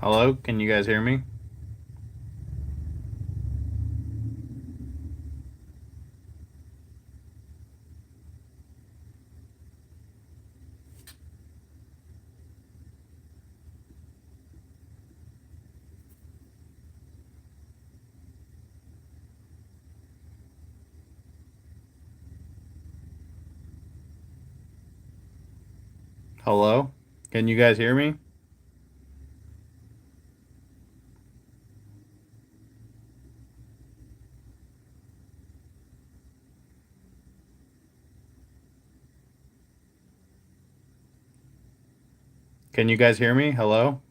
Hello, can you guys hear me? Hello? Can you guys hear me? Can you guys hear me? Hello?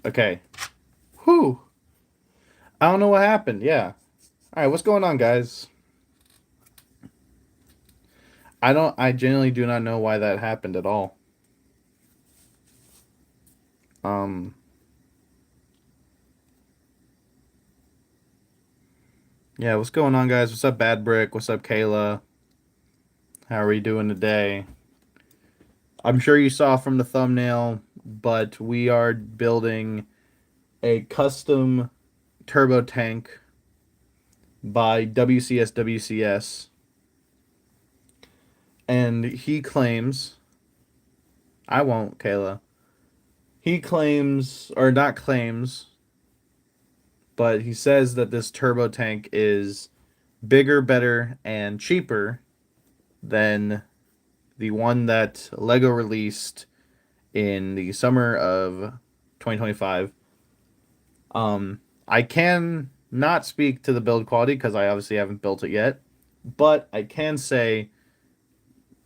Okay. Whew. I don't know what happened. Yeah. All right, what's going on, guys? I genuinely do not know why that happened at all. Um, yeah, what's going on, guys? What's up, Bad Brick? What's up, Kayla? How are we doing today? I'm sure you saw from the thumbnail, but we are building a custom turbo tank by WCS, and he claims, I won't, Kayla. He claims, or not claims, but he says that this turbo tank is bigger, better, and cheaper than the one that Lego released in the summer of 2025. I can not speak to the build quality because I obviously haven't built it yet, but I can say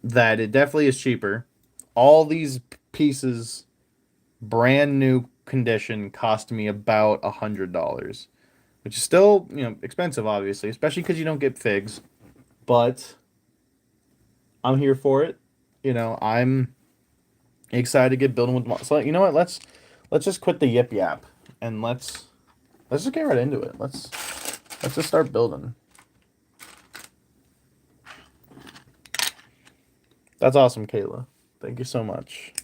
that it definitely is cheaper. All these pieces, brand new condition, cost me about $100, which is still, expensive, obviously, especially because you don't get figs. But I'm here for it. I'm excited to get building with. So you know what? Let's just quit the yip yap and let's just get right into it. Let's just start building. That's awesome, Kayla. Thank you so much.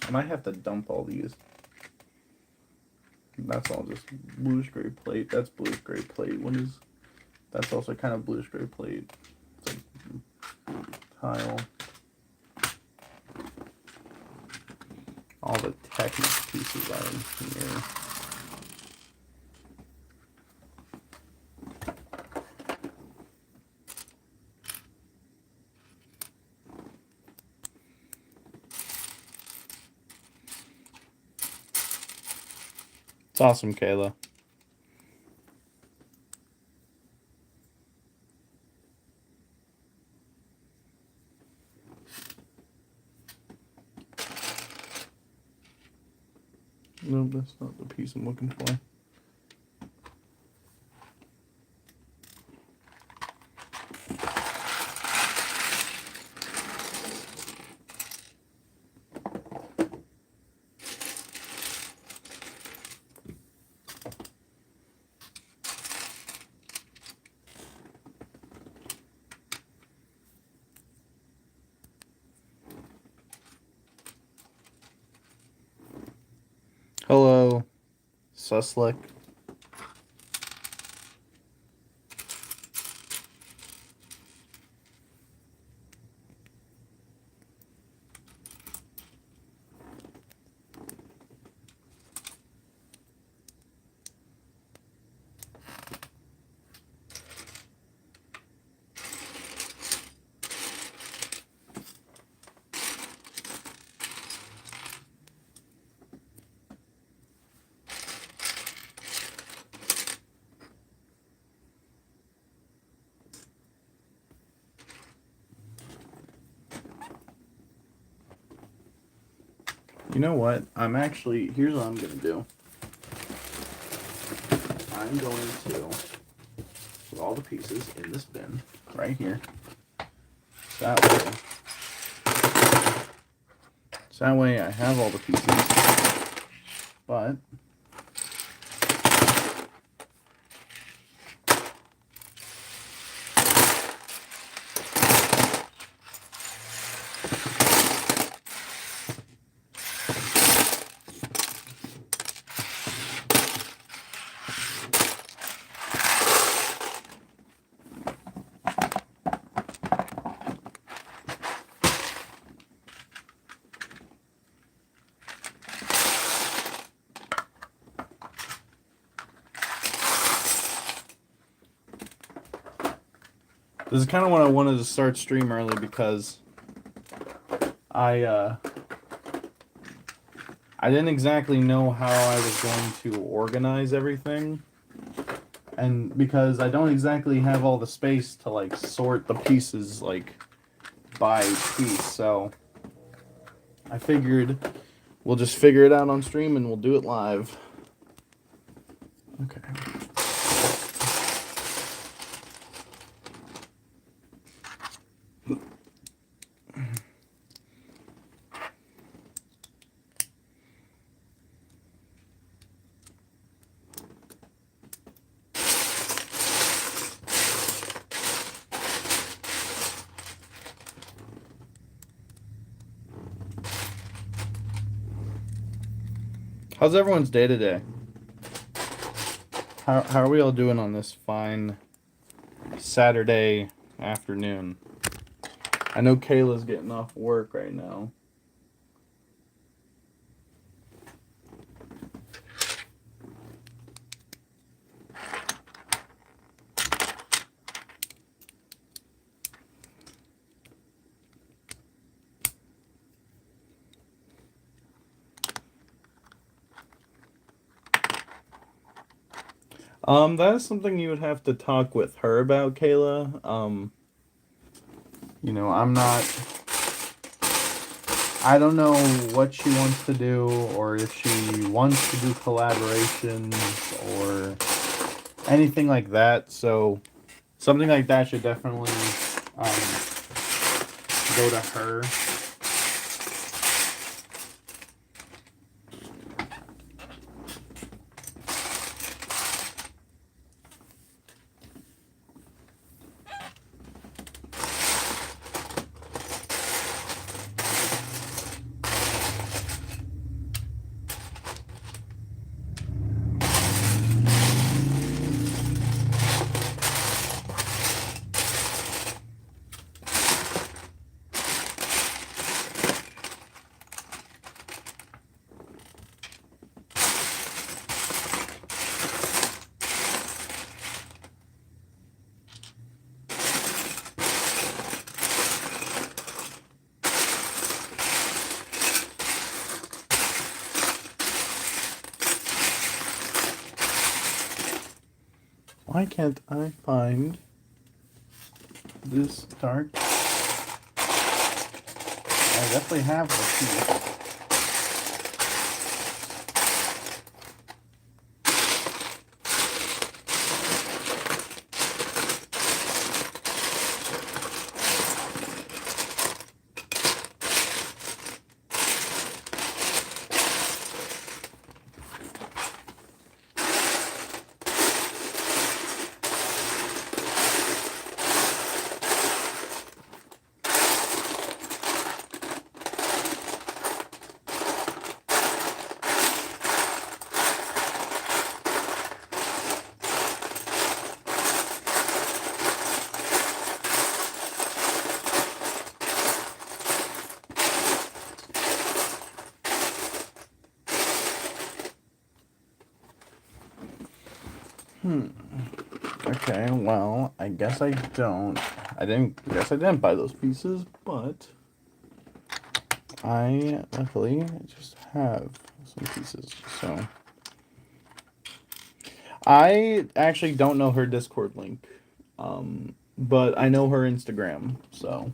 I might have to dump all these. That's all just bluish gray plate. That's bluish gray plate. What is? That's also kind of bluish gray plate. It's like tile. All the Technic pieces are in here. It's awesome, Kayla. No, that's not the piece I'm looking for. Hello, Suslick. You know what? Here's what I'm going to do. I'm going to put all the pieces in this bin right here. That way, So that way I have all the pieces. But this is kind of what I wanted to start stream early because I didn't exactly know how I was going to organize everything, and because I don't exactly have all the space to like sort the pieces like by piece, so I figured we'll just figure it out on stream and we'll do it live. Okay. How's everyone's day today? How are we all doing on this fine Saturday afternoon? I know Kayla's getting off work right now. That is something you would have to talk with her about, Kayla. You know, I don't know what she wants to do, or if she wants to do collaborations, or anything like that. So, something like that should definitely go to her. Why can't I find this dark? I definitely have the piece. Okay, well, I guess I don't. I didn't buy those pieces, but I luckily just have some pieces. So I actually don't know her Discord link, but I know her Instagram. So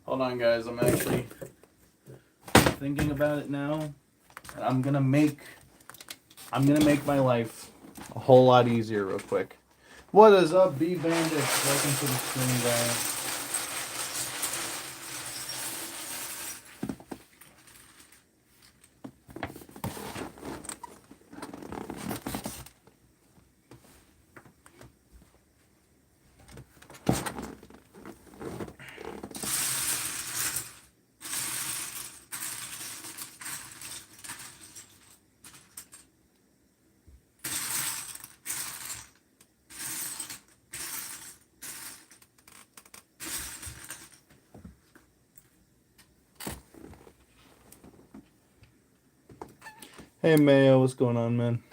Hold on, guys. I'm actually thinking about it now. And I'm gonna make my life a whole lot easier real quick. What is up, B Bandits? Welcome to the stream, guys. Hey Mayo, what's going on, man?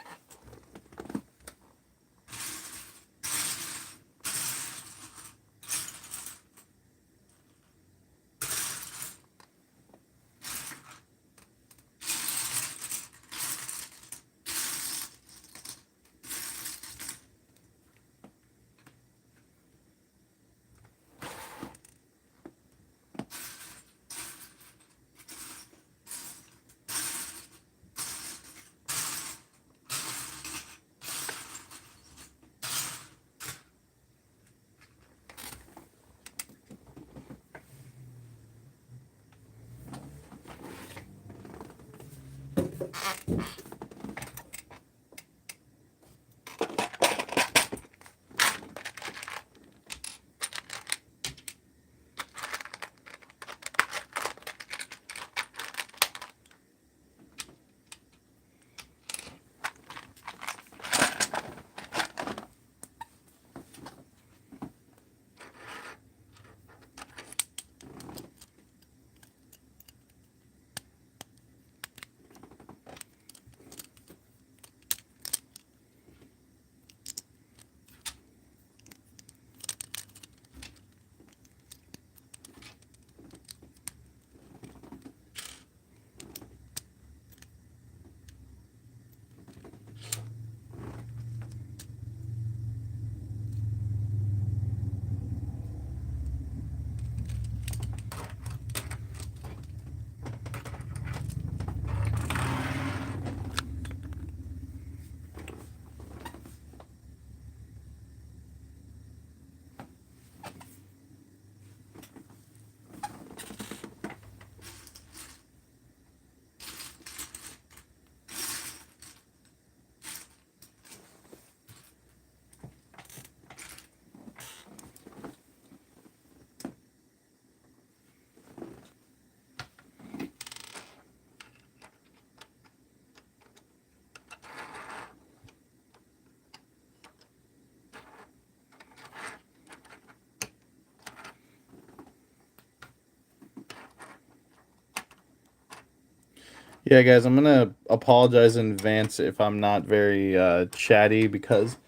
Yeah, guys, I'm gonna apologize in advance if I'm not very chatty because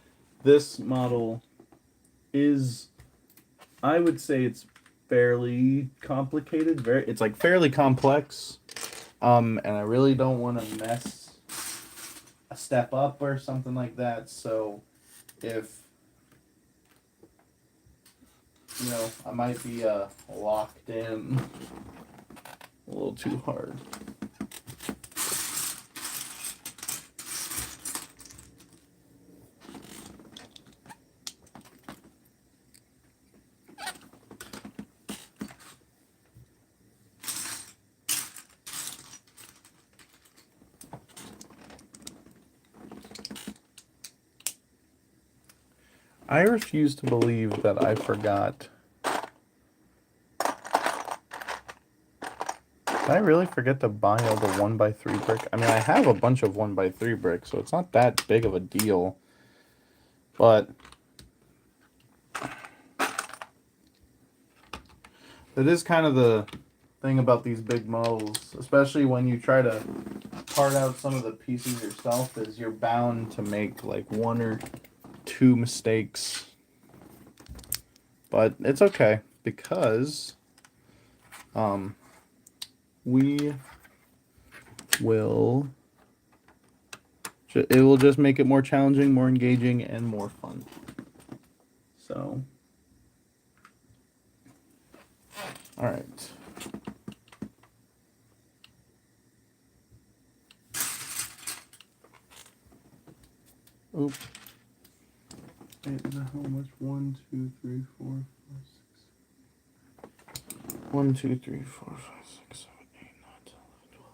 this model is, I would say, it's fairly complicated. It's like fairly complex. And I really don't want to mess a step up or something like that. So if I might be locked in a little too hard. I refuse to believe that I forgot. Did I really forget to buy all the 1x3 brick? I mean, I have a bunch of 1x3 bricks, so it's not that big of a deal. But it is kind of the thing about these big models, especially when you try to part out some of the pieces yourself, is you're bound to make like one or two mistakes. But it's okay because we will it will just make it more challenging, more engaging, and more fun. So All right. Oop. Wait, how much? 1, 2, 3, 4, 5, 6. 1, 2, 3, 4, 5, 6, 7, 8, 9, 10, 11, 12.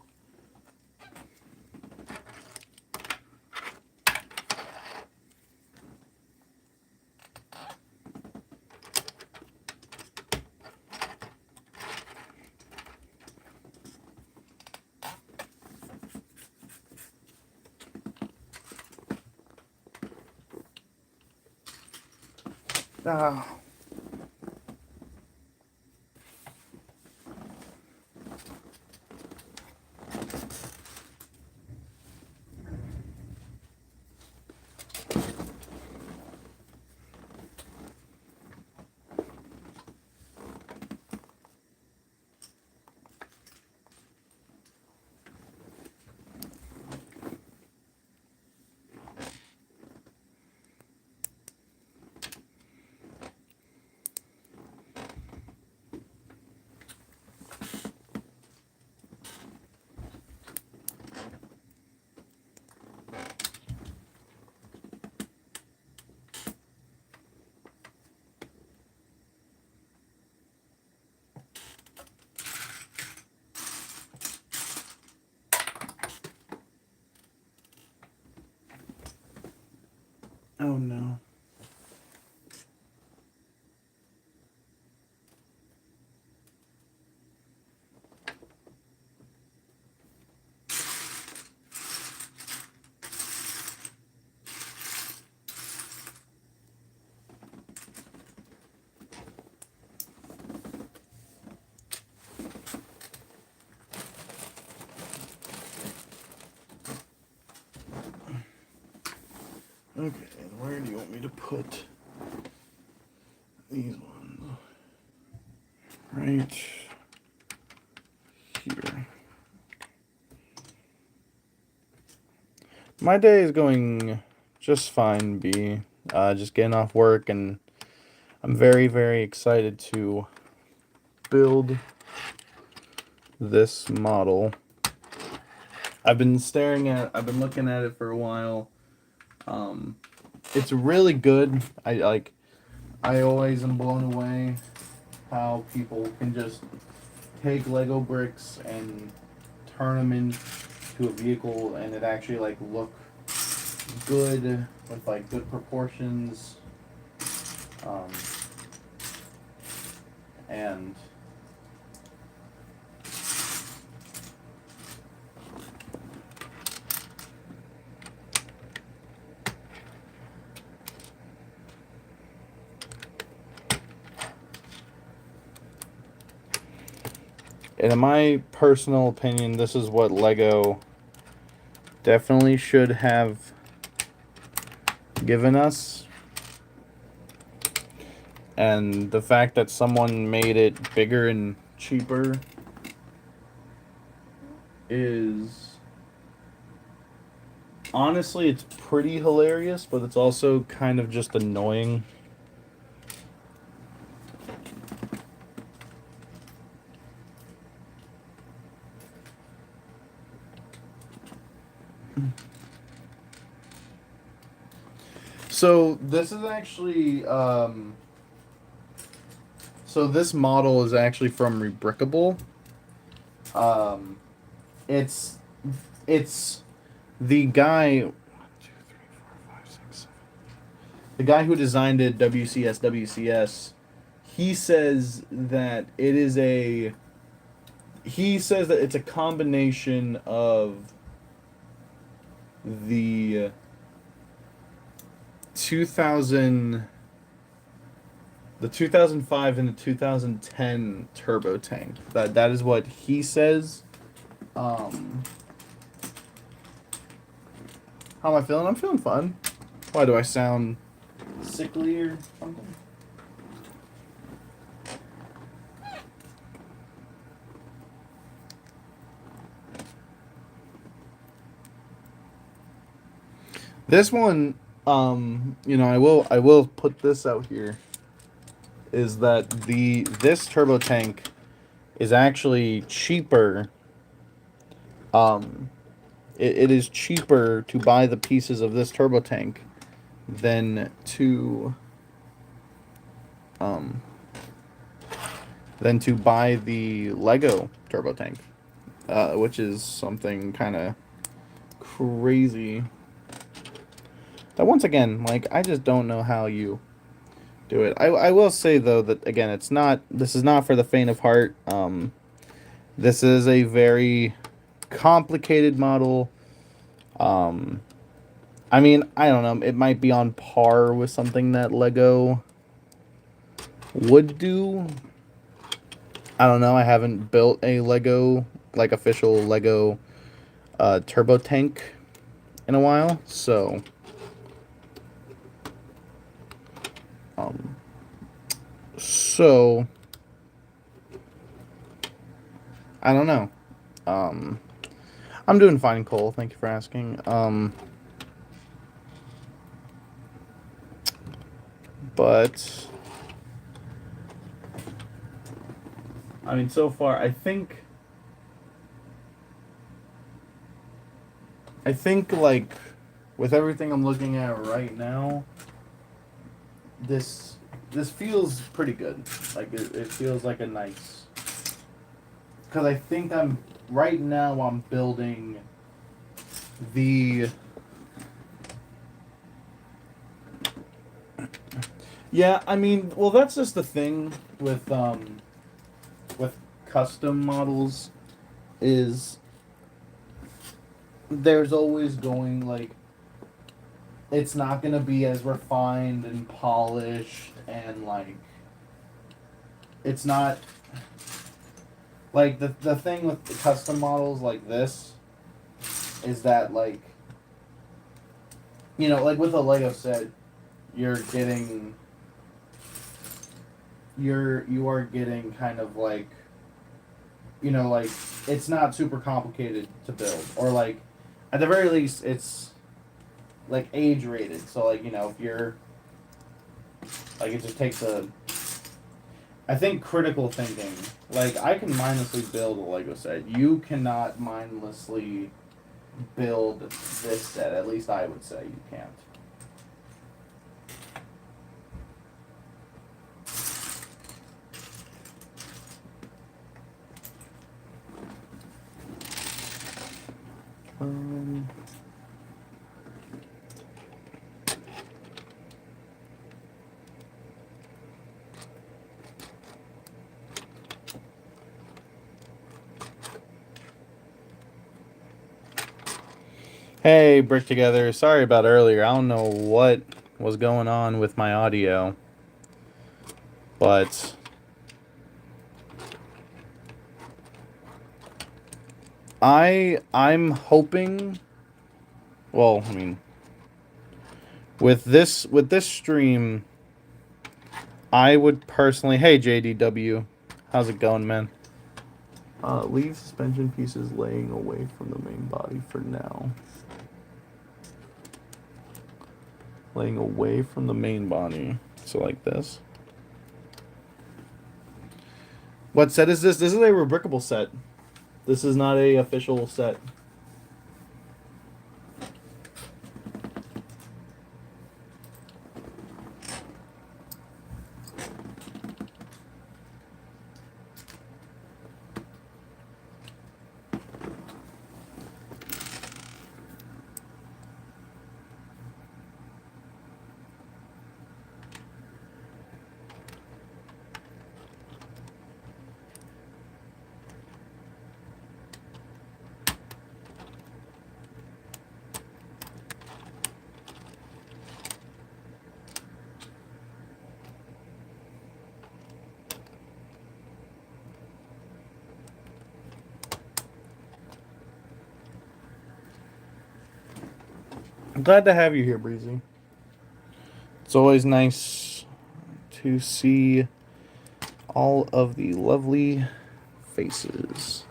Ah. Oh no. Okay, where do you want me to put these ones? Right here. My day is going just fine, B. Just getting off work, and I'm very, very excited to build this model. I've been looking at it for a while. It's really good. I always am blown away how people can just take Lego bricks and turn them into a vehicle, and it actually like look good with like good proportions, and in my personal opinion, this is what Lego definitely should have given us. And the fact that someone made it bigger and cheaper is honestly, it's pretty hilarious, but it's also kind of just annoying. So this is actually, so this model is actually from Rebrickable. It's the guy. 1, 2, 3, 4, 5, 6, 7. The guy who designed it, WCS. He says that it is a. He says that it's a combination of the 2005 and the 2010 turbo tank. That is what he says. How am I feeling? I'm feeling fun. Why do I sound sickly or something? This one, I will put this out here. Is that this turbo tank is actually cheaper. Um, it is cheaper to buy the pieces of this turbo tank than to um, buy the Lego turbo tank, which is something kind of crazy. That once again, like I just don't know how you do it. I will say though that again, it's not. This is not for the faint of heart. This is a very complicated model. Um, I mean, I don't know. It might be on par with something that Lego would do. I don't know. I haven't built a Lego, like official Lego turbo tank in a while, so um, so I don't know. Um, I'm doing fine, Cole. Thank you for asking. But I mean, so far, I think like with everything I'm looking at right now, this this feels pretty good. Like it feels like a nice. Because I think right now I'm building the. Yeah, I mean, well, that's just the thing with custom models is there's always going like it's not gonna be as refined and polished and like it's not like the thing with the custom models like this is that like like with a Lego set you're getting you are getting kind of like like it's not super complicated to build or like at the very least it's like age rated so like if you're like it just takes a I think critical thinking like I can mindlessly build a Lego set. You cannot mindlessly build this set. At least I would say you can't. Um, Hey, Brick Together. Sorry about earlier. I don't know what was going on with my audio, but I'm hoping. Well, I mean, with this stream, I would personally. Hey, JDW, how's it going, man? Leave suspension pieces laying away from the main body for now. Laying away from the main body. So like this. What set is this? This is a rebrickable set. This is not a official set. I'm glad to have you here, Breezy. It's always nice to see all of the lovely faces.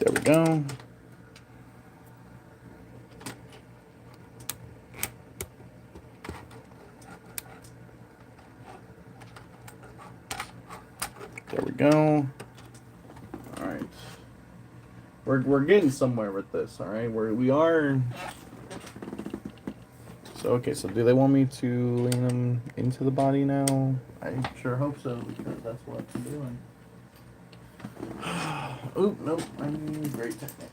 There we go. There we go. All right. We're getting somewhere with this, all right? We are. So okay, so do they want me to lean them into the body now? I sure hope so because that's what I'm doing. Oop, nope. I need great technique.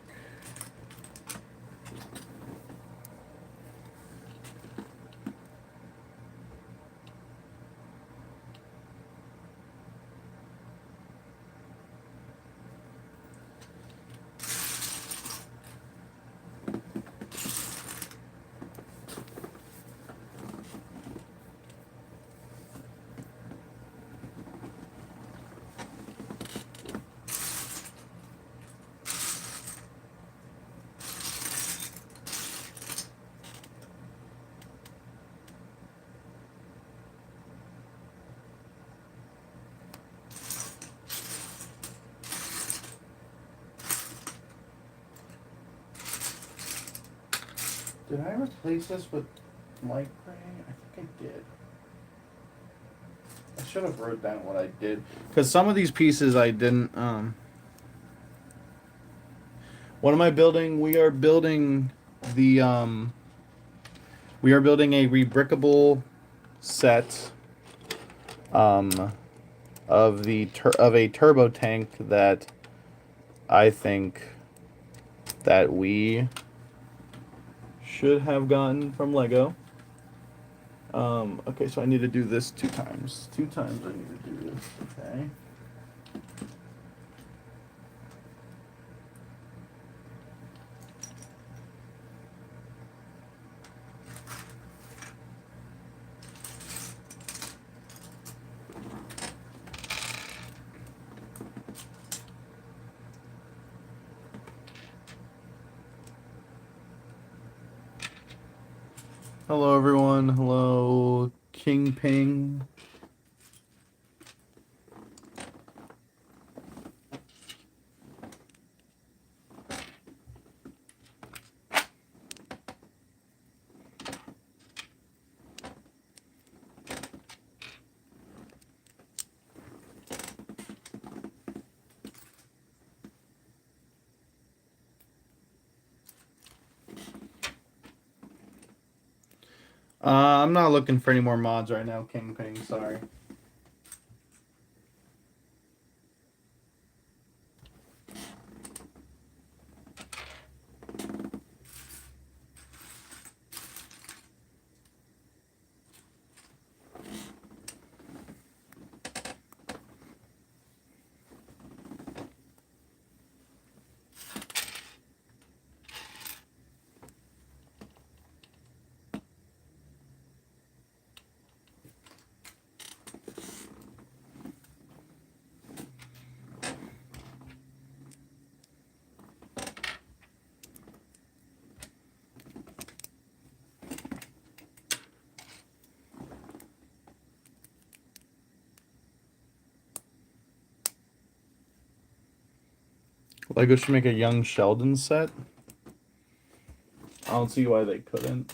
Did I replace this with light gray? I think I did. I should have wrote down what I did because some of these pieces I didn't. What am I building? We are building the we are building a rebrickable set of of a turbo tank that I think that we should have gotten from Lego. Okay, so I need to do this 2 times. 2 times I need to do this. Okay. Hello, everyone. Hello, King Ping. I'm not looking for any more mods right now, King Ping. Sorry. Lego should make a young Sheldon set. I don't see why they couldn't.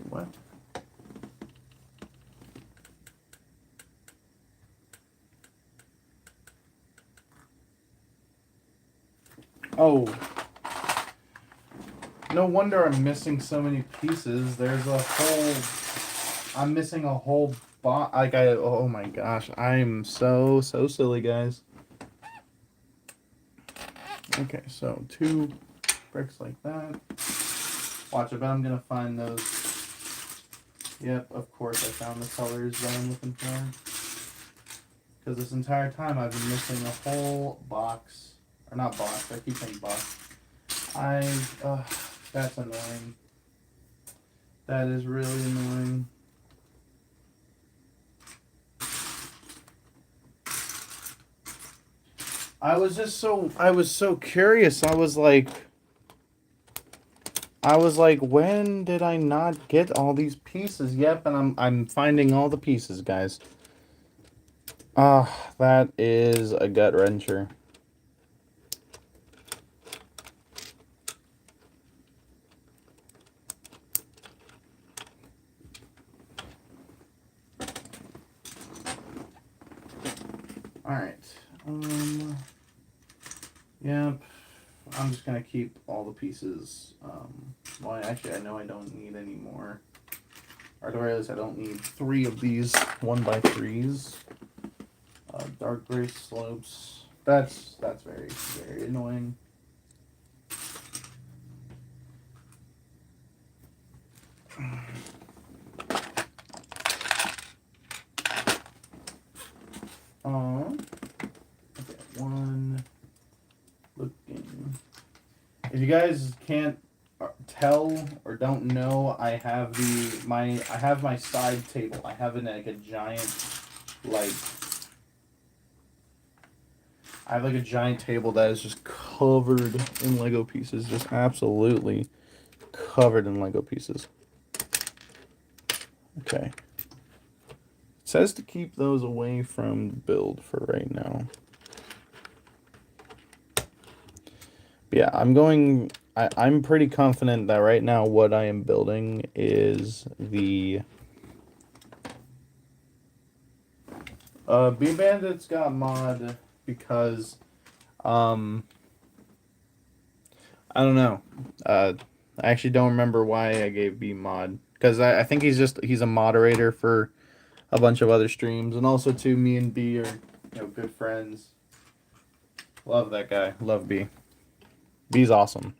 What? Oh. No wonder I'm missing so many pieces. There's a whole... I'm missing a whole like oh my gosh. I'm so silly, guys. Okay, so 2 bricks like that. Watch, I bet I'm gonna find those. Yep, of course I found the colors that I'm looking for. Because this entire time I've been missing a whole box. Or not box, I keep saying box. That's annoying. That is really annoying. I was so curious. I was like, when did I not get all these pieces? Yep, and I'm finding all the pieces, guys. Ah, that is a gut wrencher. All right. Yep. I'm just gonna keep all the pieces. Well, actually, I know I don't need any more. Or at the very least, I don't need 3 of these 1x3s. Dark gray slopes. That's very, very annoying. Okay, one looking. If you guys can't tell or don't know, I have my side table. I have it like a giant, like I have like a giant table that is just covered in Lego pieces, just absolutely covered in Lego pieces. Okay. It says to keep those away from the build for right now. But yeah, I'm pretty confident that right now what I am building is the Bee Bandits got mod because um I don't know. I actually don't remember why I gave B mod because I think he's a moderator for a bunch of other streams, and also too, me and B are good friends. Love that guy. Love B. B's awesome.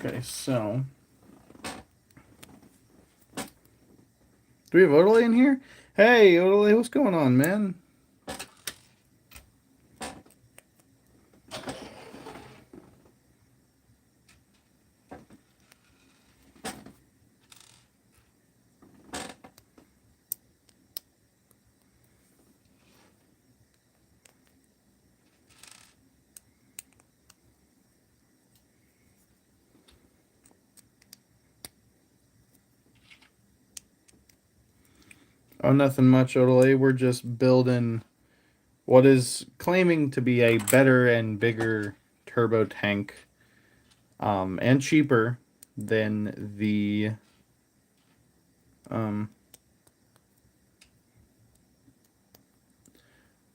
Okay, so do we have Odelay in here? Hey, Odelay, what's going on, man? Oh, nothing much, Odelay. We're just building what is claiming to be a better and bigger turbo tank, and cheaper than the um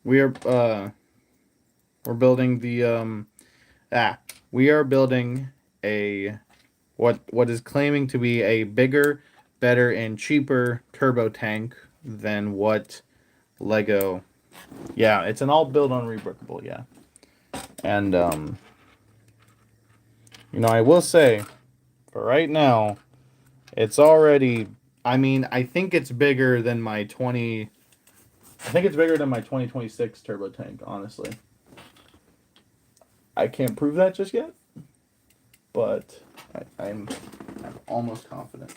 We are we're building the we are building a what is claiming to be a bigger, better, and cheaper turbo tank than what Lego. Yeah, it's an all built on rebrickable. Yeah, and I will say, for right now, it's already. I mean, I think it's bigger than my 20. I think it's bigger than my 2026 turbo tank. Honestly, I can't prove that just yet, but I'm almost confident.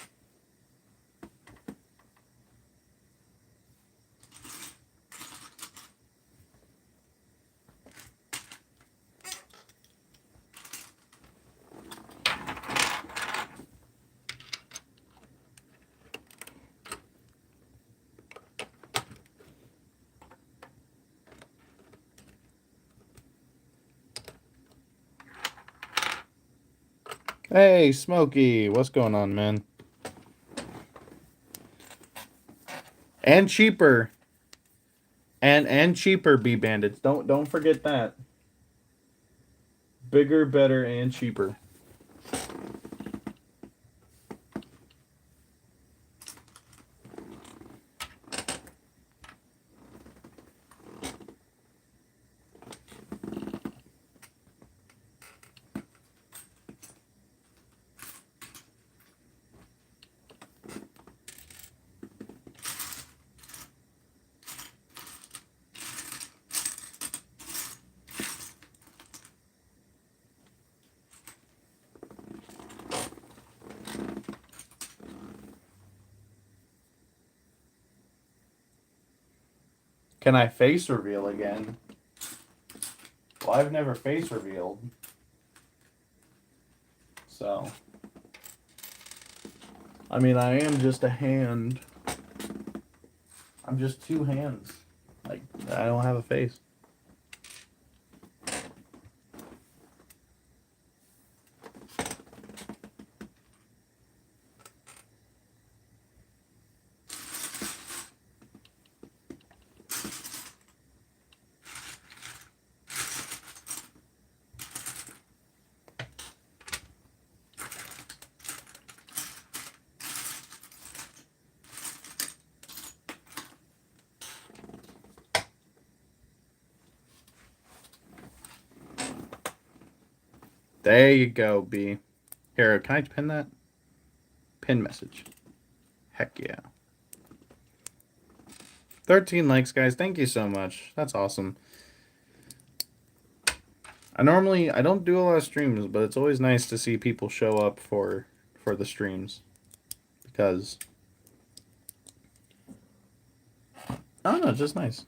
Hey, Smokey, what's going on, man? And cheaper, and cheaper, B bandits. Don't forget that. Bigger, better, and cheaper. Can I face reveal again? Well, I've never face revealed. So, I mean, I am just a hand. I'm just two hands. Like, I don't have a face. There you go, B. Here, can I pin that? Pin message. Heck yeah. 13 likes, guys. Thank you so much. That's awesome. I don't do a lot of streams, but it's always nice to see people show up for the streams because I don't know, it's just nice.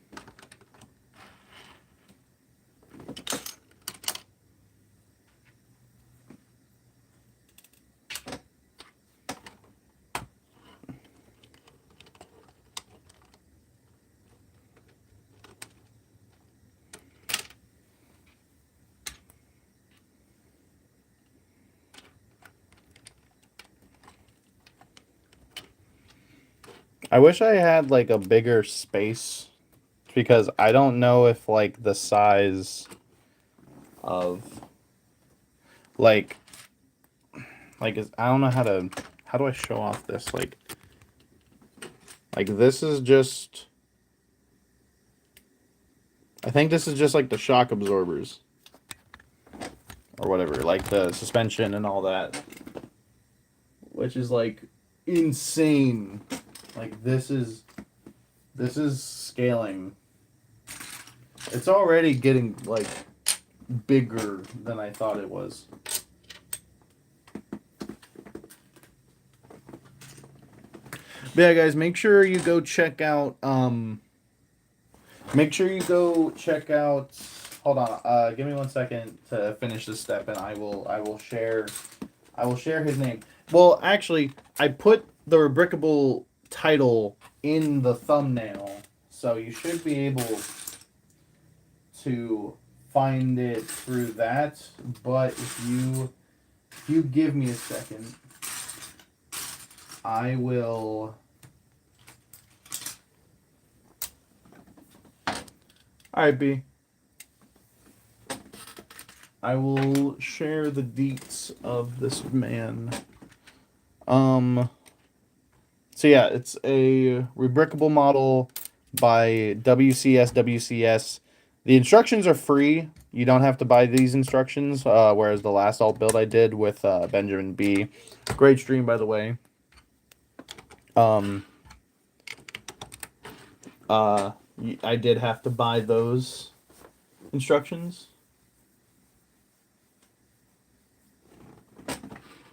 I wish I had like a bigger space because I don't know if like the size of like I don't know how do I show off this like this is just I think this is just like the shock absorbers or whatever, like the suspension and all that, which is like insane. Like this is scaling. It's already getting like bigger than I thought it was. But yeah, guys, make sure you go check out hold on, give me 1 second to finish this step and I will share his name. Well, actually, I put the Rebrickable title in the thumbnail, so you should be able to find it through that. But if you give me a second, I will All right, B. I will share the deets of this man. Um. So yeah, it's a rebrickable model by WCS. The instructions are free. You don't have to buy these instructions. Whereas the last alt build I did with Benjamin B, great stream by the way. Um. I did have to buy those instructions.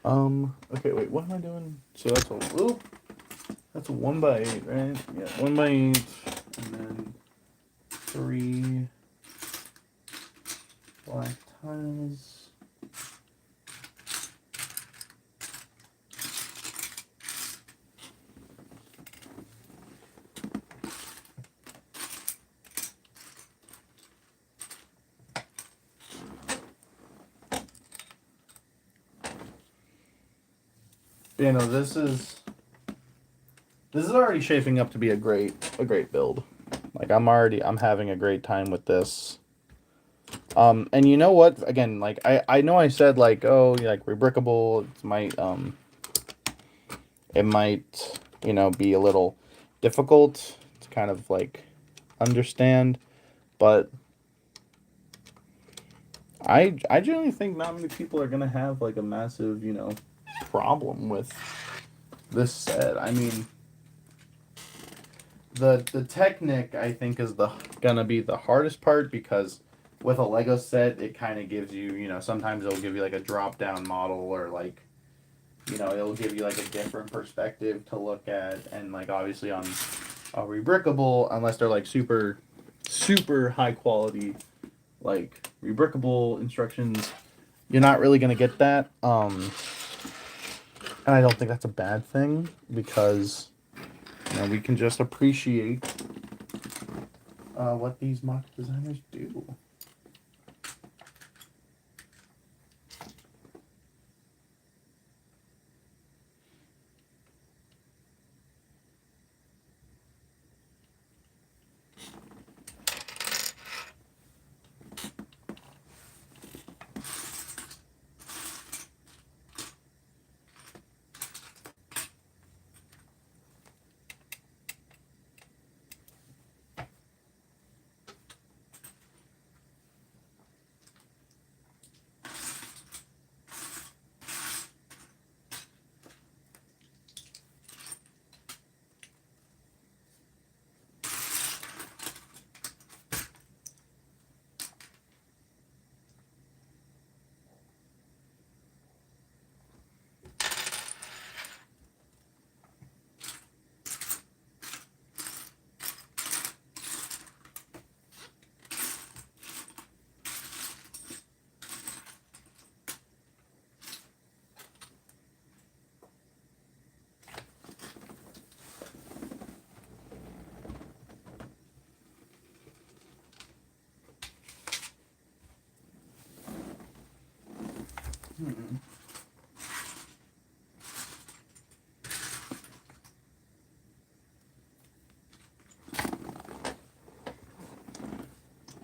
Okay, wait, what am I doing? So that's a oop, that's a 1x8, right? Yeah, 1x8, and then 3 black tiles. You know, this is already shaping up to be a great build. Like I'm having a great time with this. And you know what? Again, like I know I said like, oh, like rebrickable, it might, be a little difficult to kind of like understand, but I generally think not many people are gonna have like a massive, problem with this set. I mean, the Technic I think is the gonna be the hardest part because with a Lego set it kind of gives you, sometimes it'll give you like a drop down model or like, it'll give you like a different perspective to look at, and like obviously on a rebrickable, unless they're like super high quality like rebrickable instructions, you're not really gonna get that. And I don't think that's a bad thing because we can just appreciate what these mock designers do.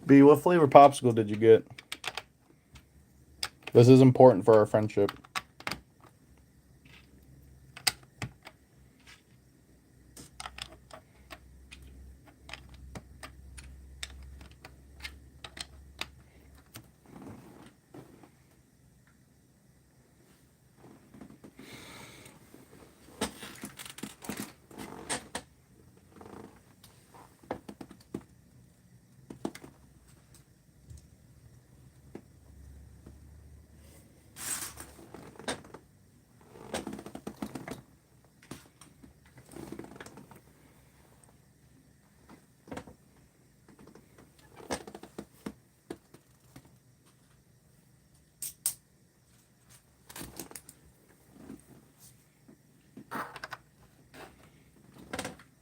B, what flavor popsicle did you get? This is important for our friendship.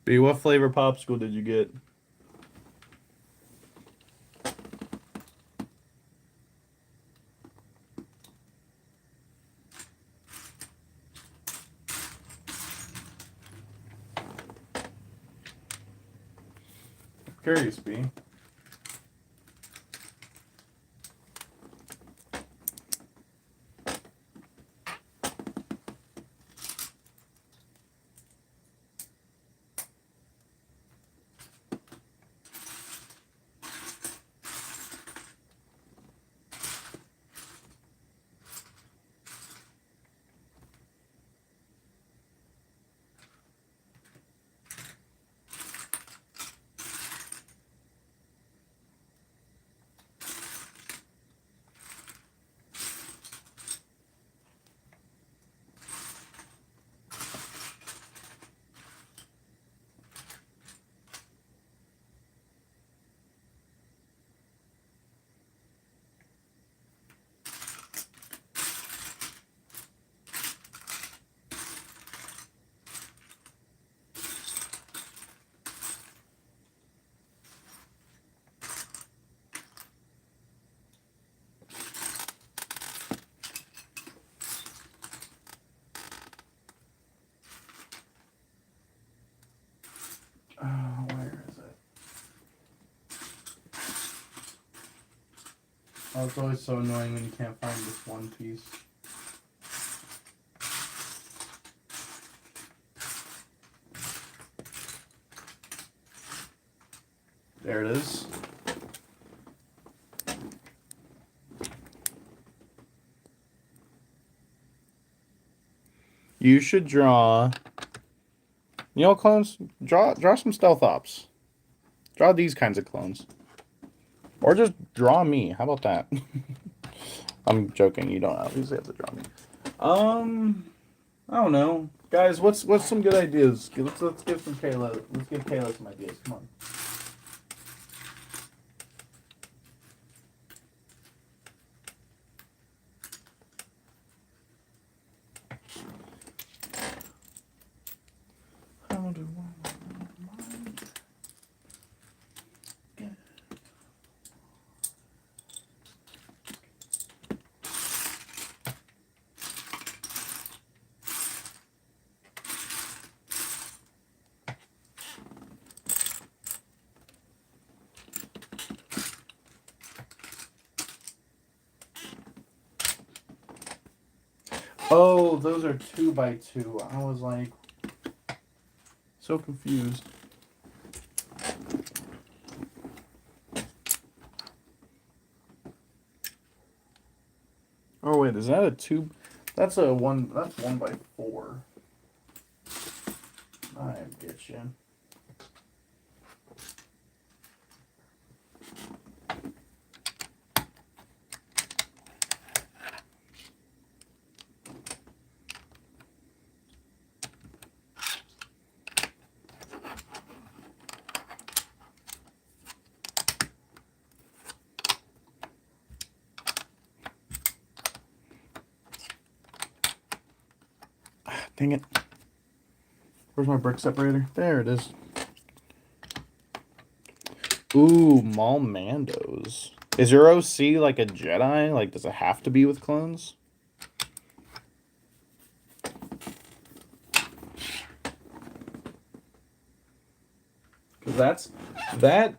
B, what flavor popsicle did you get? Curious, B. Oh, it's always so annoying when you can't find this one piece. There it is. You should draw, you know, clones. Draw some stealth ops. Draw these kinds of clones, or just draw me. How about that? I'm joking. You don't obviously have to draw me. I don't know, guys. What's some good ideas? Let's give some Kayla. Let's give Kayla some ideas. Come on. How do I? Oh, those are 2x2. I was like so confused. Oh wait, is that a 2? That's a 1. That's 1x4. I get you. Dang it. Where's my brick separator? There it is. Ooh, Mall Mandos. Is your OC like a Jedi? Like, does it have to be with clones? Because that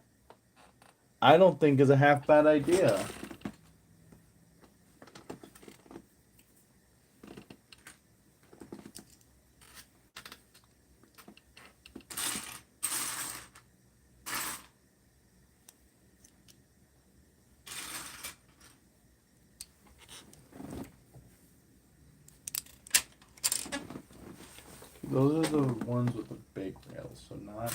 I don't think is a half bad idea. Those are the ones with the big rails, so not.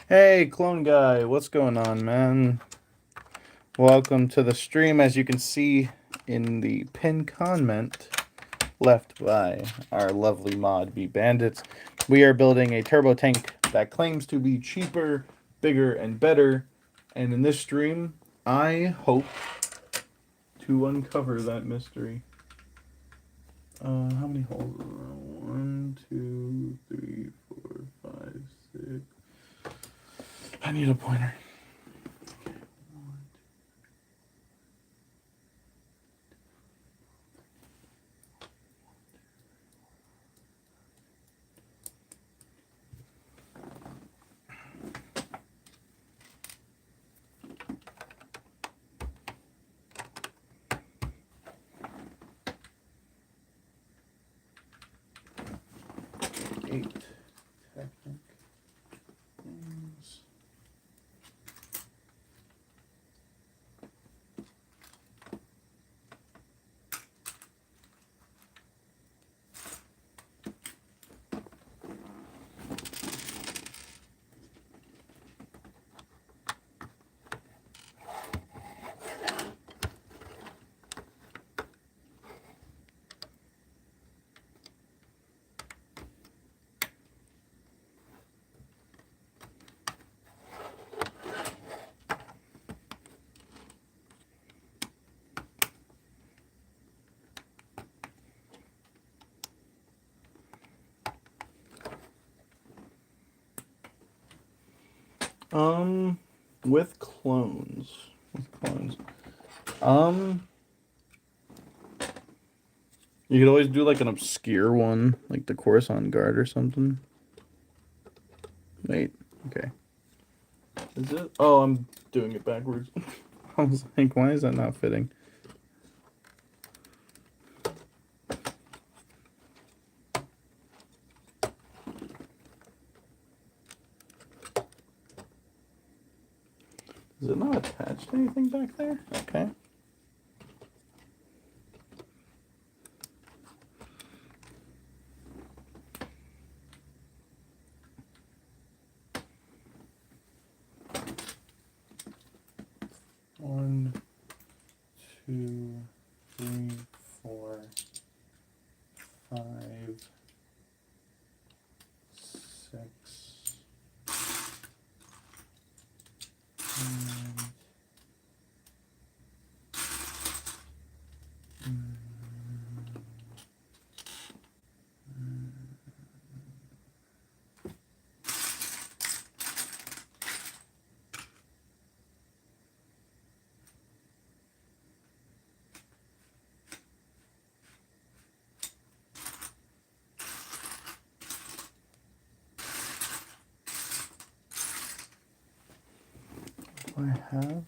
Hey, Clone Guy, what's going on, man? Welcome to the stream. As you can see in the pinned comment left by our lovely mod B Bandits, we are building a turbo tank that claims to be cheaper, bigger, and better. And in this stream, I hope to uncover that mystery. How many holes? 1, 2, 3, 4, 5, 6. I need a pointer. Eight. Technic. Things. Um, with clones. With clones. Um, you could always do like an obscure one, like the Coruscant Guard or something. Wait, okay. Is it? Oh, I'm doing it backwards. I was like, why is that not fitting? Is it not attached to anything back there? Okay. One, two, three, four, five, six, I have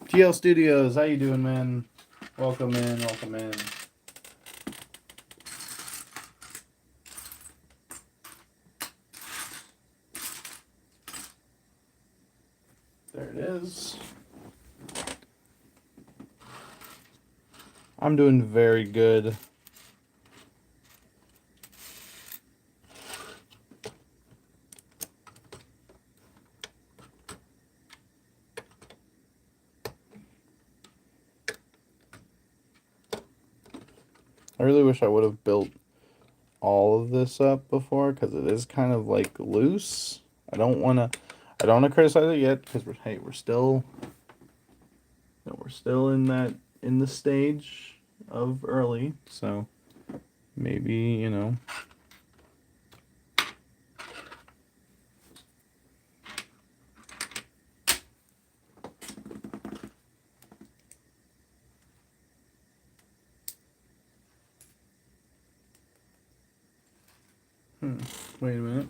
GL Studios. How you doing, man? Welcome in. Welcome in. There it is. I'm doing very good. I really wish I would have built all of this up before because it is kind of like loose. I don't want to criticize it yet because we're still in the stage of early, so maybe, wait a minute.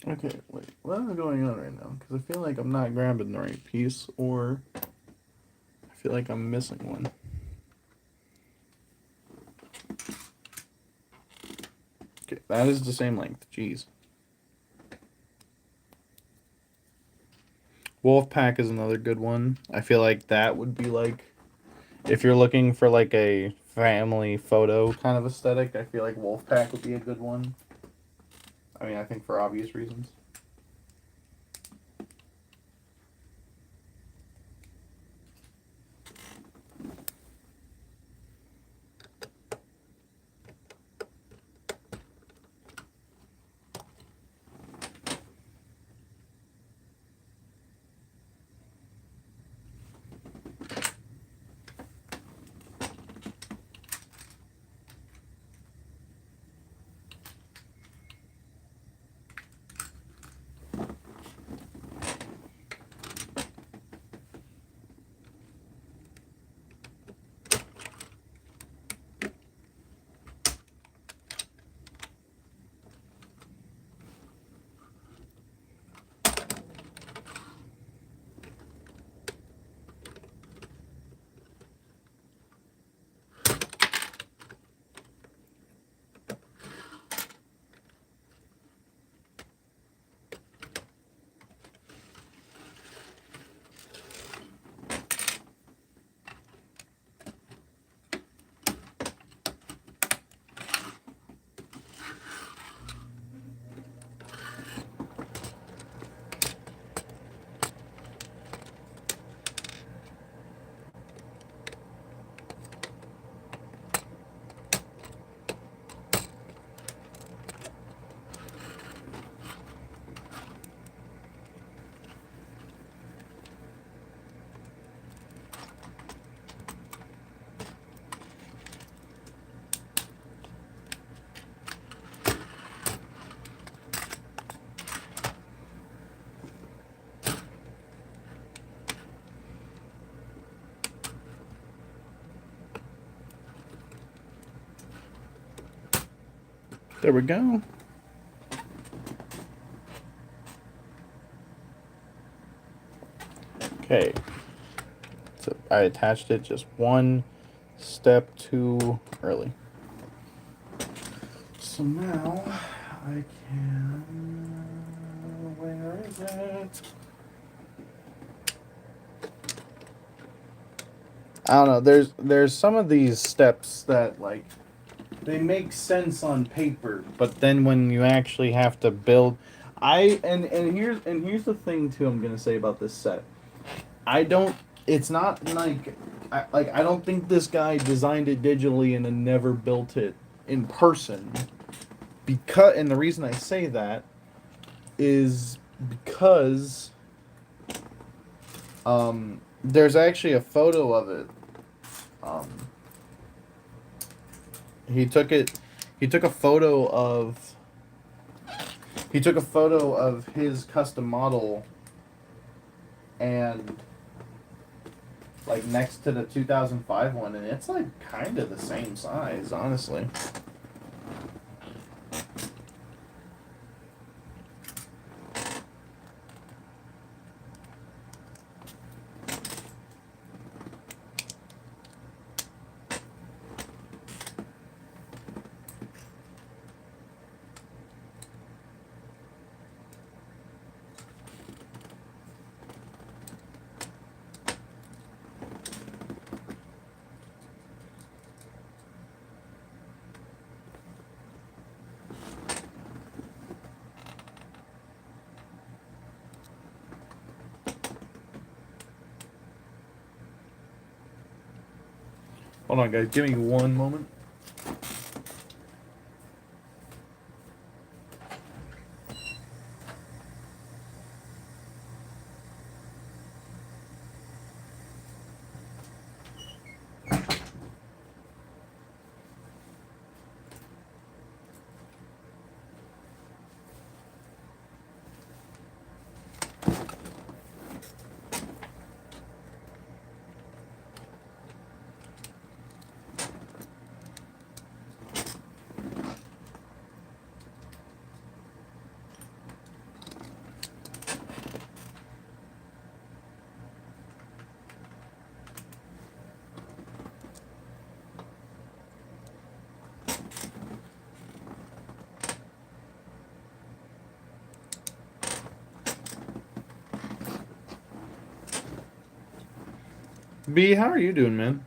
Okay, wait, what is going on right now? Because I feel like I'm not grabbing the right piece, or I feel like I'm missing one. Okay, that is the same length. Jeez. Wolfpack is another good one. I feel like that would be like, if you're looking for like a family photo kind of aesthetic, I feel like Wolfpack would be a good one. I mean, I think for obvious reasons. There we go. Okay. So I attached it just one step too early. So now I can. Where is it? I don't know. There's some of these steps that like they make sense on paper, but then when you actually have to build, and here's the thing too. I'm gonna say about this set. I don't. It's not like I don't think this guy designed it digitally and then never built it in person. Because and the reason I say that is because there's actually a photo of it. Um, he took it. He took a photo of. He took a photo of his custom model, and like next to the 2005 one, and it's like kind of the same size, honestly. Hold on, guys. Give me one moment. B, how are you doing, man?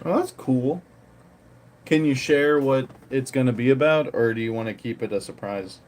Oh, that's cool. Can you share what it's going to be about, or do you want to keep it a surprise?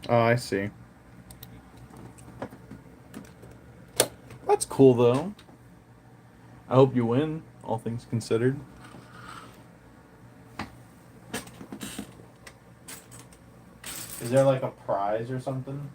Oh, I see. That's cool though. I hope you win, all things considered. Is there like a prize or something?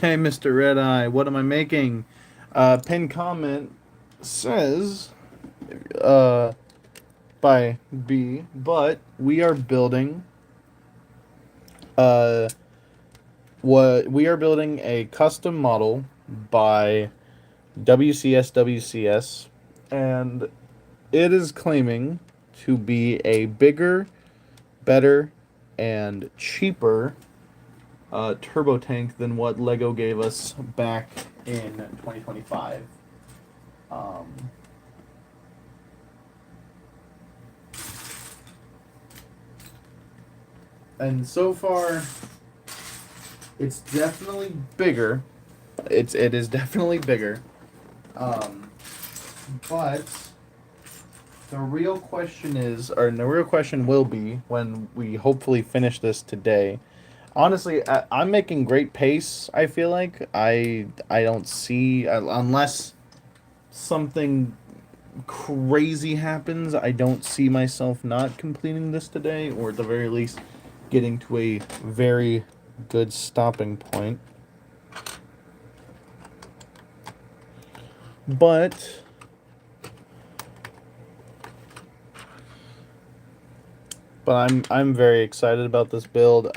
Hey, Mr. Red Eye, what am I making? Pin comment says, uh, by B, but we are building, uh, what we are building a custom model by WCS, and it is claiming to be a bigger, better, and cheaper turbo tank than what Lego gave us back in 2025. Um, and so far, it's definitely bigger. It is definitely bigger. Um, but the real question is, or the real question will be when we hopefully finish this today. Honestly, I'm making great pace. I feel like I don't see unless something crazy happens. I don't see myself not completing this today, or at the very least, getting to a very good stopping point. But I'm very excited about this build.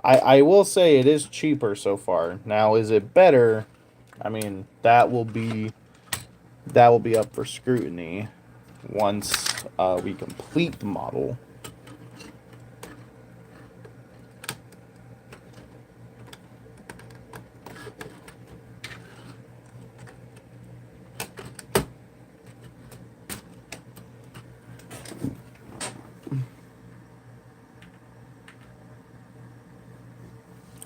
I will say it is cheaper so far. Now, is it better? I mean, that will be up for scrutiny once we complete the model.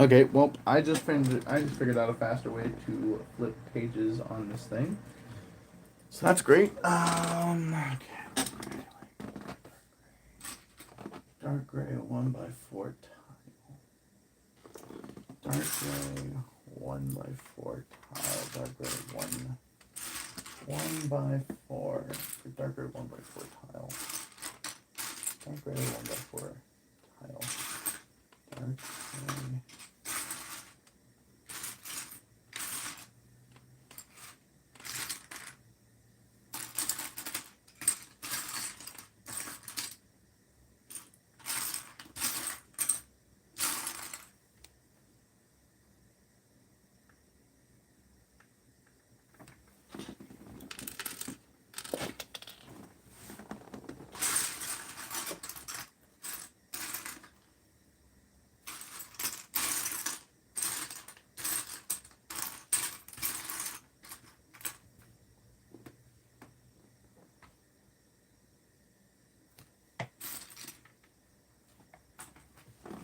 Okay, well, I just figured out a faster way to flip pages on this thing. So that's great. Okay. Dark gray 1x4 tile. Dark gray 1x4 tile. Dark gray 1x4. Dark gray 1x4 tile. Dark gray 1x4 tile. Dark gray.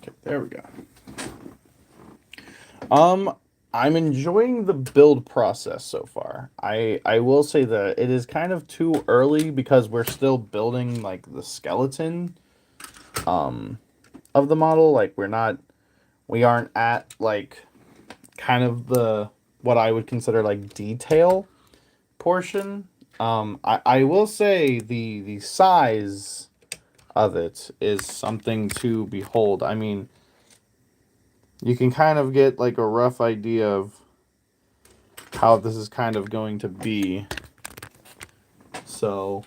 Okay, there we go. Um, I'm enjoying the build process so far. I will say that it is kind of too early because we're still building like the skeleton um of the model. Like we aren't at like kind of the what I would consider like detail portion. I will say the size of it is something to behold. I mean, you can kind of get like a rough idea of how this is kind of going to be. So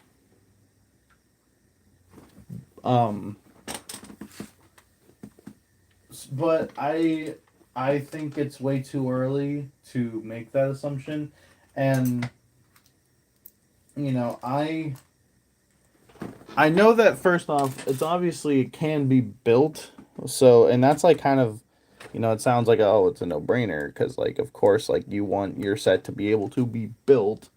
Um, but I think it's way too early to make that assumption, and I know that first off, it's obviously it can be built. So, and that's like kind of, it sounds like oh, it's a no brainer because like of course like you want your set to be able to be built,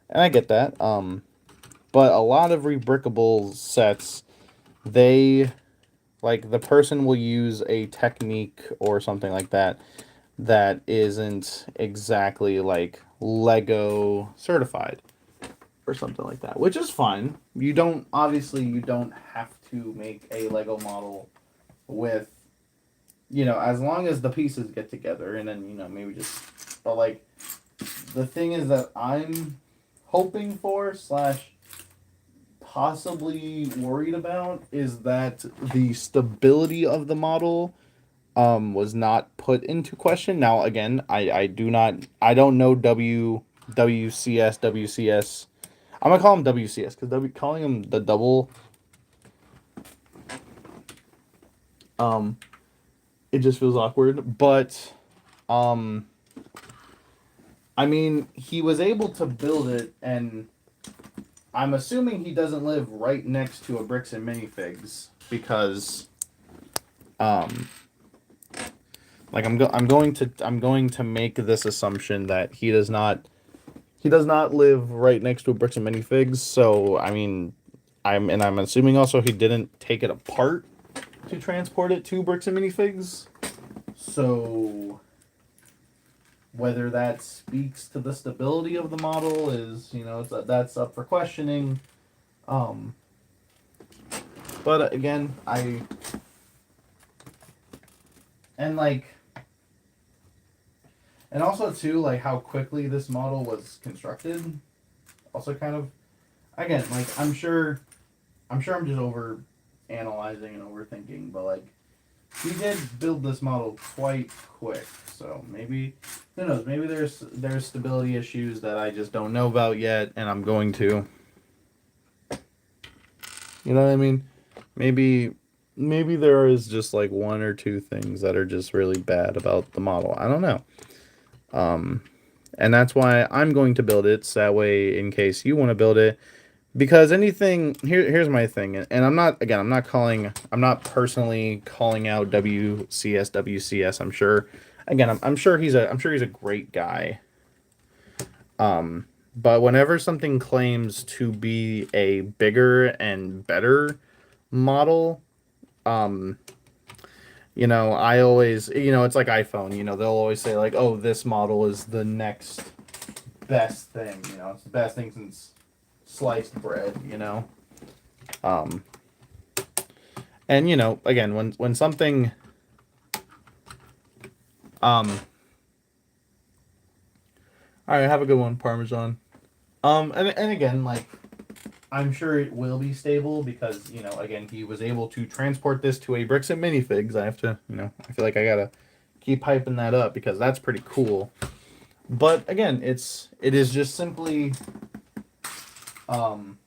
and I get that. But a lot of rebrickable sets, they like the person will use a technique or something like that that isn't exactly like Lego certified or something like that, which is fine. You don't have to make a Lego model with, as long as the pieces get together and then, maybe just, but like, the thing is that I'm hoping for, slash, possibly worried about is that the stability of the model was not put into question. Now again, I don't know WCS. I'm gonna call him WCS because calling him the double, um, it just feels awkward. But um, I mean, he was able to build it, and I'm assuming he doesn't live right next to a bricks and minifigs because um, like I'm going to make this assumption that he does not live right next to a bricks and minifigs. So I mean, I'm assuming also he didn't take it apart to transport it to bricks and minifigs. So whether that speaks to the stability of the model is, that's up for questioning. Um, but again, and like, and also too, like how quickly this model was constructed. Also, kind of, again, like I'm sure I'm just over analyzing and overthinking, but like he did build this model quite quick. So maybe, who knows? Maybe there's stability issues that I just don't know about yet, and I'm going to. You know what I mean? Maybe there is just like one or two things that are just really bad about the model. I don't know. Um, and that's why I'm going to build it. So that way, in case you want to build it, because here's my thing, and I'm not personally calling out WCS. I'm sure he's a great guy. But whenever something claims to be a bigger and better model, um, I always, it's like iPhone, they'll always say like, oh, this model is the next best thing, it's the best thing since sliced bread. Um, and again, when something, all right, have a good one, Parmesan. And again, like, I'm sure it will be stable because, again, he was able to transport this to a bricks and minifigs. I have to, I feel like I gotta keep hyping that up because that's pretty cool. But again, it is just simply, um,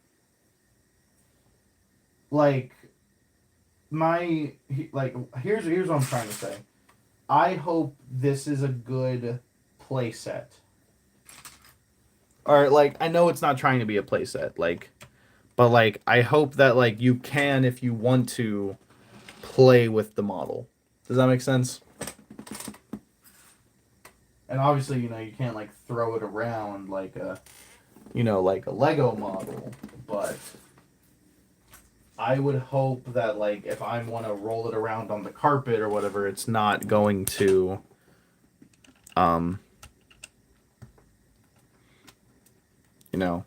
like here's what I'm trying to say. I hope this is a good play set. Or like I know it's not trying to be a play set, like, but like I hope that like you can, if you want to, play with the model. Does that make sense? And obviously, you can't like throw it around like like a Lego model, but I would hope that like if I want to roll it around on the carpet or whatever, it's not going to um you know,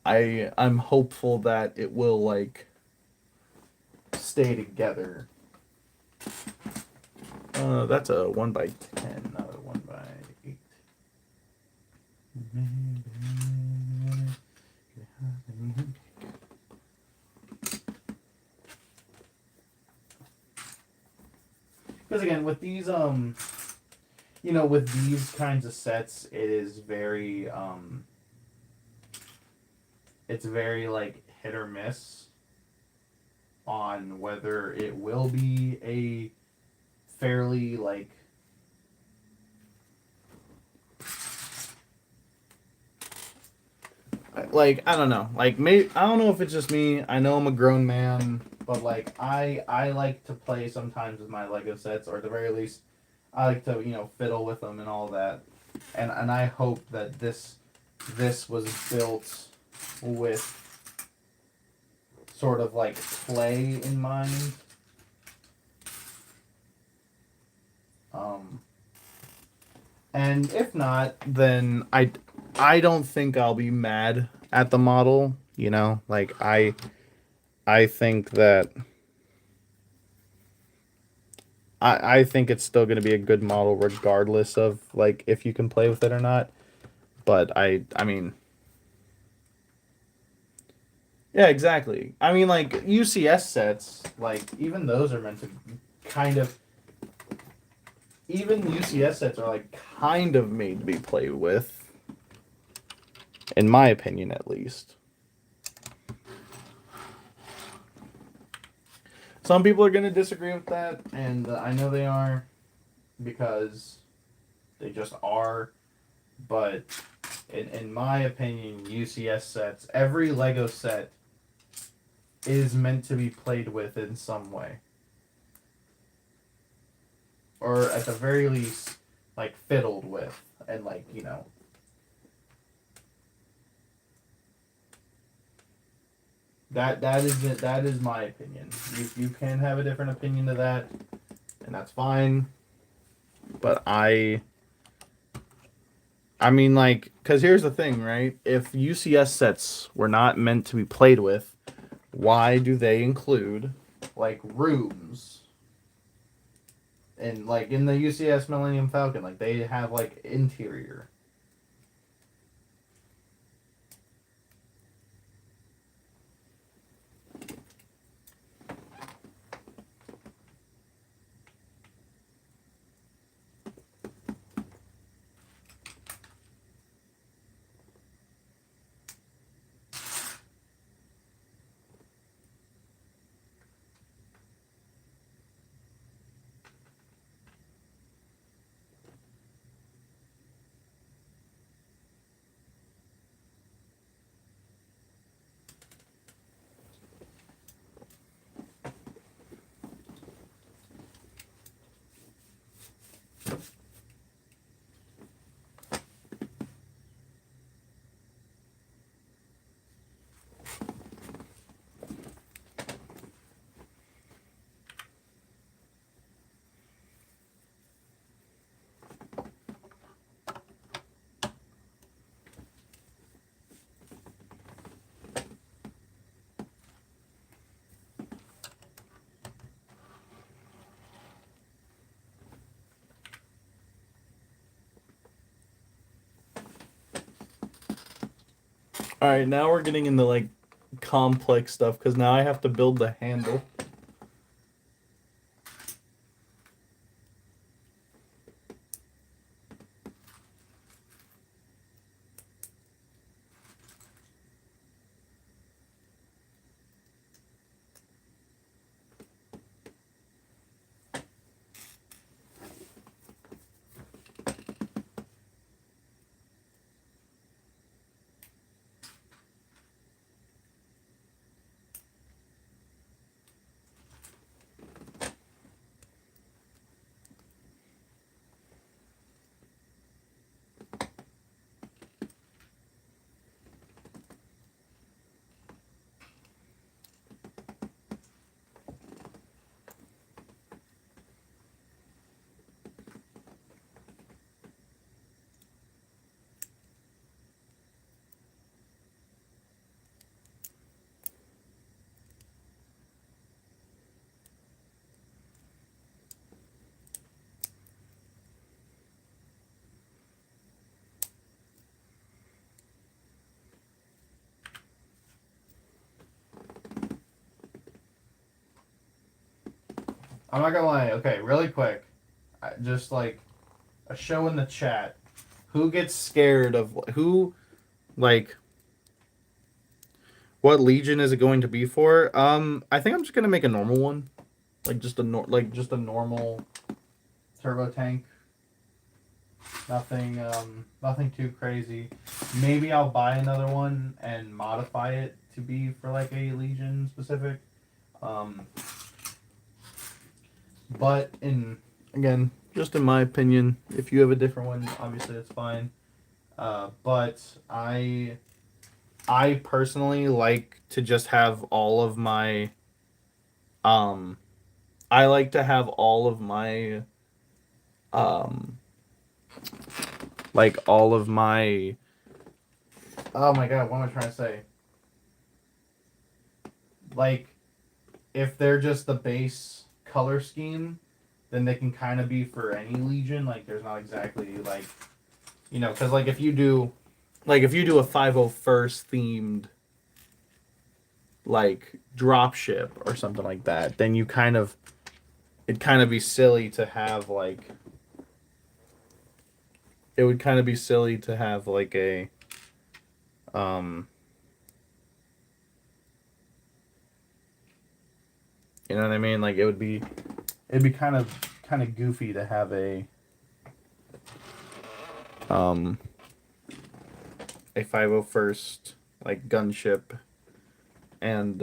I'm hopeful that it will like stay together. That's a 1x10, not a 1x8. Because again, with these with these kinds of sets, it is very it's very like hit or miss. on whether it will be a fairly like I don't know. Like maybe I don't know if it's just me. I know I'm a grown man, but like I like to play sometimes with my Lego sets, or at the very least, I like to fiddle with them and all that. And I hope that this was built with sort of like play in mind. Um, and if not, then I don't think I'll be mad at the model. Like I think that I think it's still going to be a good model regardless of like if you can play with it or not. But I mean, yeah, exactly. I mean, like UCS sets, like even those are meant to kind of even UCS sets are like kind of made to be played with, in my opinion, at least. Some people are going to disagree with that, and I know they are because they just are. But in my opinion, UCS sets, every Lego set is meant to be played with in some way. Or at the very least, like fiddled with. And that is it. That is my opinion. You can have a different opinion to that, and that's fine. But I mean, like, because here's the thing, right? If UCS sets were not meant to be played with, why do they include, like, rooms? And, like, in the UCS Millennium Falcon, like, they have, like, interior. All right, now we're getting into, like, complex stuff, because now I have to build the handle. I'm not gonna lie. Okay, really quick, just like a show in the chat. Who gets scared of who? Like, What legion is it going to be for? I think I'm just gonna make a normal one, like just a normal turbo tank. Nothing too crazy. Maybe I'll buy another one and modify it to be for like a legion specific. Um, but in again, just in my opinion, if you have a different one, obviously that's fine. But I personally like to just have all of my um I like to have all of my um like all of my oh my god, what am I trying to say? Like if they're just the base color scheme, then they can kind of be for any legion. Like there's not exactly like because if you do a 501st themed like drop ship or something like that, then it'd kind of be silly to have like it would kind of be silly to have like a um you know what I mean? Like it'd be kind of goofy to have um a 501st like gunship and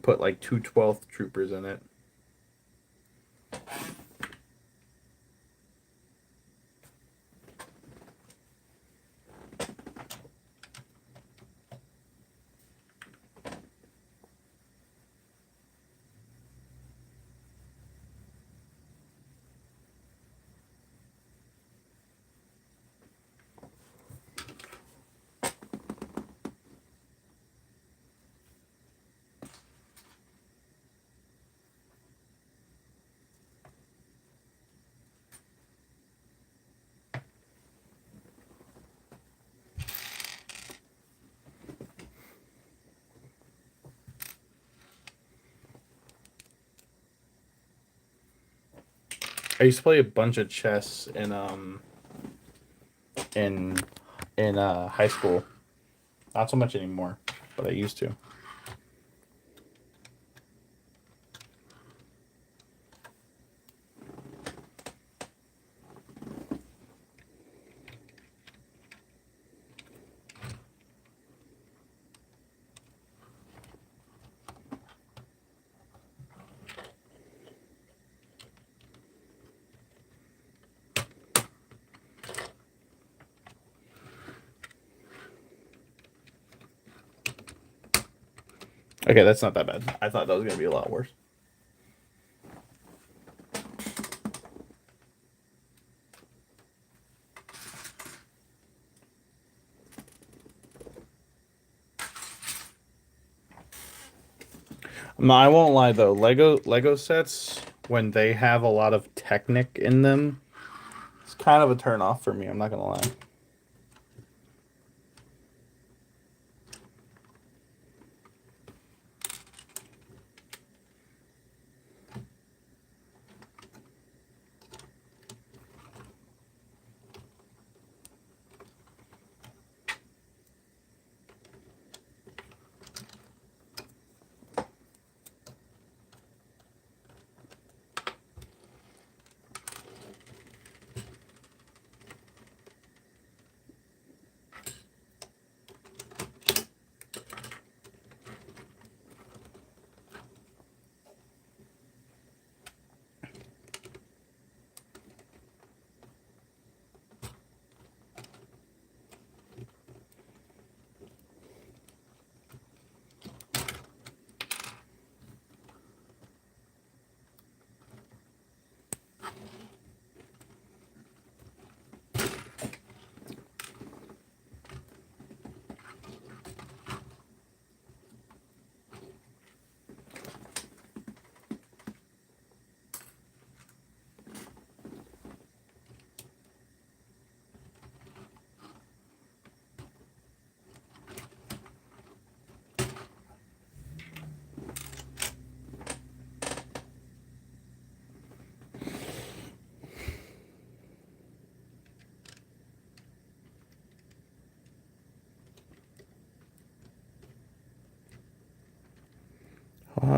put like 212th troopers in it. I used to play a bunch of chess in high school. Not so much anymore, but I used to. Okay, that's not that bad. I thought that was gonna be a lot worse. No, I won't lie though. Lego sets when they have a lot of Technic in them, it's kind of a turn off for me. I'm not gonna lie.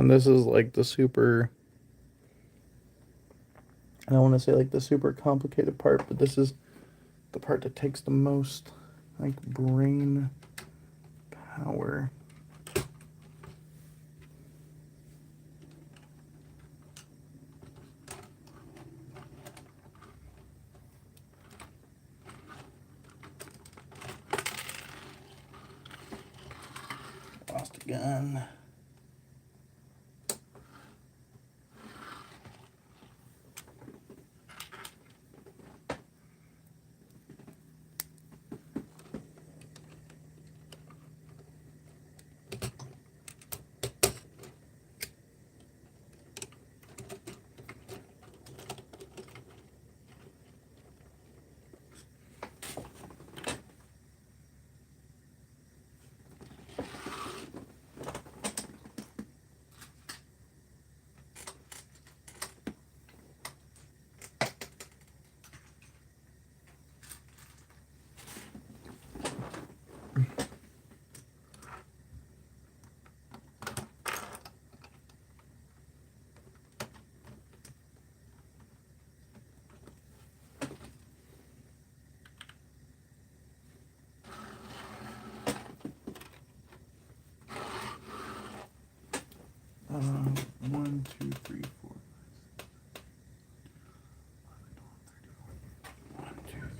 This is like the super. I don't want to say like the super complicated part, but this is the part that takes the most like brain power. Lost again. One, two, three, four. 1, 2, 3, 4, 5, 5.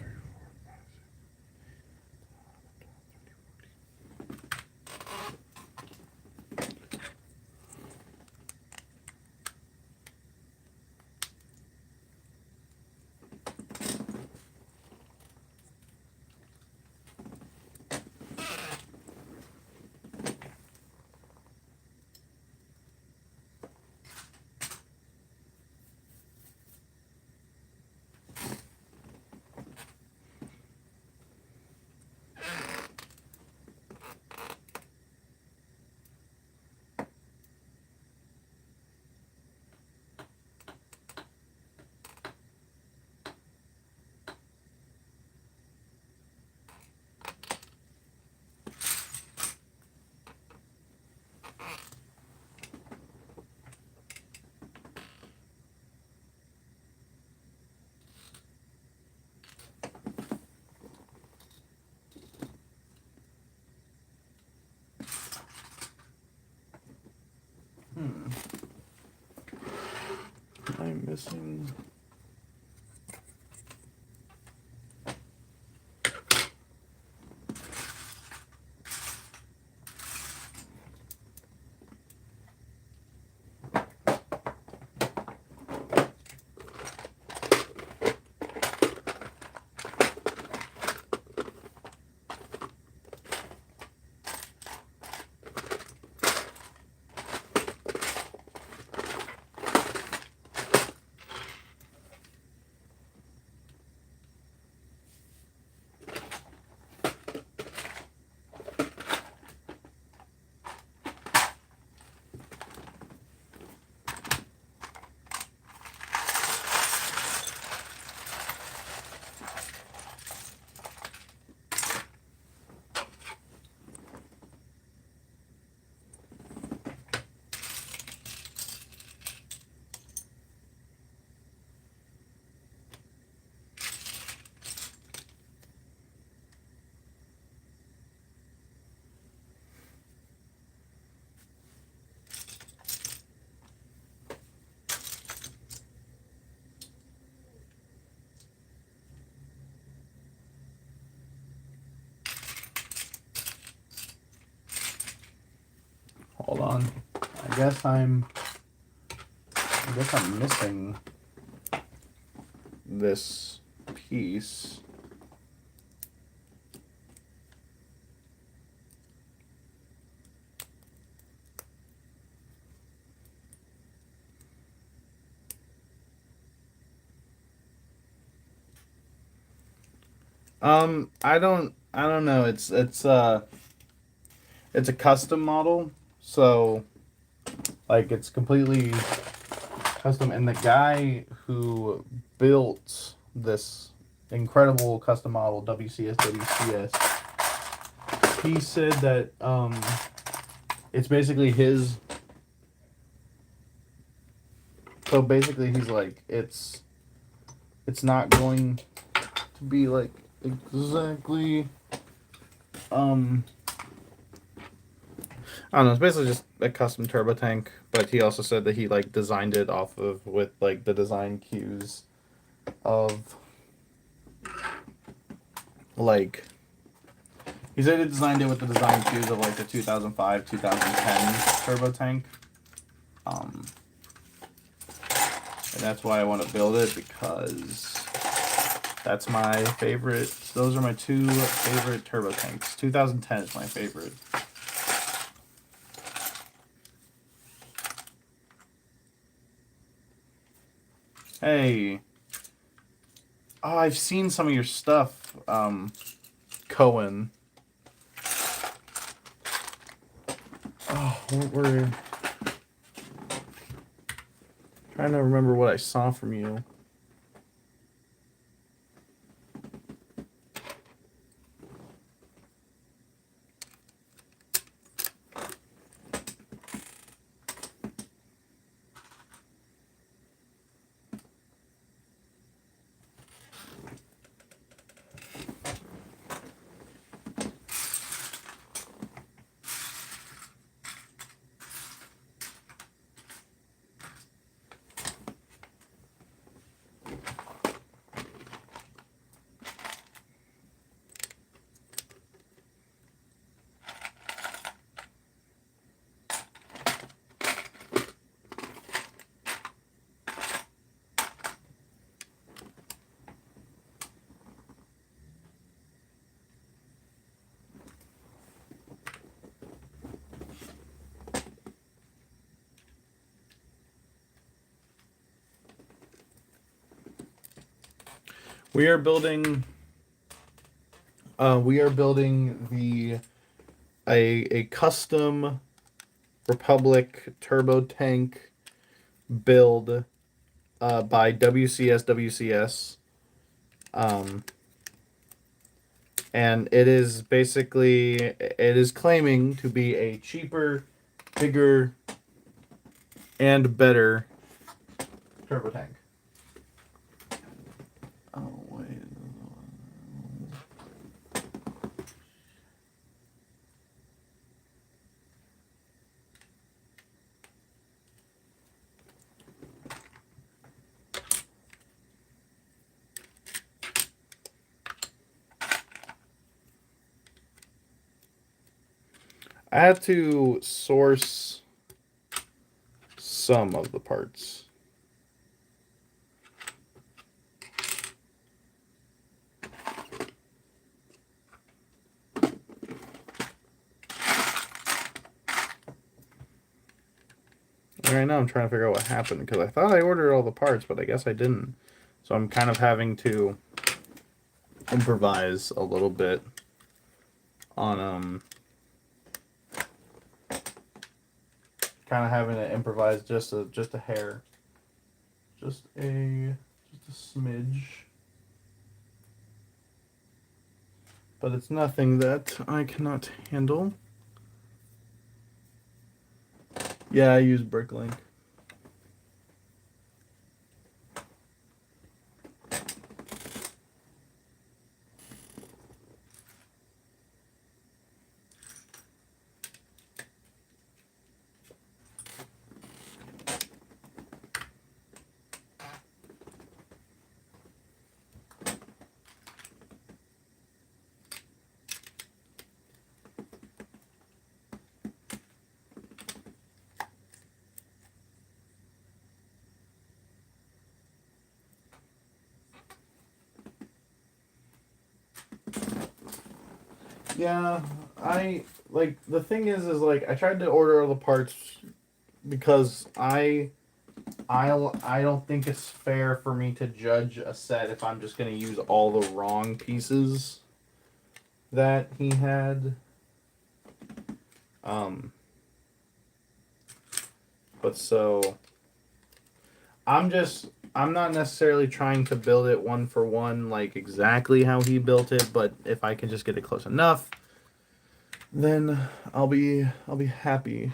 I'm missing. Hold on. I guess I'm missing this piece. I don't know. It's a custom model, so like it's completely custom. And the guy who built this incredible custom model WCS, he said that it's basically his So basically, he's like, it's not going to be like exactly I don't know. It's basically just a custom turbo tank, but he also said that he like designed it off of with like the design cues of like he said he designed it with the design cues of like the 2005 2010 turbo tank. Um, and that's why I want to build it because that's my favorite. Those are my two favorite turbo tanks. 2010 is my favorite. Hey. Oh, I've seen some of your stuff, Cohen. Oh, what were... Trying to remember what I saw from you. We are building. We are building the a custom Republic turbo tank build by WCS. Um, and it is basically it is claiming to be a cheaper, bigger, and better turbo tank. Oh wait. I had to source some of the parts. Right now I'm trying to figure out what happened because I thought I ordered all the parts, but I guess I didn't. So I'm kind of having to improvise a little bit on kind of having to improvise just a hair. Just a smidge. But it's nothing that I cannot handle. Yeah, I use Bricklink. Yeah, I like the thing is like I tried to order all the parts because I don't think it's fair for me to judge a set if I'm just gonna use all the wrong pieces that he had. Um, but so I'm not necessarily trying to build it one for one like exactly how he built it, but if I can just get it close enough, then I'll be happy.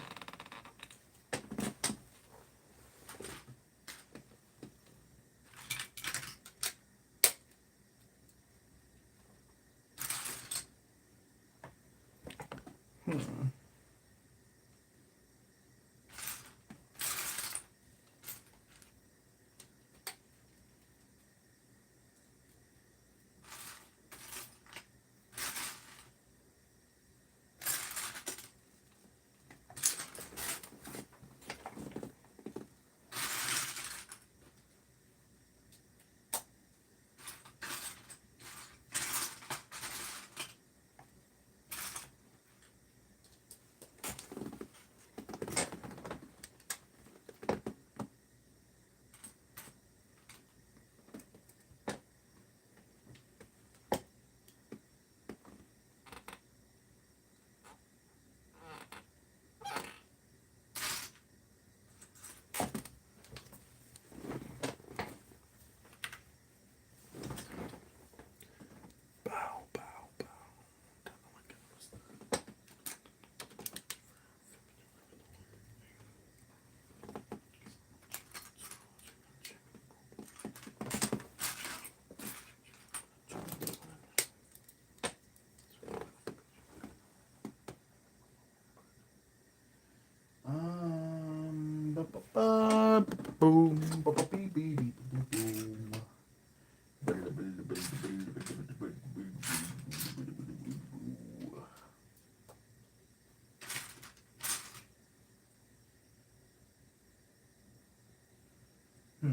I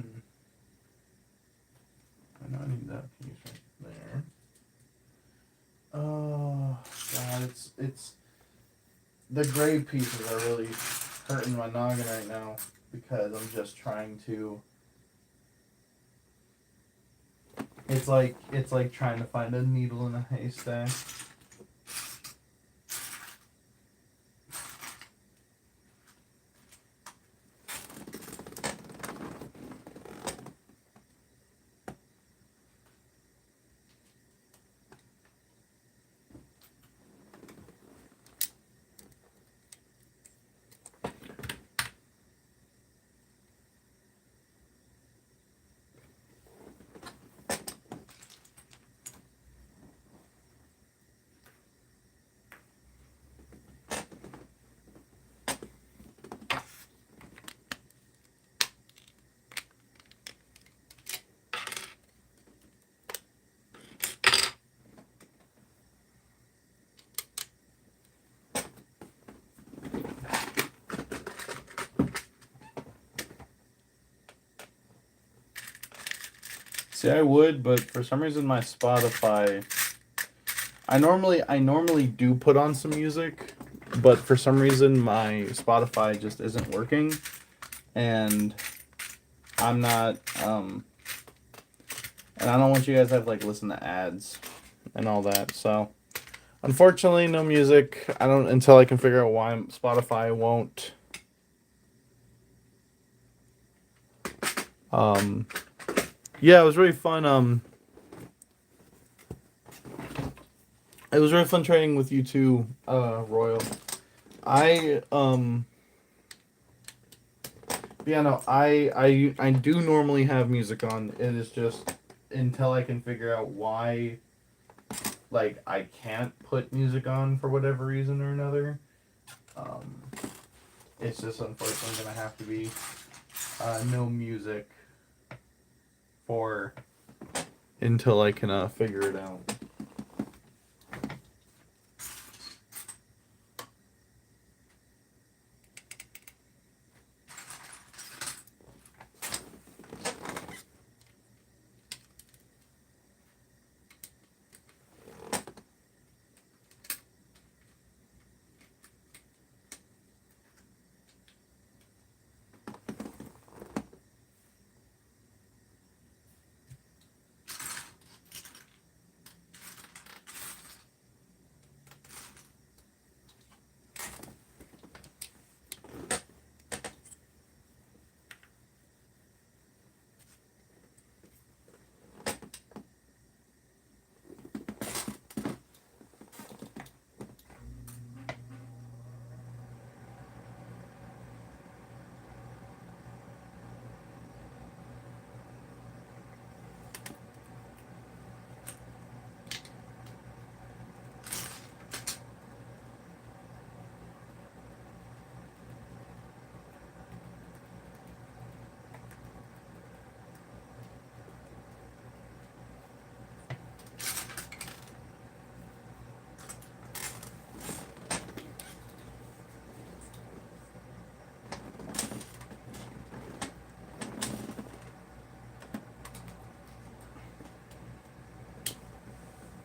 know I need that piece right there. Oh God, it's the gray pieces are really hurting my noggin right now because I'm just trying to. It's like trying to find a needle in a haystack. See, I would, but for some reason my Spotify. I normally do put on some music, but for some reason my Spotify just isn't working, and I'm not and I don't want you guys to have like listen to ads and all that. So unfortunately, no music. I don't until I can figure out why Spotify won't. Yeah, it was really fun. It was really fun training with you too, Royal. I Yeah, no, I do normally have music on. It is just until I can figure out why, like, I can't put music on for whatever reason or another. Um, it's just unfortunately gonna have to be no music for until I can figure it out.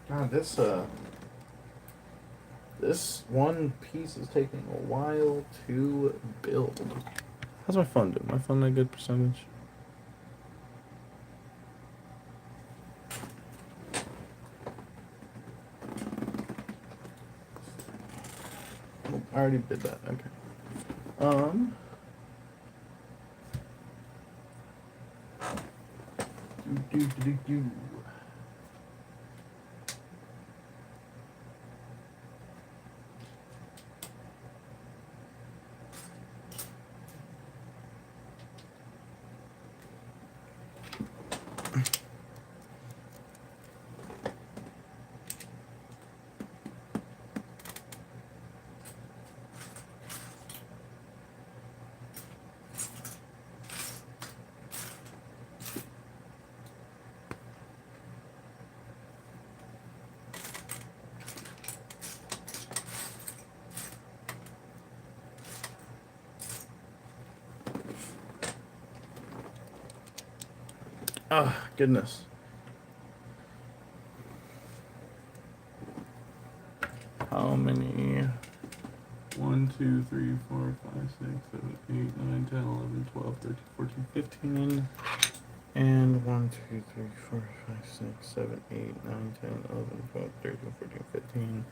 God, this one piece is taking a while to build. How's my phone doing? My phone a good percentage? Oh, I already did that. Okay. Um. Do. Oh, goodness. How many? 1, 2, 3, 4, 5, 6, 7, 8, 9, 10, 11, 12, 13, 14, 15. And 1, 2, 3, 4, 5, 6, 7, 8, 9, 10, 11, 12, 13, 14, 15.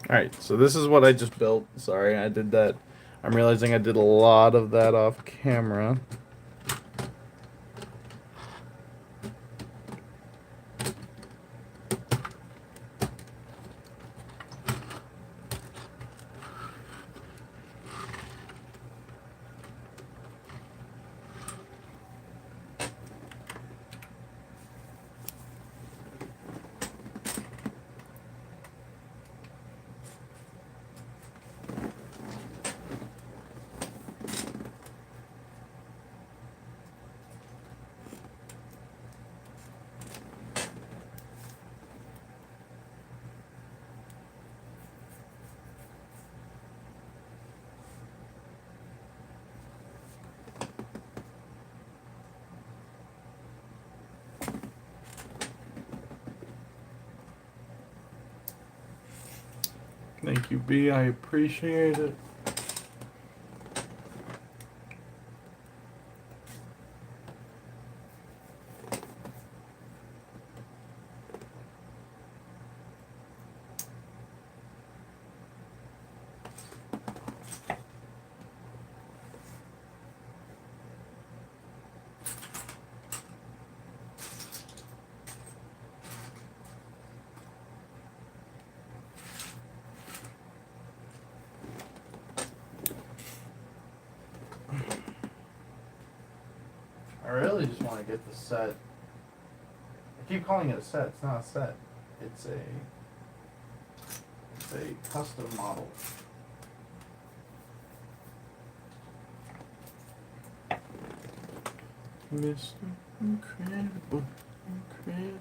Alright, so this is what I just built. Sorry, I did that. I'm realizing I did a lot of that off camera. Thank you, B. I appreciate it. I really just want to get the set. I keep calling it a set. It's not a set. It's a custom model. Mr. Incredible, incredible.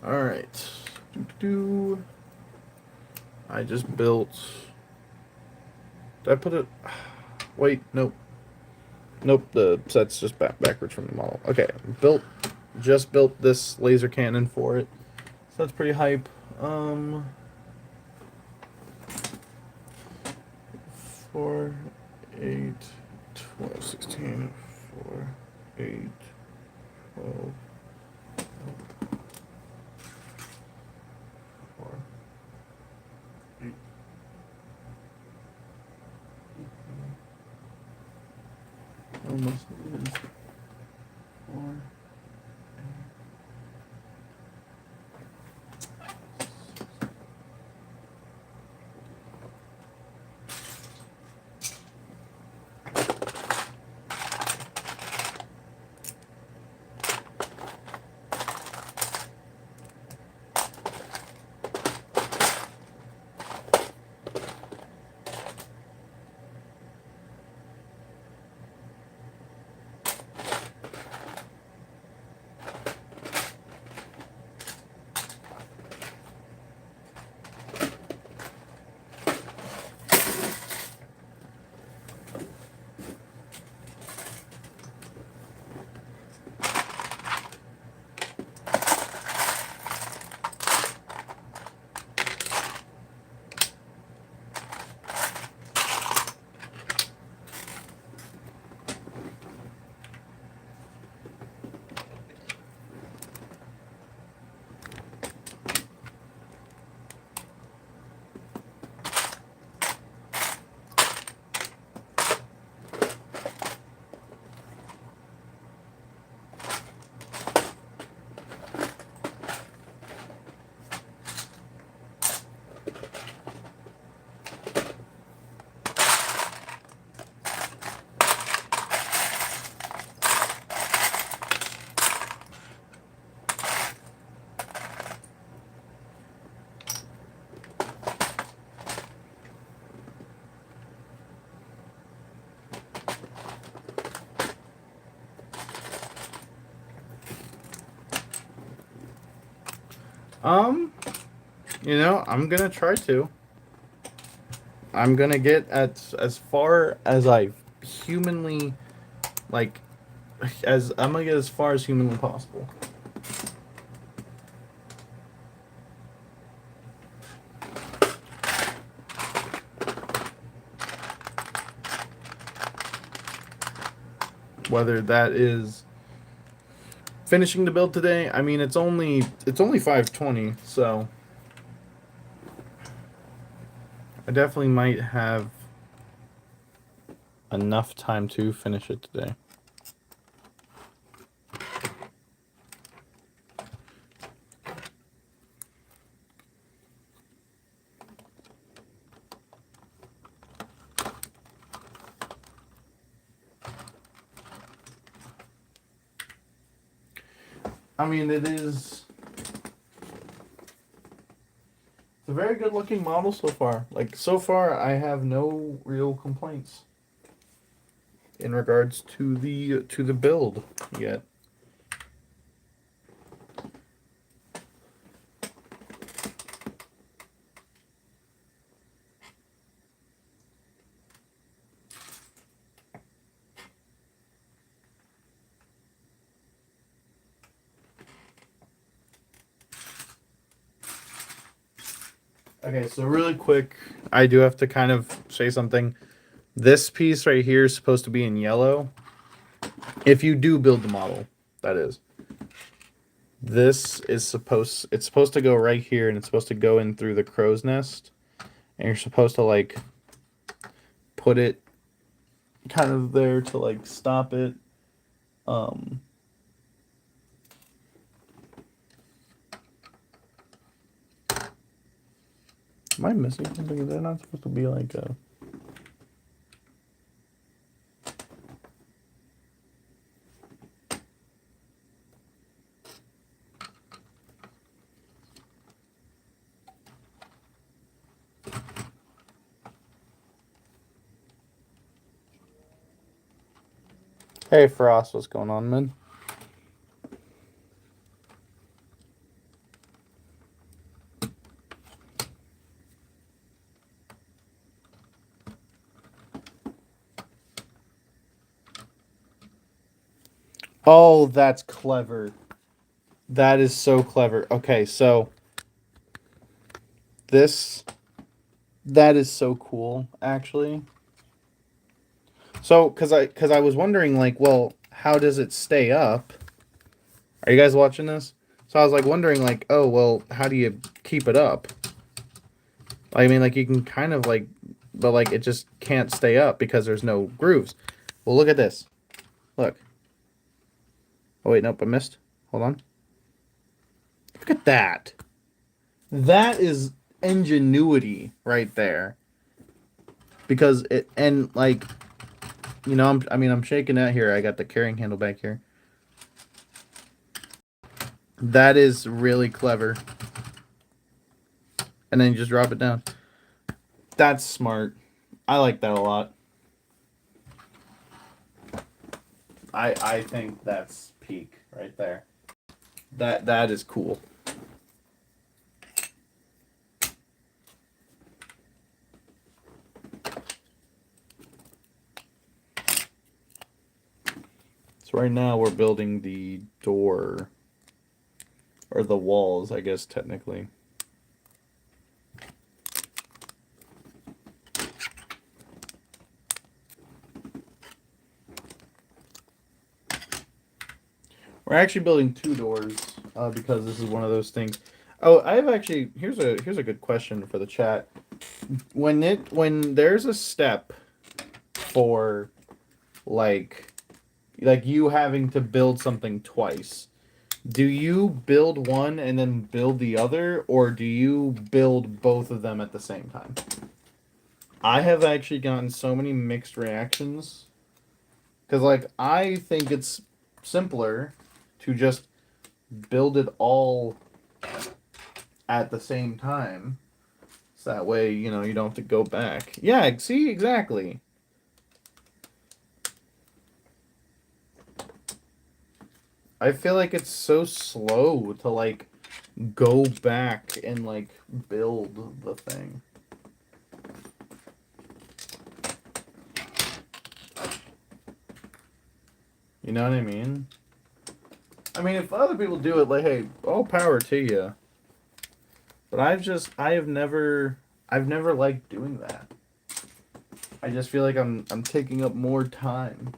All right. I just built. Did I put it? Wait, nope. Nope. The set's just backwards from the model. Okay, just built this laser cannon for it. So that's pretty hype. 4, 8, 12, 16, 4, 8, 12. 4, 8, 18. Almost is 4. Um, I'm gonna try to. I'm gonna get as far as I humanly like as I'm gonna get as far as humanly possible. Whether that is finishing the build today, I mean it's only 5:20, so I definitely might have enough time to finish it today. I mean, it's a very good looking model so far. Like so far I have no real complaints in regards to the build yet. Okay, so really quick, I do have to kind of say something. This piece right here is supposed to be in yellow. If you do build the model, that is. It's supposed to go right here and it's supposed to go in through the crow's nest. And you're supposed to like put it kind of there to like stop it. Um Am I missing something? Is that not supposed to be like a Hey Frost, what's going on, man? Oh, that's clever. That is so clever. Okay, so this that is so cool, actually. So, cause I was wondering, like, well, how does it stay up? Are you guys watching this? So I was like wondering, like, oh well, how do you keep it up? I mean, like you can kind of like, but like it just can't stay up because there's no grooves. Well, look at this. Look. Oh wait, nope, I missed. Hold on. Look at that. That is ingenuity right there. Because it and like I'm shaking that here. I got the carrying handle back here. That is really clever. And then you just drop it down. That's smart. I like that a lot. I think that's peak right there. That is cool. So right now we're building the door or the walls, I guess technically. We're actually building two doors because this is one of those things. Oh, I have actually here's a good question for the chat. When there's a step for like you having to build something twice, do you build one and then build the other, or do you build both of them at the same time? I have actually gotten so many mixed reactions because like I think it's simpler to just build it all at the same time. So that way, you don't have to go back. Yeah, see, exactly. I feel like it's so slow to like go back and like build the thing. You know what I mean? I mean, if other people do it, like, hey, all power to you. But I've never liked doing that. I just feel like I'm taking up more time.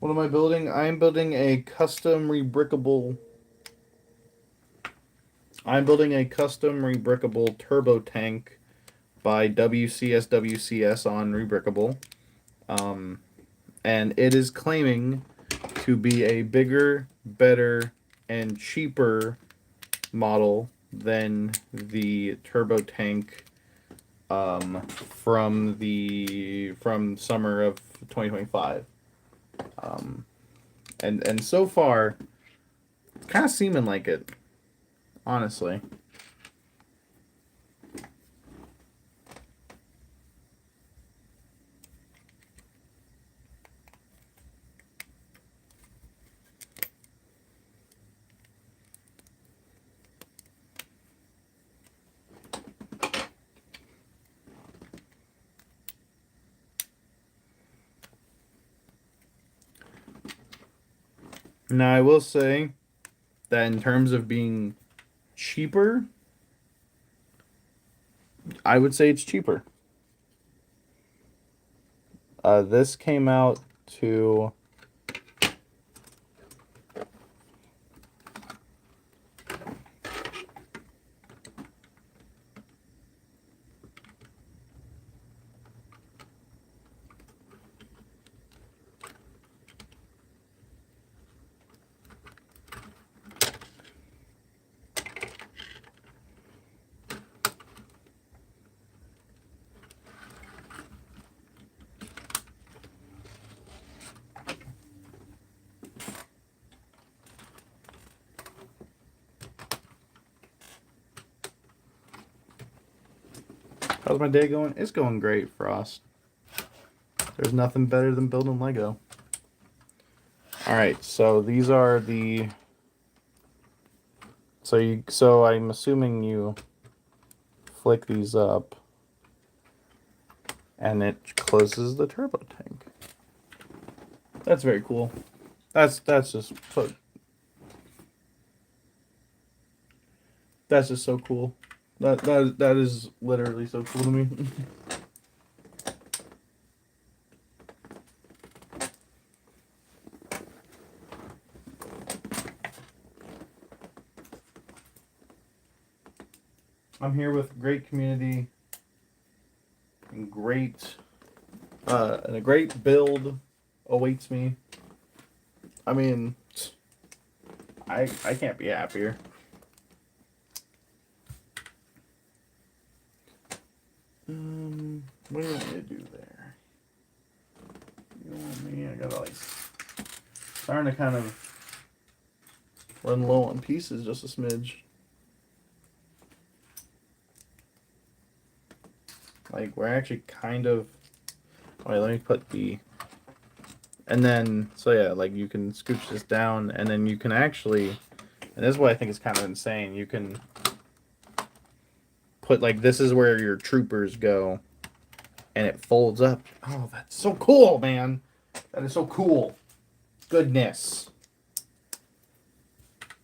What am I building? I'm building a custom rebrickable. I'm building a custom rebrickable turbo tank by WCS on Rebrickable. Um, and it is claiming to be a bigger, better, and cheaper model than the turbo tank from summer of 2025. Um, and so far, kind of seeming like it, honestly. Now I will say that in terms of being cheaper, I would say it's cheaper. This came out to how's my day going? It's going great, Frost. There's nothing better than building Lego. All right, so these are the so I'm assuming you flick these up and it closes the turbo tank. That's very cool. That's just that's just so cool. That is literally so cool to me. I'm here with great community and great And a great build awaits me. I mean, I can't be happier. What do you want me to do there? You want me? I gotta like starting to kind of run low on pieces just a smidge. Like we're actually kind of. Wait, let me put the. And then so yeah, like you can scooch this down, and then you can actually. And this is what I think is kind of insane. You can put like this is where your troopers go, and it folds up. Oh, that's so cool, man! That is so cool. Goodness.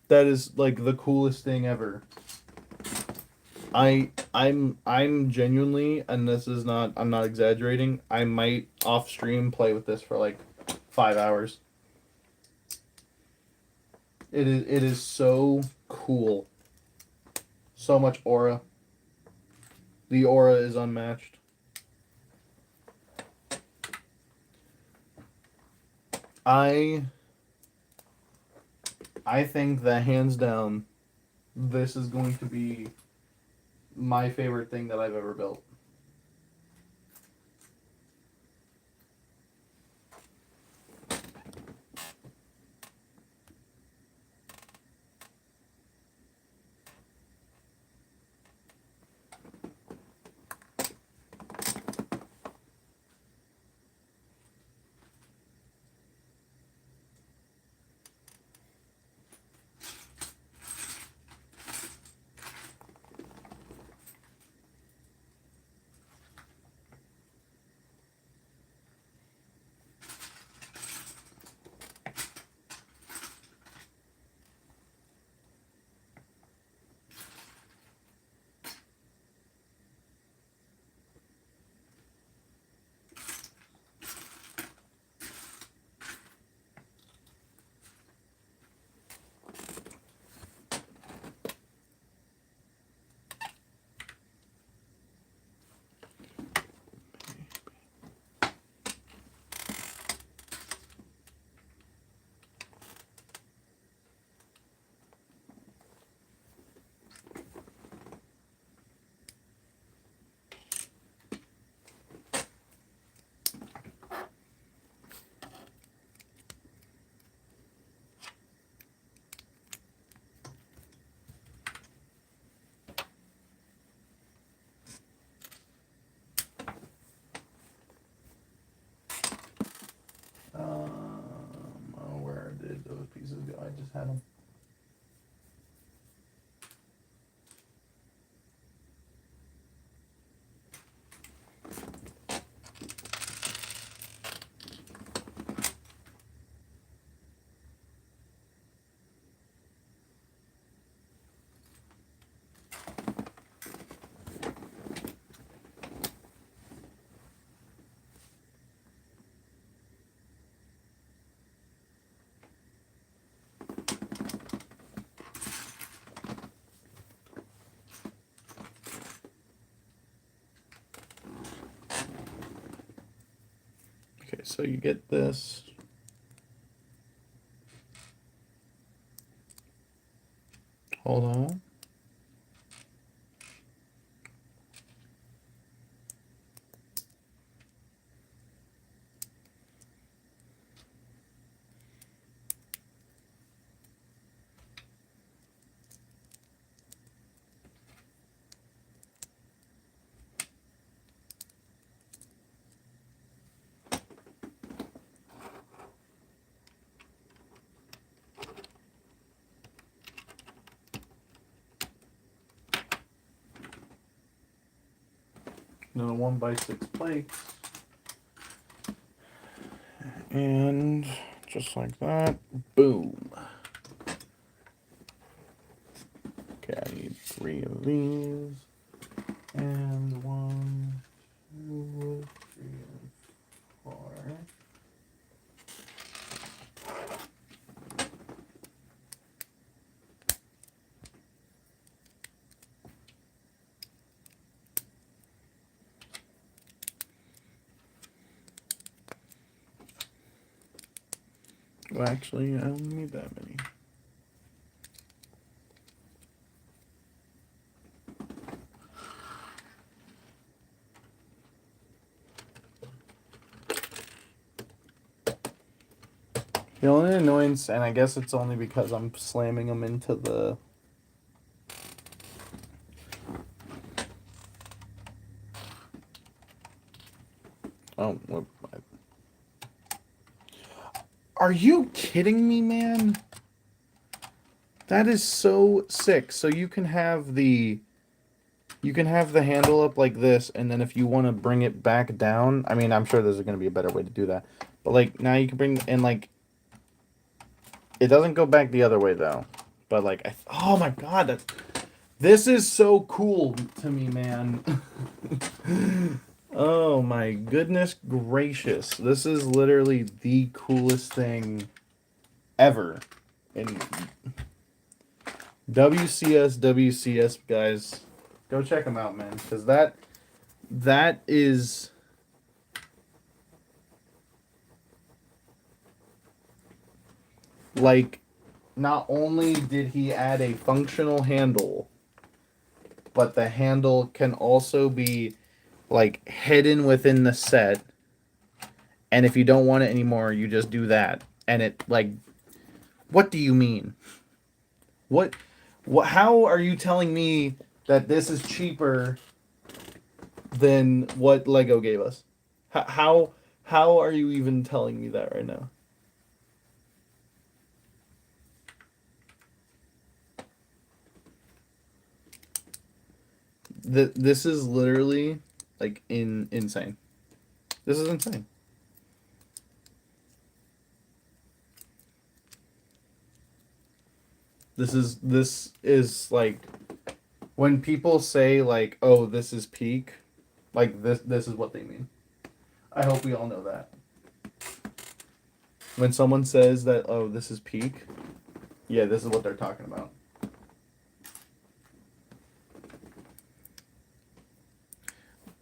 That is like the coolest thing ever. I'm genuinely, and this is not, I'm not exaggerating. I might off stream play with this for like 5 hours. It is so cool. So much aura. The aura is unmatched. I I think that hands down, this is going to be my favorite thing that I've ever built. Where did those pieces go? I just had them. Okay, so you get this. Hold on. And then a 1x6 plate. And just like that, boom. Okay, I need 3 of these. And 1, 2, 3, and 4. Well, actually, I don't need that many. The only annoyance, and I guess it's only because I'm slamming them into the... Oh, whoop. Are you kidding me, man? That is so sick. So you can have the... You can have the handle up like this, and then if you want to bring it back down... I mean, I'm sure there's going to be a better way to do that. But, like, now you can bring... And, like... It doesn't go back the other way, though. But, like... oh, my God. That's... This is so cool to me, man. Oh my goodness gracious. This is literally the coolest thing ever. And WCS, guys. Go check them out, man. Because that is... Like, not only did he add a functional handle, but the handle can also be, like, hidden within the set. And if you don't want it anymore, you just do that. And it, like... What do you mean? What... How are you telling me that this is cheaper than what Lego gave us? How are you even telling me that right now? This is literally like insane. This is insane. This is like when people say like, "Oh, this is peak," like this is what they mean. I hope we all know that. When someone says that, "Oh, this is peak," yeah, this is what they're talking about.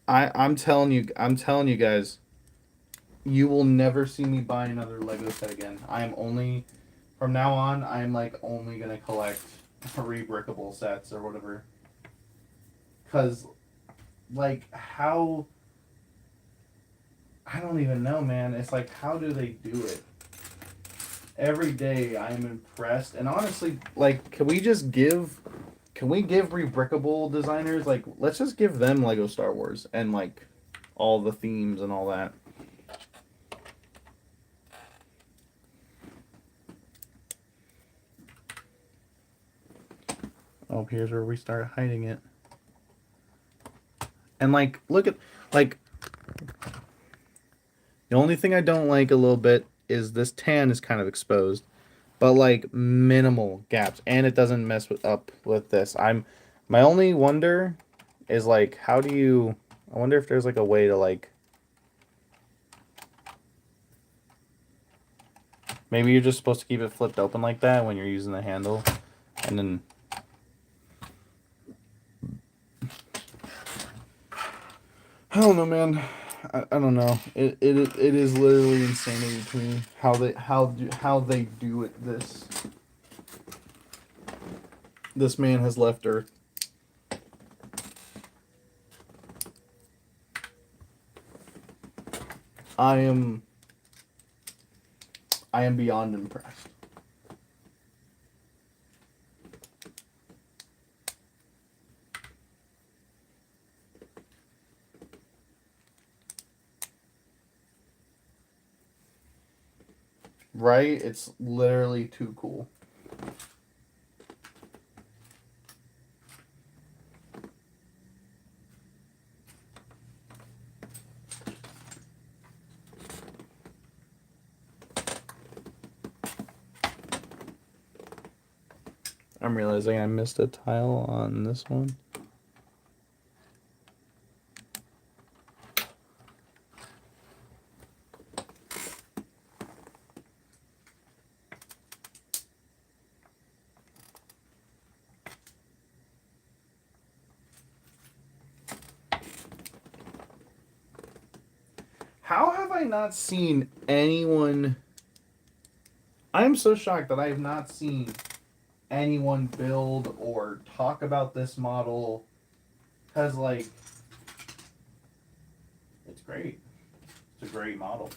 I'm telling you guys, you will never see me buy another Lego set again. I am only from now on, I'm like only gonna collect rebrickable sets or whatever. Cause like how I don't even know, man. It's like how do they do it? Every day I am impressed, and honestly, like, can we give rebrickable designers like let's just give them Lego Star Wars and like all the themes and all that. Oh, here's where we start hiding it. And like, look at like the only thing I don't like a little bit is this tan is kind of exposed, but like minimal gaps, and it doesn't mess up with this. My only wonder is like, how do you? I wonder if there's like a way to like. Maybe you're just supposed to keep it flipped open like that when you're using the handle, and then. I don't know, man. I don't know. It is literally insanity to me how they do it. This man has left Earth. I am beyond impressed. Right? It's literally too cool. I'm realizing I missed a tile on this one. How have I not seen anyone I am so shocked that I have not seen anyone build or talk about this model because, like, it's great. It's a great model.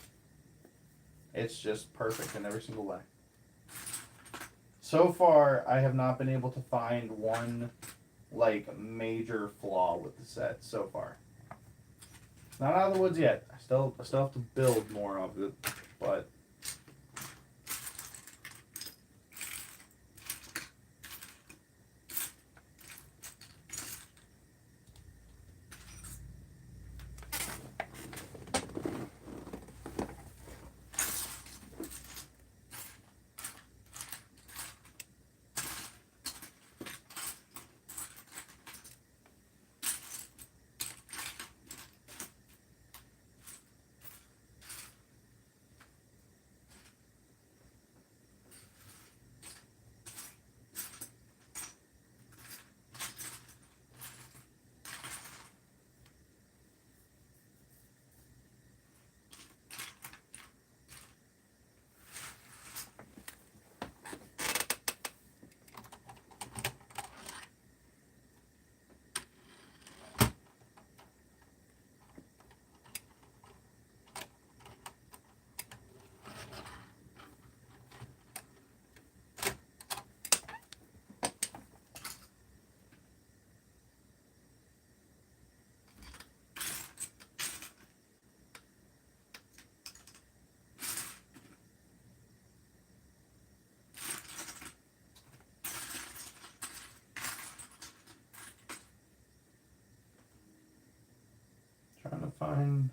It's just perfect in every single way. So far, I have not been able to find one, like, major flaw with the set so far. Not out of the woods yet. I still have to build more of it, but trying to find.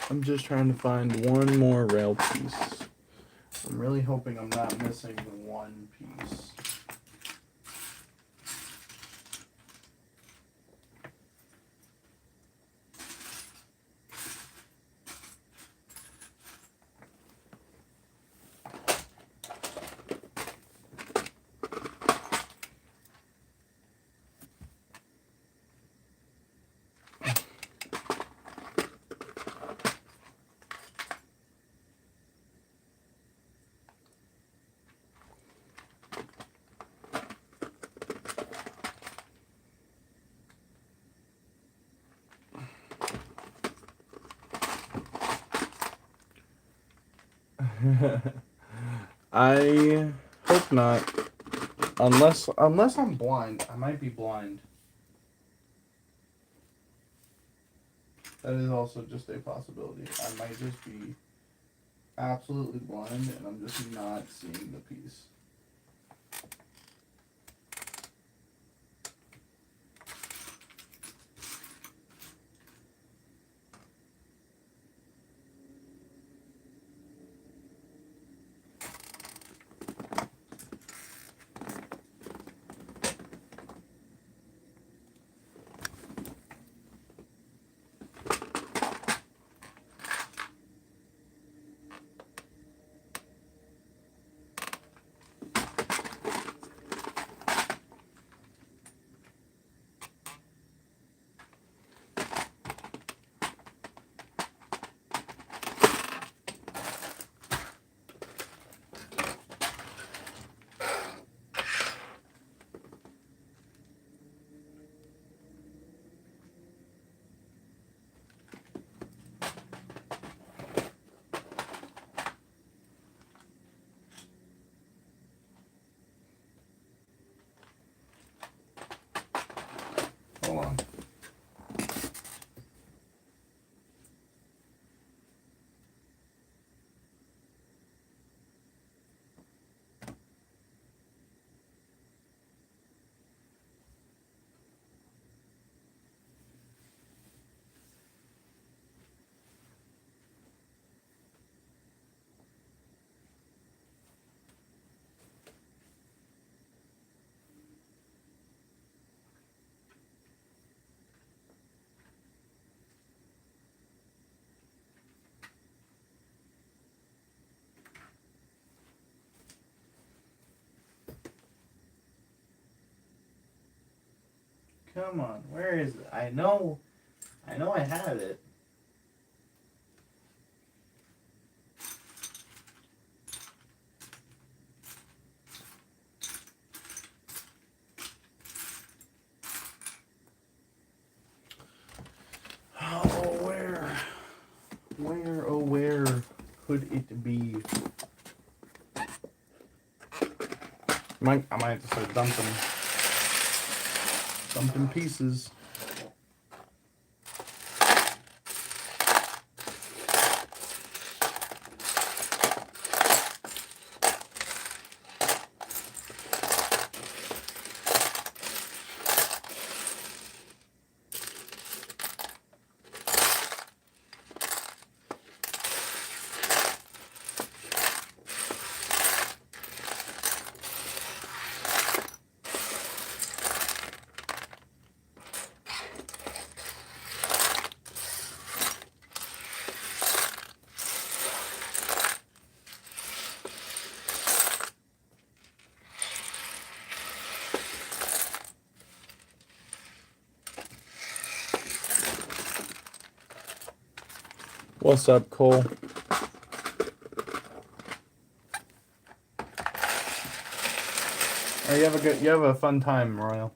I'm just trying to find one more rail piece. I'm really hoping I'm not missing one piece. I hope not. Unless I'm blind. I might be blind. That is also just a possibility. I might just be absolutely blind and I'm just not seeing the piece. Come on, where is it? I know I had it. Oh, where could it be? I might have to start dumping pieces. What's up, Cole? Oh, you have a fun time, Royal.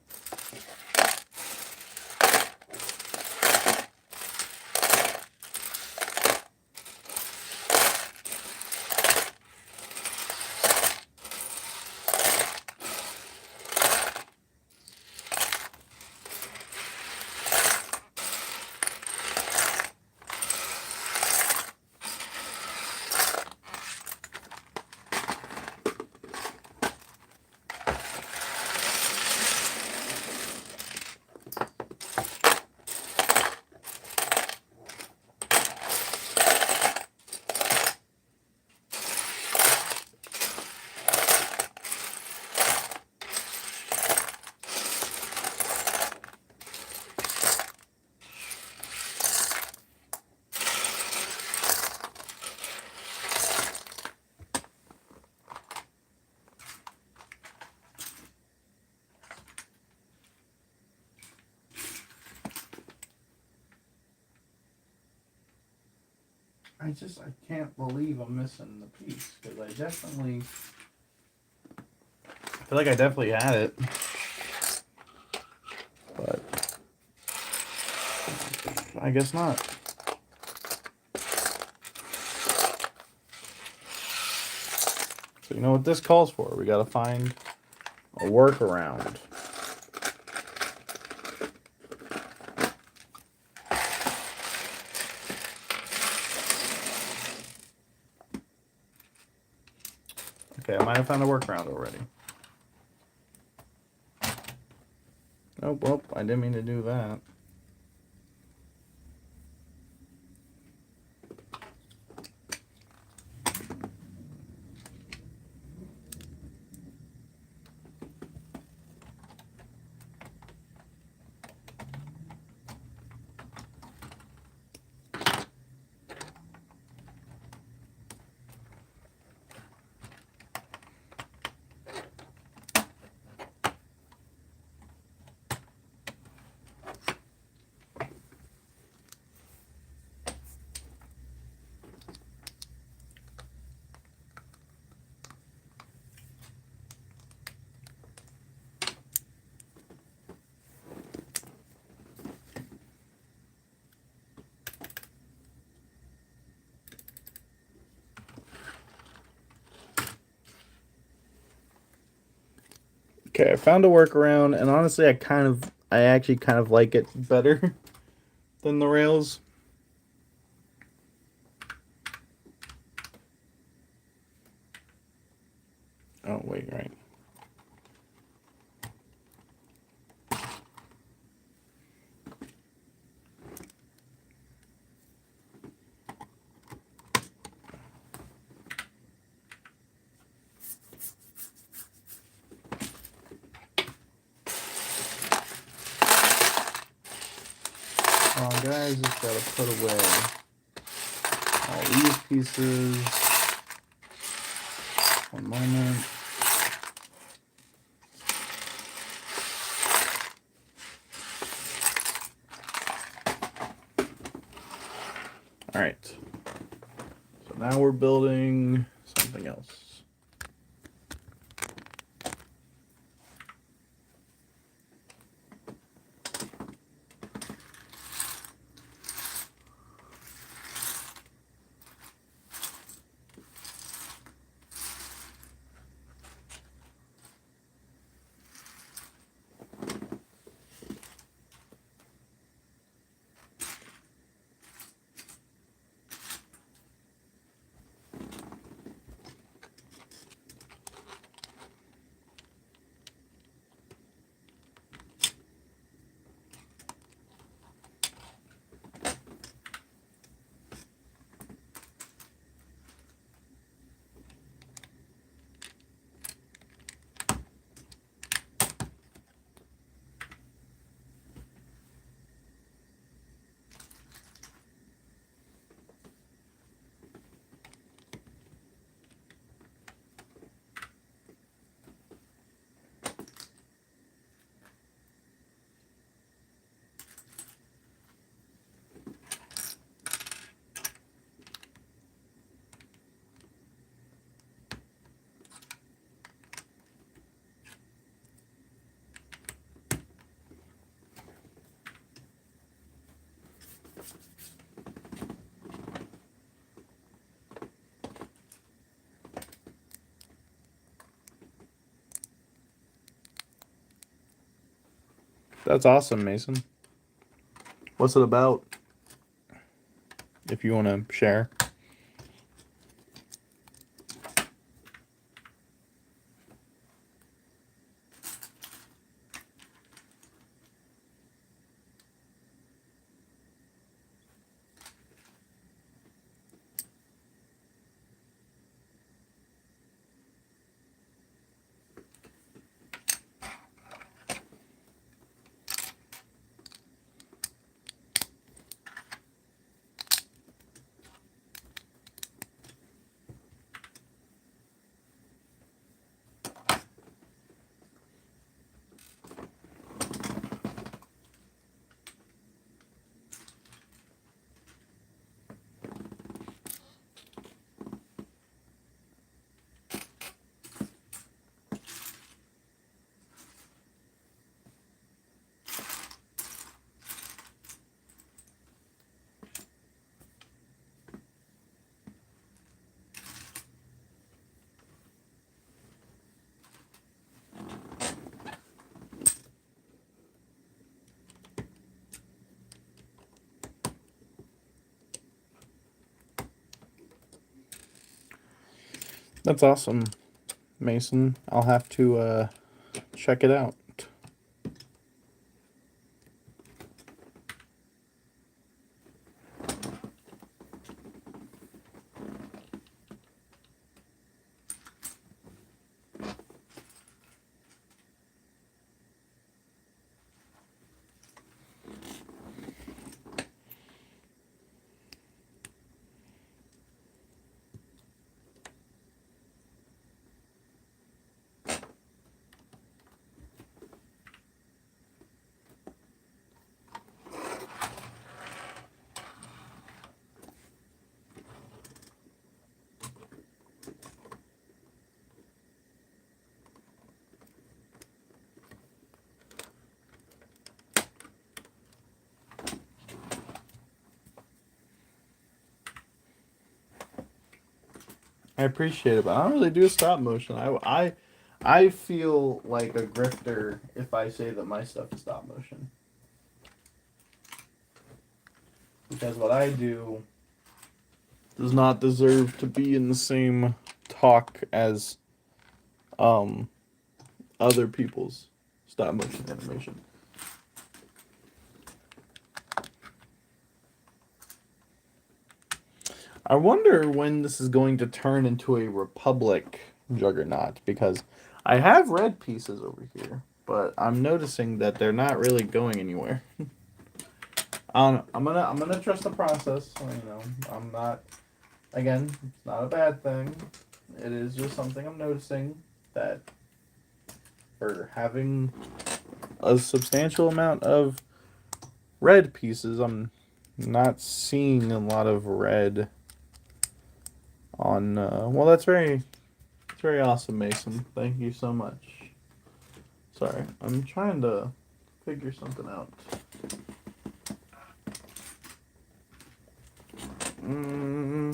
I can't believe I'm missing the piece because I feel like I definitely had it, but I guess not. So you know what this calls for? We gotta find a workaround. Okay, I might have found a workaround already. Oh, well, I didn't mean to do that. Okay, I found a workaround, and honestly, I actually kind of like it better than the rails. Oh, wait, right. Come on, guys, just gotta put away all these pieces. One moment. All right. So now we're building something else. That's awesome, Mason. What's it about? If you want to share. That's awesome, Mason. I'll have to check it out. I appreciate it, but I don't really do stop motion. I feel like a grifter if I say that my stuff is stop motion. Because what I do does not deserve to be in the same talk as um other people's stop motion animation. I wonder when this is going to turn into a Republic juggernaut, because I have red pieces over here, but I'm noticing that they're not really going anywhere. I'm gonna trust the process. I'm not, again, it's not a bad thing. It is just something I'm noticing that for having a substantial amount of red pieces, I'm not seeing a lot of red on. Well, that's very awesome, Mason. Thank you so much. Sorry, I'm trying to figure something out. Mm,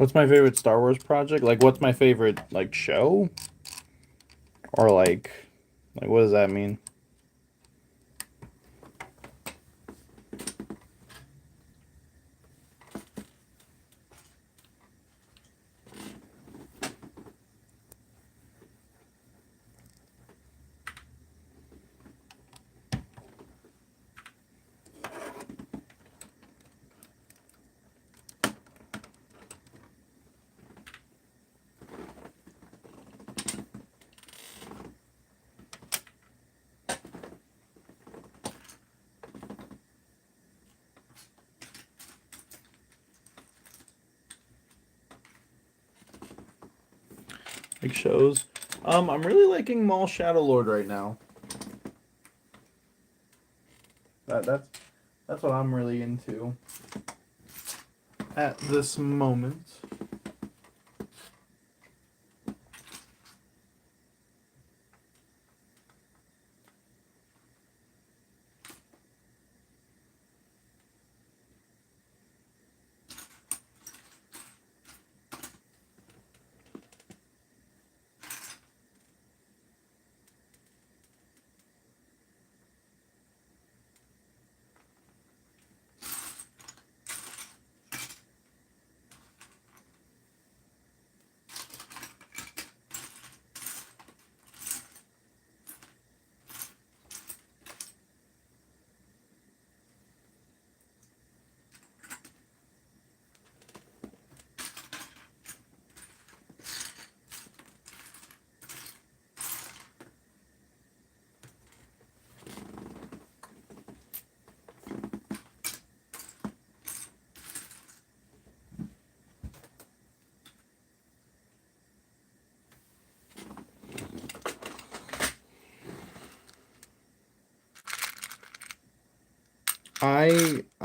what's my favorite Star Wars project? Like, what's my favorite like show? Or like what does that mean? Like shows. I'm really liking Maul Shadow Lord right now. That's what I'm really into at this moment.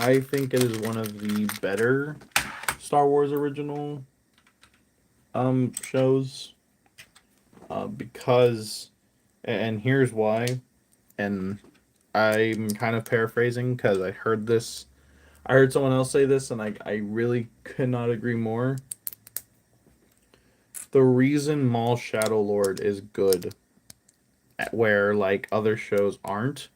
I think it is one of the better Star Wars original shows because and here's why, and I'm kind of paraphrasing because I heard someone else say this and I really could not agree more. The reason Maul Shadow Lord is good where like other shows aren't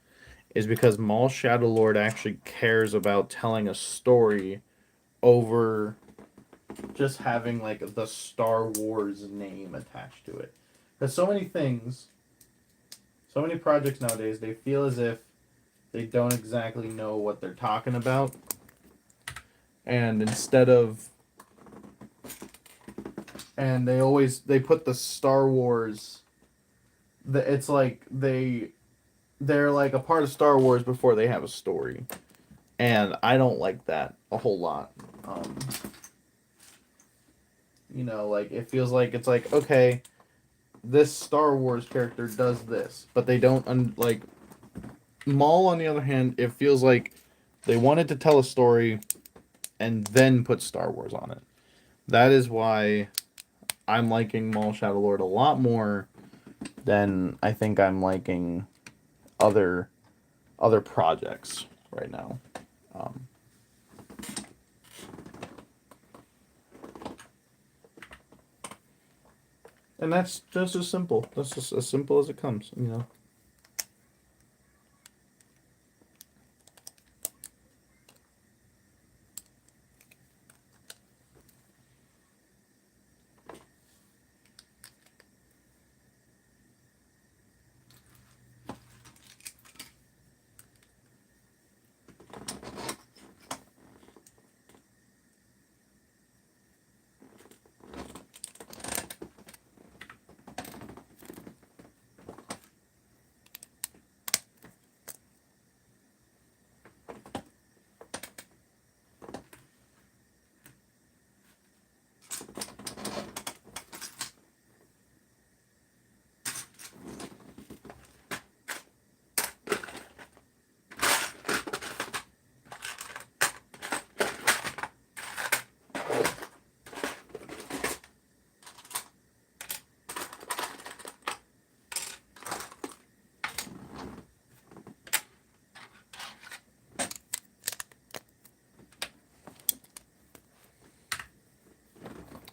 is because Maul Shadow Lord actually cares about telling a story over just having like the Star Wars name attached to it. There's so many things, so many projects nowadays, they feel as if they don't exactly know what they're talking about. And instead of and they put the Star Wars it's like they're like a part of Star Wars before they have a story. And I don't like that a whole lot. Um, like it feels like it's like okay, this Star Wars character does this, but they don't like Maul. On the other hand, it feels like they wanted to tell a story and then put Star Wars on it. That is why I'm liking Maul Shadow Lord a lot more then I think I'm liking other other projects right now. Um, and that's just as simple. That's just as simple as it comes, you know.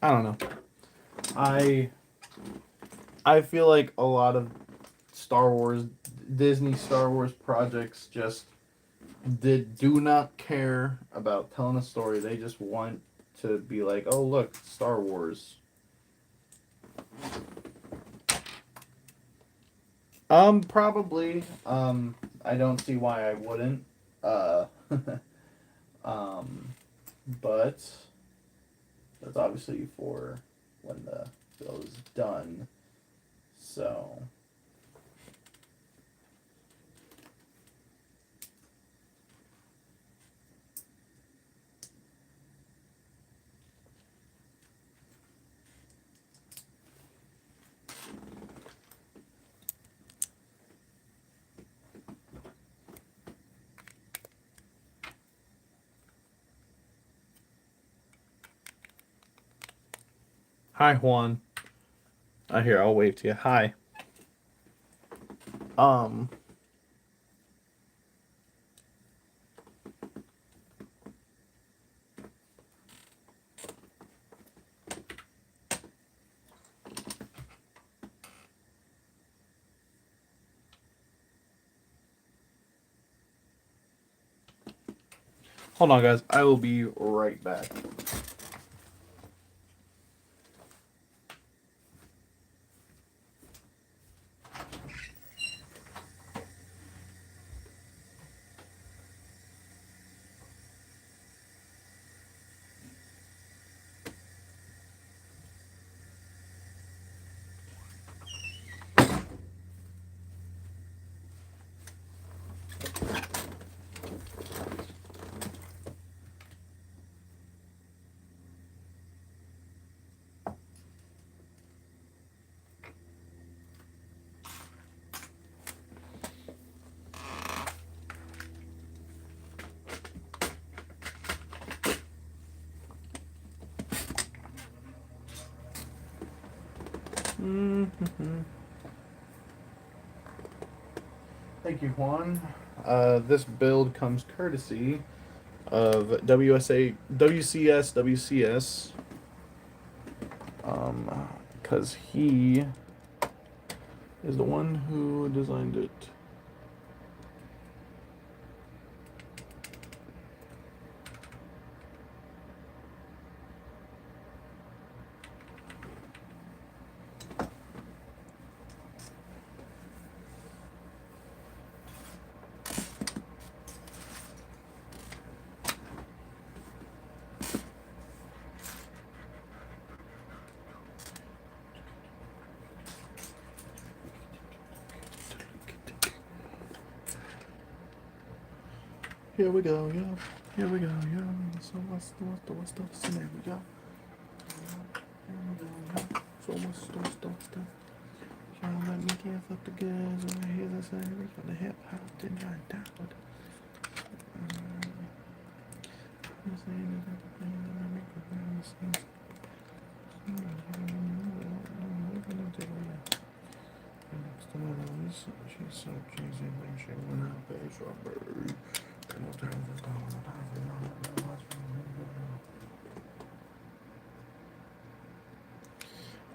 I don't know. I I feel like a lot of Star Wars Disney Star Wars projects just do not care about telling a story. They just want to be like, "Oh, look, Star Wars." Probably. I don't see why I wouldn't. Uh, um, but that's obviously for when the bill is done. So, hi Juan. I here. I'll wave to you. Hi. Um. Hold on, guys. I will be right back. Mm-hmm. Thank you, Juan. This build comes courtesy of WCS, because he is the one who designed it. Here we go, yo. Here we go, yo. So what's the name we go? Here we go, yo. So what's the y'all let me give up the goods over here. That's how we got the hip hop then try down with it. I'm saying that everything that I make with me seems. So cheesy when she went out there, strawberry.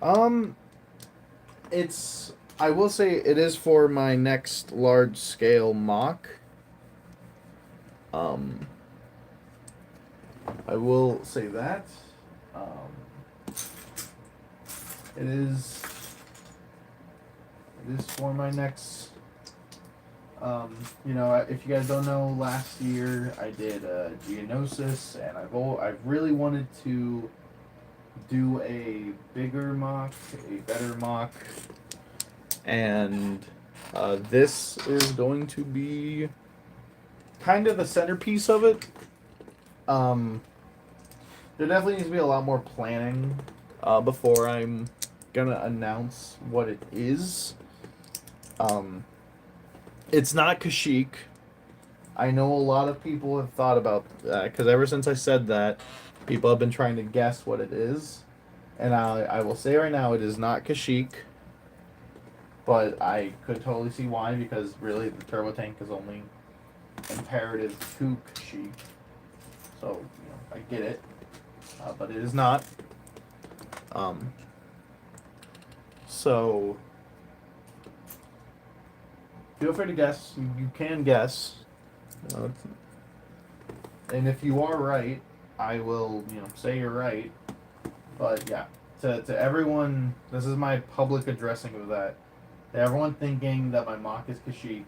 Um, it's. I will say it is for my next large scale mock. Um, I will say that. Um, it is. It is for my next. If you guys don't know, last year I did Geonosis, and I've really wanted to do a bigger mock, a better mock, and this is going to be kind of the centerpiece of it. Um, there definitely needs to be a lot more planning before I'm gonna announce what it is. Um, it's not Kashyyyk. I know a lot of people have thought about that because ever since I said that, people have been trying to guess what it is. And I will say right now, it is not Kashyyyk. But I could totally see why, because really the turbo tank is only imperative to Kashyyyk. So, I get it. But it is not. Um, so, feel free to guess. You can guess. And if you are right, I will, say you're right. But yeah, to everyone, this is my public addressing of that. To everyone thinking that my mock is Kashyyyk,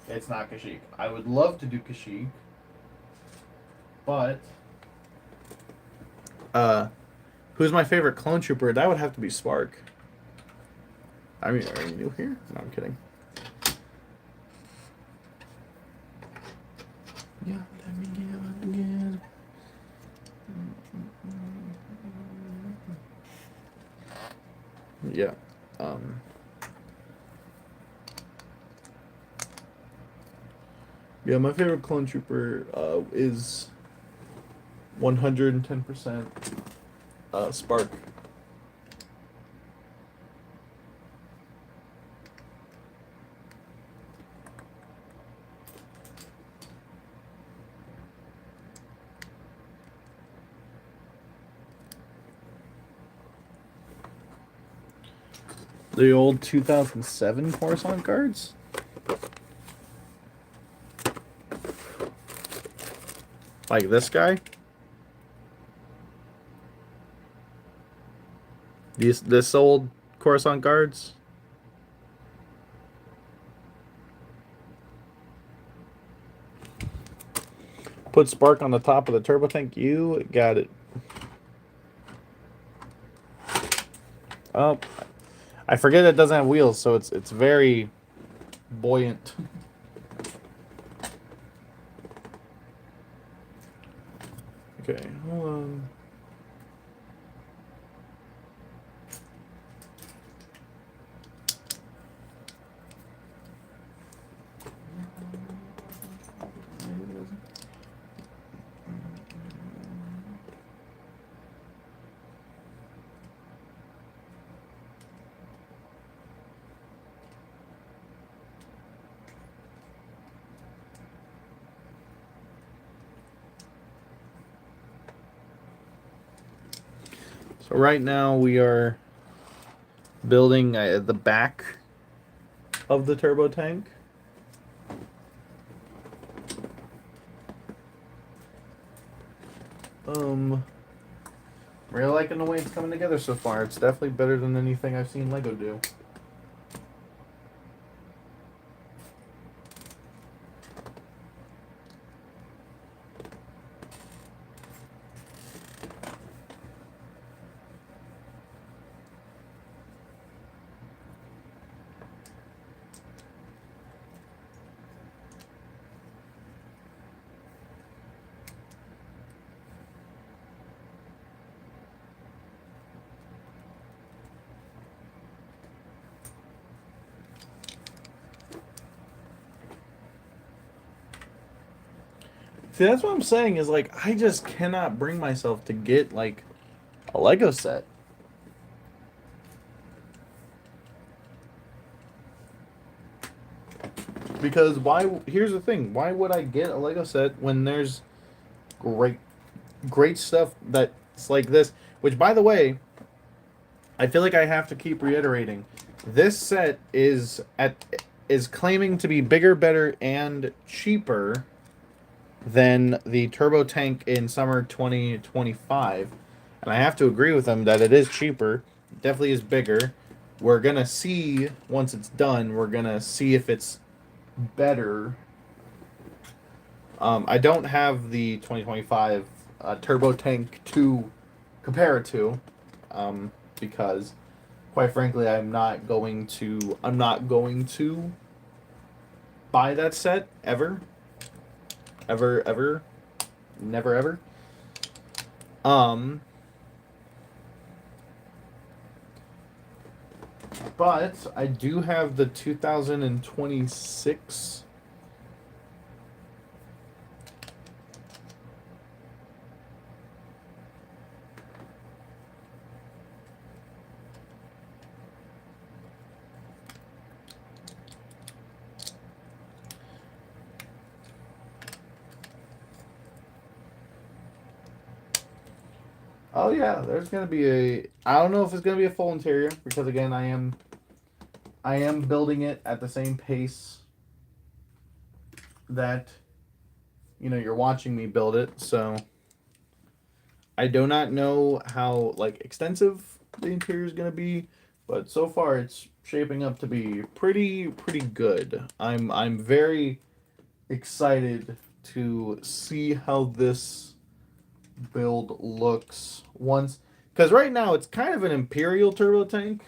it's not Kashyyyk. I would love to do Kashyyyk, but who's my favorite clone trooper? That would have to be Spark. I mean, are you new here? No, I'm kidding. Yeah, let me get again. Yeah. Yeah, my favorite clone trooper is 110% Spark. The old 2007 Coruscant cards? Like this guy? This old Coruscant guards? Put Spark on the top of the turbo tank. You got it. Oh, I forget it doesn't have wheels, so it's very buoyant. Okay, hold on. So right now we are building the back of the turbo tank. Really liking the way it's coming together so far. It's definitely better than anything I've seen Lego do. See, that's what I'm saying is like I just cannot bring myself to get like a Lego set. Because why? Here's the thing: why would I get a Lego set when there's great, great stuff that's like this? Which, by the way, I feel like I have to keep reiterating. This set is claiming to be bigger, better, and cheaper than the turbo tank in summer 2025, and I have to agree with them that it is cheaper. It definitely is bigger. We're gonna see once it's done. We're gonna see if it's better. I don't have the 2025 turbo tank to compare it to, because quite frankly, I'm not going to buy that set ever, ever, never ever. Um, but I do have the 2026. Oh yeah, there's gonna be a. I don't know if it's gonna be a full interior because again, I am building it at the same pace that you're watching me build it. So I do not know how like extensive the interior is gonna be, but so far it's shaping up to be pretty good. I'm very excited to see how this build looks once, because right now it's kind of an imperial turbo tank,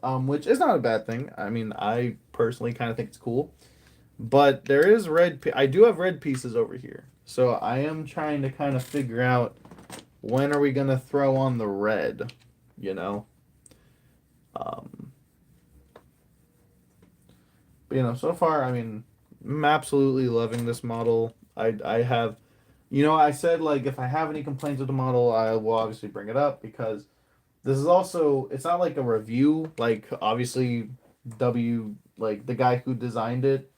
which is not a bad thing. I mean, I personally kind of think it's cool, but there is I do have red pieces over here, so I am trying to kind of figure out when are we gonna throw on the red, you know. Um, but, so far, I mean, I'm absolutely loving this model. I have, I said like if I have any complaints with the model, I will obviously bring it up because this is also it's not like a review. Like obviously, like the guy who designed it,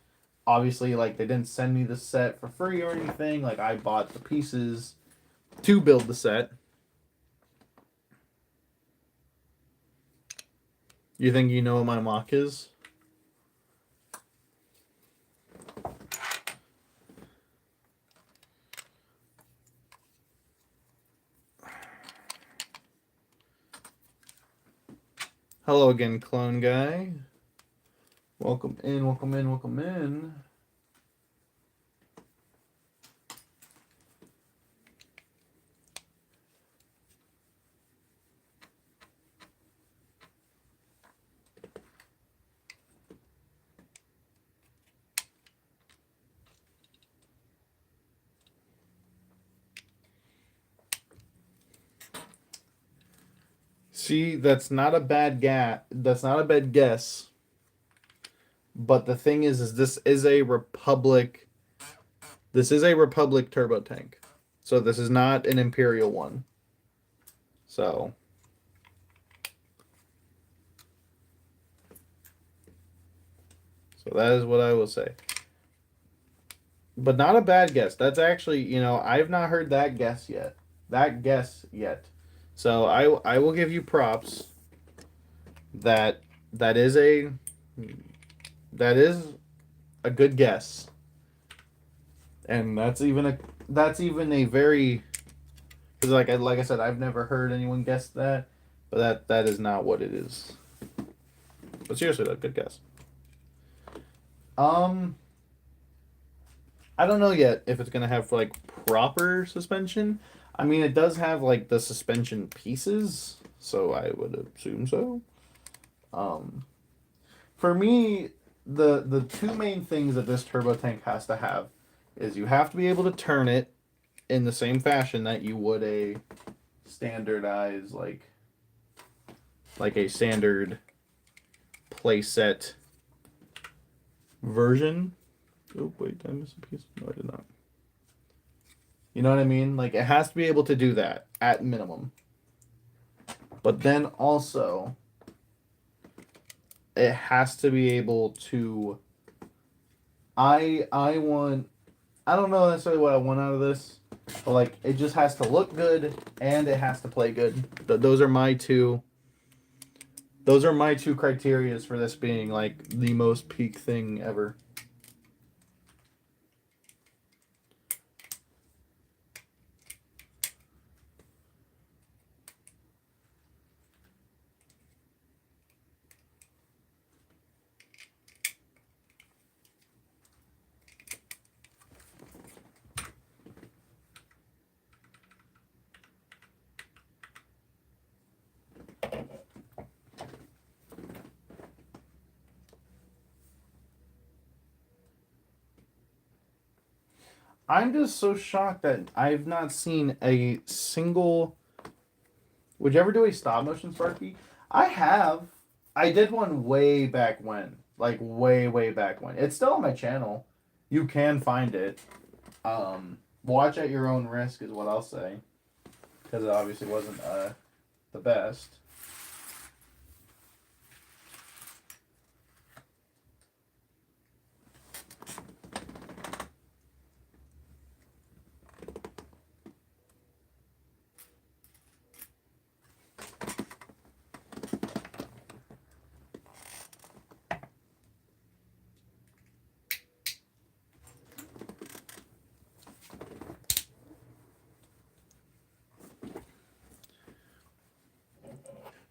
obviously like they didn't send me the set for free or anything. Like I bought the pieces to build the set. You think you know what my mock is? Hello again, clone guy. Welcome in, welcome in, welcome in. See, that's not a bad That's not a bad guess. But the thing is this is a Republic. This is a Republic turbo tank, so this is not an Imperial one. So, so that is what I will say. But not a bad guess. That's actually, I've not heard that guess yet. That guess yet. So I will give you props that that is a that is a good guess. And that's even a very, because like I said, I've never heard anyone guess that, but that is not what it is. But seriously, though, good guess. Um, I don't know yet if it's gonna have like proper suspension. I mean, it does have like the suspension pieces, so I would assume so. Um, for me, the two main things that this turbo tank has to have is you have to be able to turn it in the same fashion that you would a standardized like a standard playset version. Oh wait, did I miss a piece? No, I did not. You know what I mean? Like it has to be able to do that at minimum. But then also it has to be able to I want, I don't know necessarily what I want out of this, but like it just has to look good and it has to play good. Those are my two. Those are my two criterias for this being like the most peak thing ever. I'm just so shocked that I've not seen a single. Would you ever do a stop motion Sparky? I have. I did one way back when, like way back when. It's still on my channel. You can find it. Watch at your own risk is what I'll say, because it obviously wasn't the best.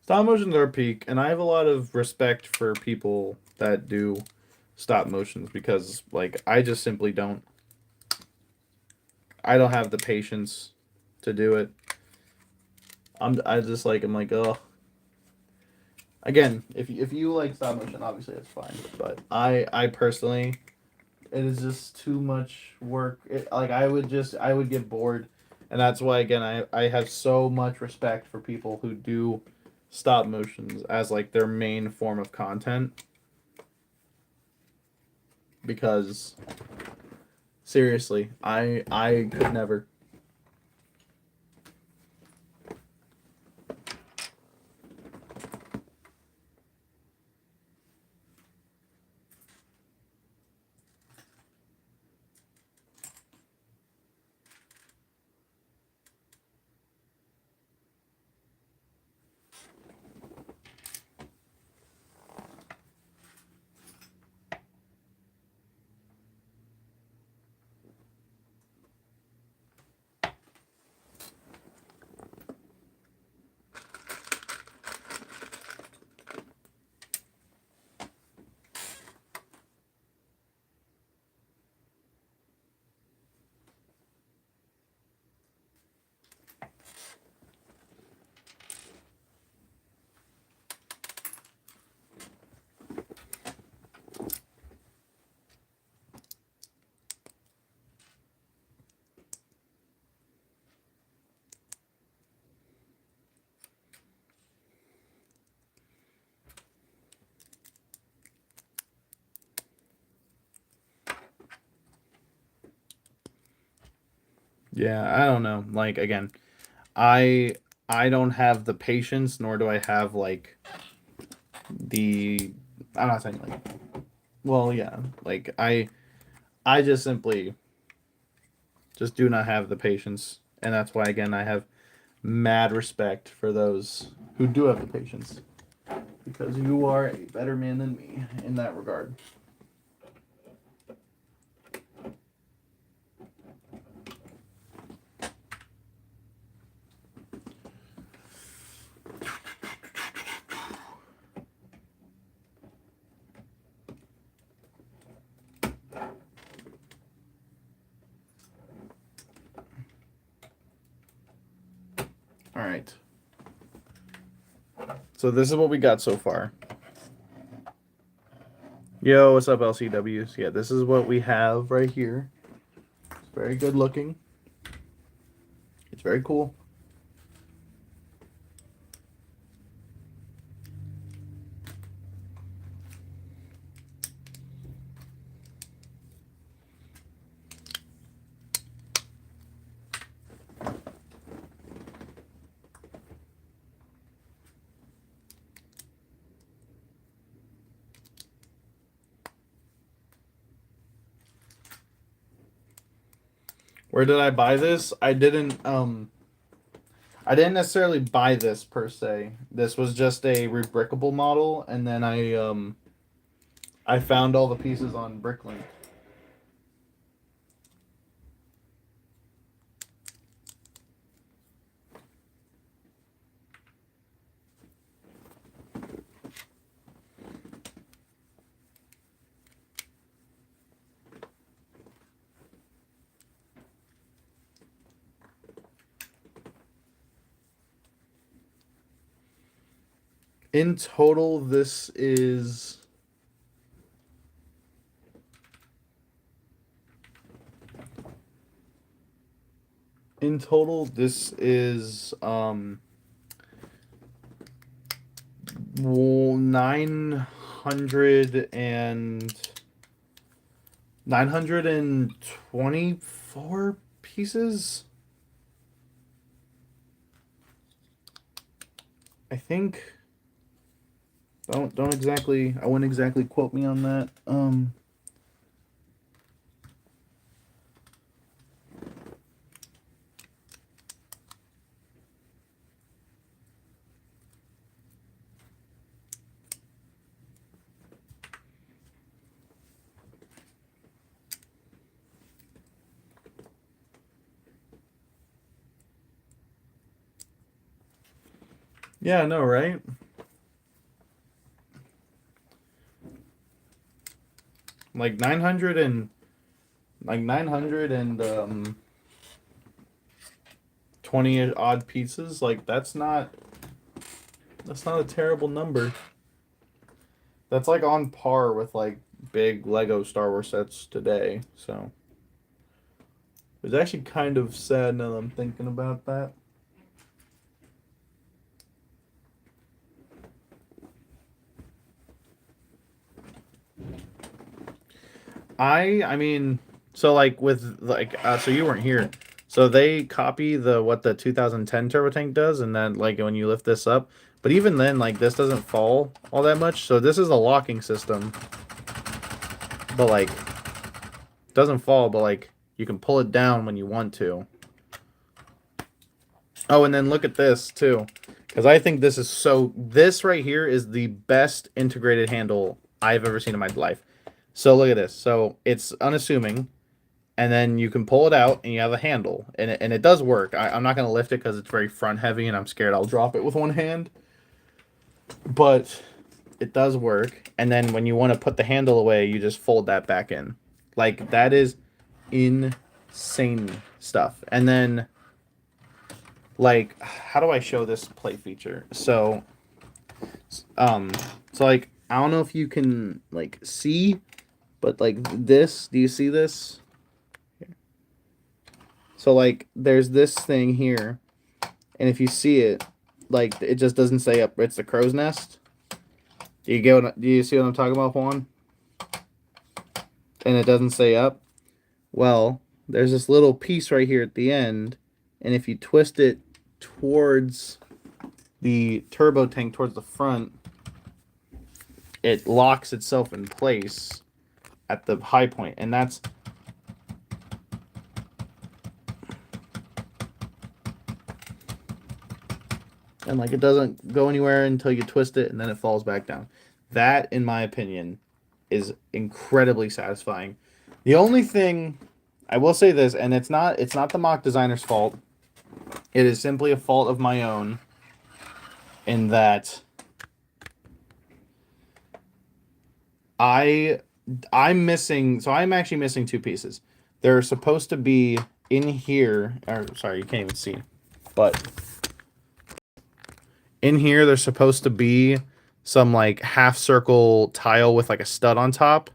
Stop motions are peak, and I have a lot of respect for people that do stop motions because, like, I just simply don't. I don't have the patience to do it. I'm like, oh. Again, if you like stop motion, obviously that's fine. But I personally, it is just too much work. Like I would get bored, and that's why again I have so much respect for people who do stop motions as like their main form of content, because seriously, I could never. Yeah, I don't know. Like again, I I don't have the patience, nor do I have like the. I'm not saying like. Well, yeah, like I just simply just do not have the patience, and that's why again I have mad respect for those who do have the patience, because you are a better man than me in that regard. All right. So this is what we got so far. Yo, what's up, LCWs? Yeah, this is what we have right here. It's very good looking. It's very cool. Where did I buy this? I didn't necessarily buy this per se. This was just a rebrickable model, and then I found all the pieces on Bricklink. In total, this is well, 924 pieces. I think. Don't exactly. I wouldn't exactly quote me on that. Yeah, I know, right? Like 900 and 20 odd pieces. Like that's not a terrible number. That's like on par with like big Lego Star Wars sets today. So it's actually kind of sad now that I'm thinking about that. I mean, so like with like so you weren't here. So they copy the 2010 turbo tank does, and then like when you lift this up, but even then like this doesn't fall all that much. So this is a locking system, but like doesn't fall, but like you can pull it down when you want to. Oh, and then look at this too, because I think this is so. This right here is the best integrated handle I've ever seen in my life. So look at this. So it's unassuming, and then you can pull it out, and you have a handle, and it does work. I'm not gonna lift it because it's very front heavy, and I'm scared I'll drop it with one hand. But it does work. And then when you want to put the handle away, you just fold that back in. Like that is insane stuff. And then like how do I show this play feature? So so like I don't know if you can like see, but like this, do you see this? So like there's this thing here, and if you see it, like it just doesn't say up. It's the crow's nest. Do you see what I'm talking about, Juan? And it doesn't say up. Well, there's this little piece right here at the end, and if you twist it towards the turbo tank towards the front, it locks itself in place at the high point, and that's and like it doesn't go anywhere until you twist it, and then it falls back down. That, in my opinion, is incredibly satisfying. The only thing I will say this, and it's not the mock designer's fault. It is simply a fault of my own in that I'm missing, so I'm actually missing two pieces. They're supposed to be in here, or sorry, you can't even see. But in here there's supposed to be some like half circle tile with like a stud on top.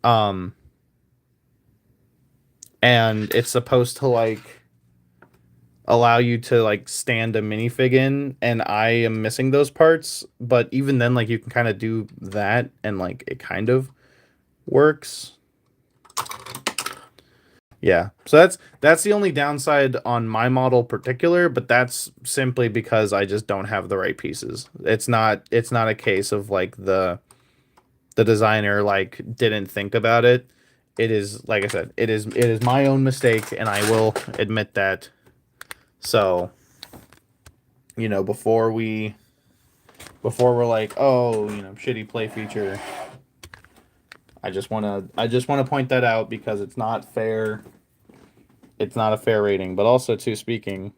And it's supposed to like allow you to like stand a minifig in, and I am missing those parts, but even then like you can kind of do that and like it kind of works. Yeah. So that's the only downside on my model particular, but that's simply because I just don't have the right pieces. It's not a case of like the designer like didn't think about it. it is, like I said, it is my own mistake, and I will admit that. So, before we're like, oh, shitty play feature, I just wanna point that out because it's not fair. It's not a fair rating. But also, too, speaking,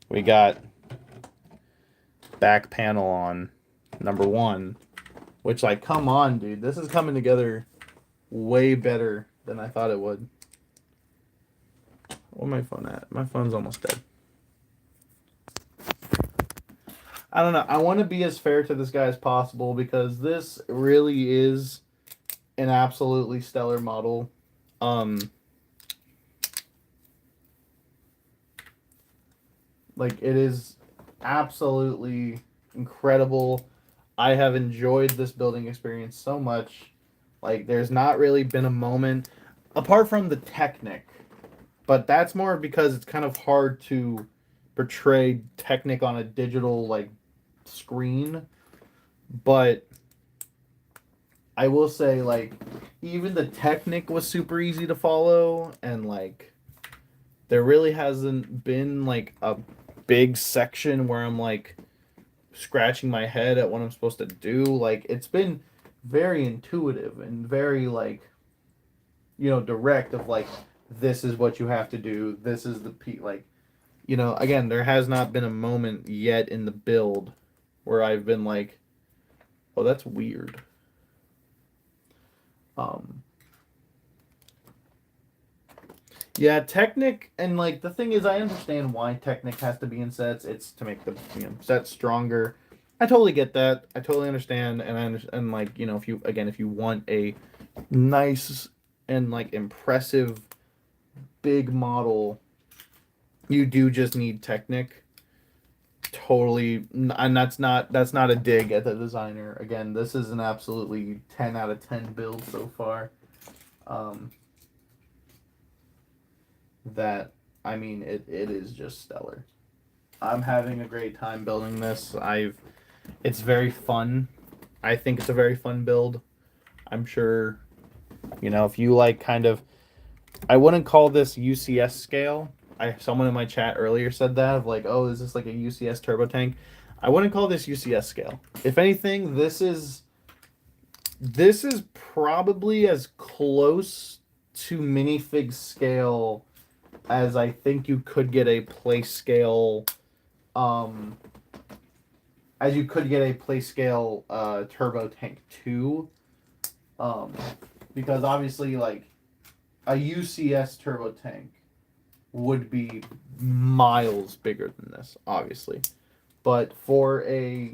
we got back panel on number one, which, like, come on, dude, this is coming together way better than I thought it would. Where's my phone at? My phone's almost dead. I don't know. I want to be as fair to this guy as possible because this really is an absolutely stellar model. Um, like it is absolutely incredible. I have enjoyed this building experience so much. Like there's not really been a moment apart from the Technic, but that's more because it's kind of hard to portray Technic on a digital like screen. But I will say like even the Technic was super easy to follow, and like there really hasn't been like a big section where I'm like scratching my head at what I'm supposed to do. Like it's been very intuitive and very like direct of like this is what you have to do. This is the like again there has not been a moment yet in the build where I've been like, oh that's weird. Um Yeah, Technic, and like the thing is, I understand why Technic has to be in sets. It's to make the sets stronger. I totally get that. I totally understand, and I understand, and like if you want a nice and like impressive big model, you do just need Technic. Totally, and that's not a dig at the designer. Again, this is an absolutely 10 out of 10 build so far. Um, that I mean, it is just stellar. I'm having a great time building this. It's very fun. I think it's a very fun build. I'm sure, if you like kind of, I wouldn't call this UCS scale. Someone in my chat earlier said that of like, oh, is this like a UCS turbo tank? I wouldn't call this UCS scale. If anything, this is probably as close to minifig scale as I think you could get a play scale um as you could get a play scale turbo tank 2 um because obviously like a UCS turbo tank would be miles bigger than this obviously, but for a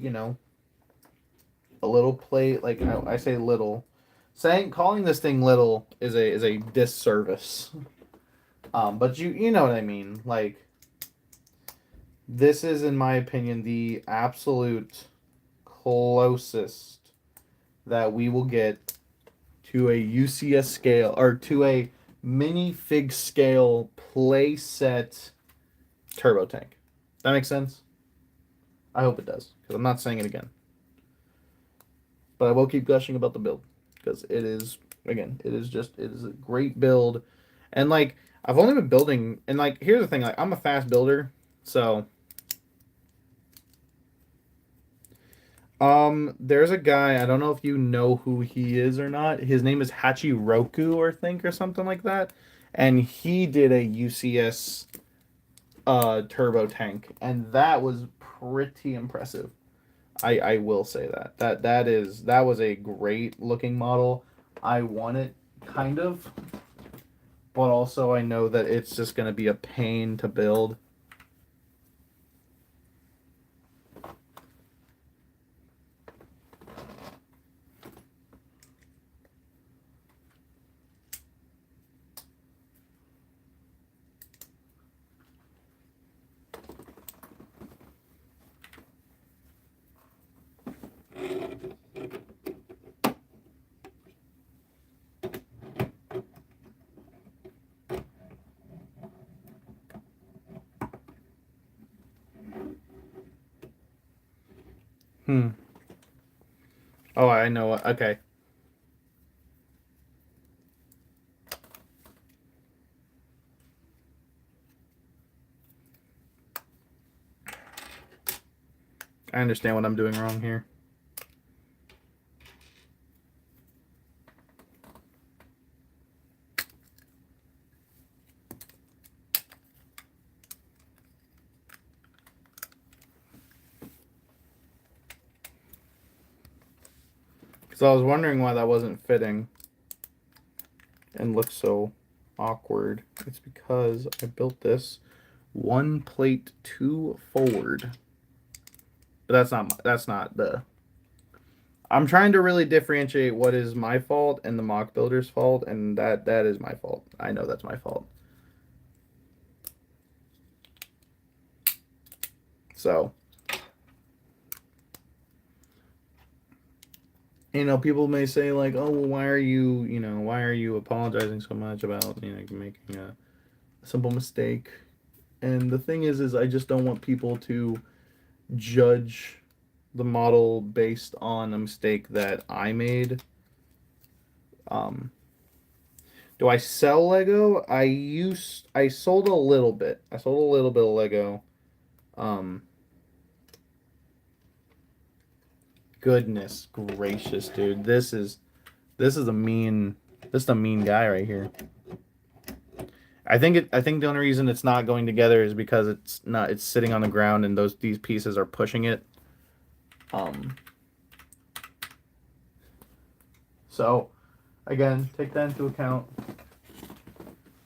little plate like I say little, saying calling this thing little is a disservice. But you know what I mean, like this is in my opinion the absolute closest that we will get to a UCS scale or to a mini fig scale play set turbo tank. That makes sense? I hope it does, because I'm not saying it again. But I will keep gushing about the build because it is again, it is a great build. And like I've only been building, and like here's the thing, like I'm a fast builder, so there's a guy, I don't know if you know who he is or not. His name is Hachiroku, I think, or something like that. And he did a UCS turbo tank, and that was pretty impressive. I will say that. That was a great looking model. I want it kind of, but also I know that it's just gonna be a pain to build. Hmm. Oh, I know. Okay. I understand what I'm doing wrong here. Because I was wondering why that wasn't fitting and looked so awkward. It's because I built this one plate too forward. But that's not the. I'm trying to really differentiate what is my fault and the mock builder's fault, and that is my fault. I know that's my fault. So, people may say like, "Oh, well, why are you apologizing so much about, making a simple mistake?" And the thing is I just don't want people to judge the model based on a mistake that I made. Do I sell Lego? I sold a little bit. I sold a little bit of Lego. Um, Goodness gracious, dude. This is a mean guy right here. I think the only reason it's not going together is because it's sitting on the ground and these pieces are pushing it. So again, take that into account.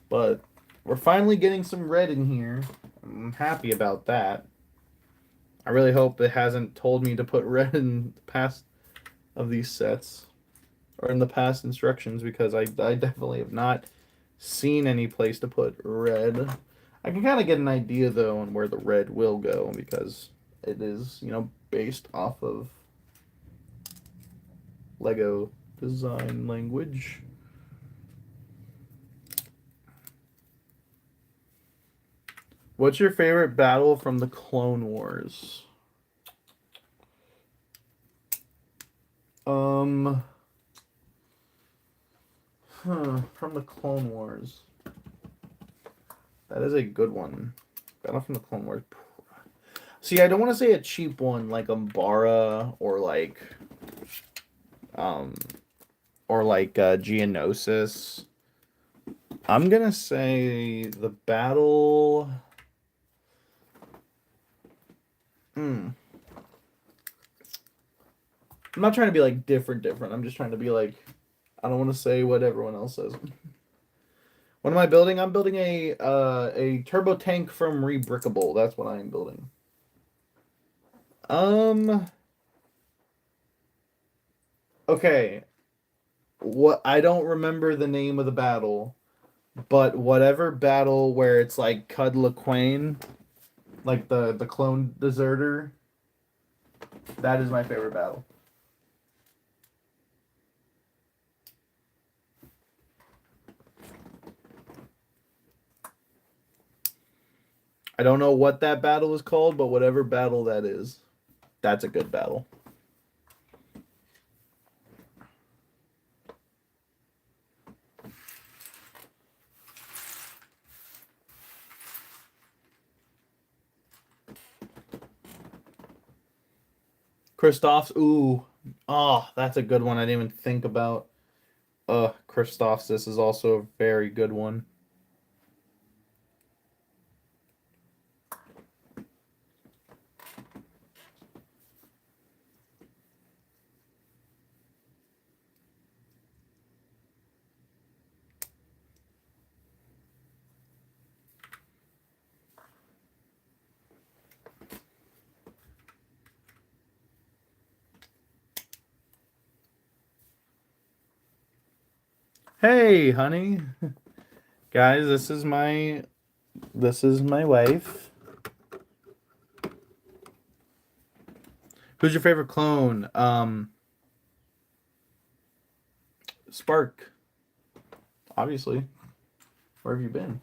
But we're finally getting some red in here. I'm happy about that. I really hope it hasn't told me to put red in the past of these sets or in the past instructions, because I definitely have not seen any place to put red. I can kind of get an idea though on where the red will go, because it is, based off of Lego design language. What's your favorite battle from the Clone Wars? From the Clone Wars. That is a good one. Battle from the Clone Wars. See, I don't want to say a cheap one like Umbara um, Geonosis. I'm gonna say the battle. I'm not trying to be like different. I'm just trying to be like, I don't want to say what everyone else says. What am I building? I'm building a turbo tank from Rebrickable. That's what I am building. Okay. What, I don't remember the name of the battle, but whatever battle where it's like Cud LaQuain, like the clone deserter, that is my favorite battle. I don't know what that battle is called, but whatever battle that is, that's a good battle. Kristoff's, ooh. Oh, that's a good one. I didn't even think about. Kristoff's, this is also a very good one. Hey, honey. Guys, this is my wife. Who's your favorite clone? Spark. Obviously. Where have you been?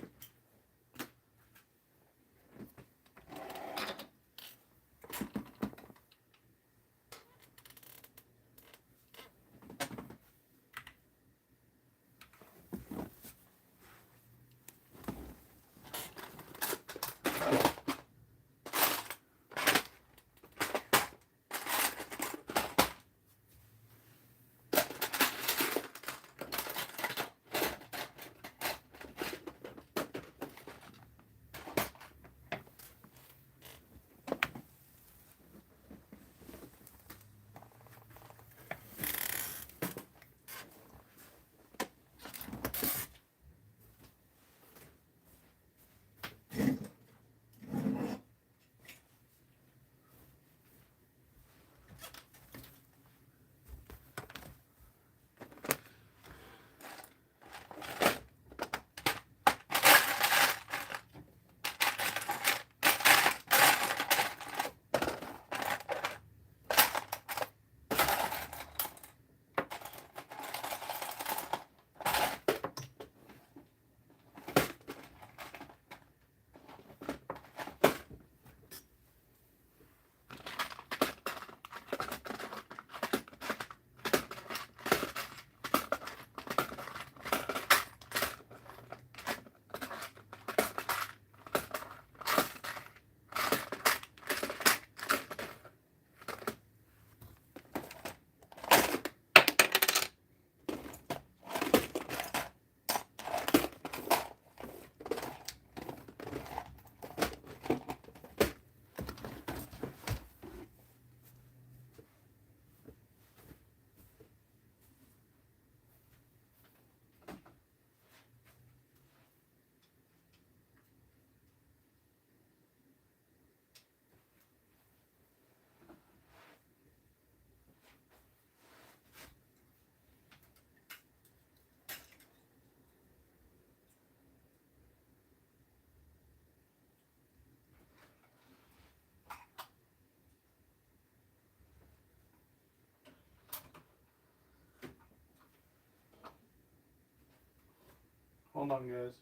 Hold on, guys.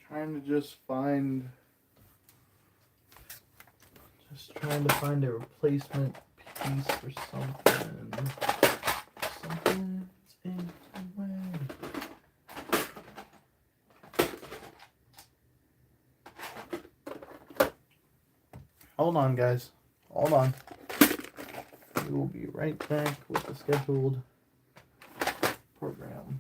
Trying to trying to find a replacement piece for something. Something's in the way. Hold on, guys. Hold on. We will be right back with the scheduled program.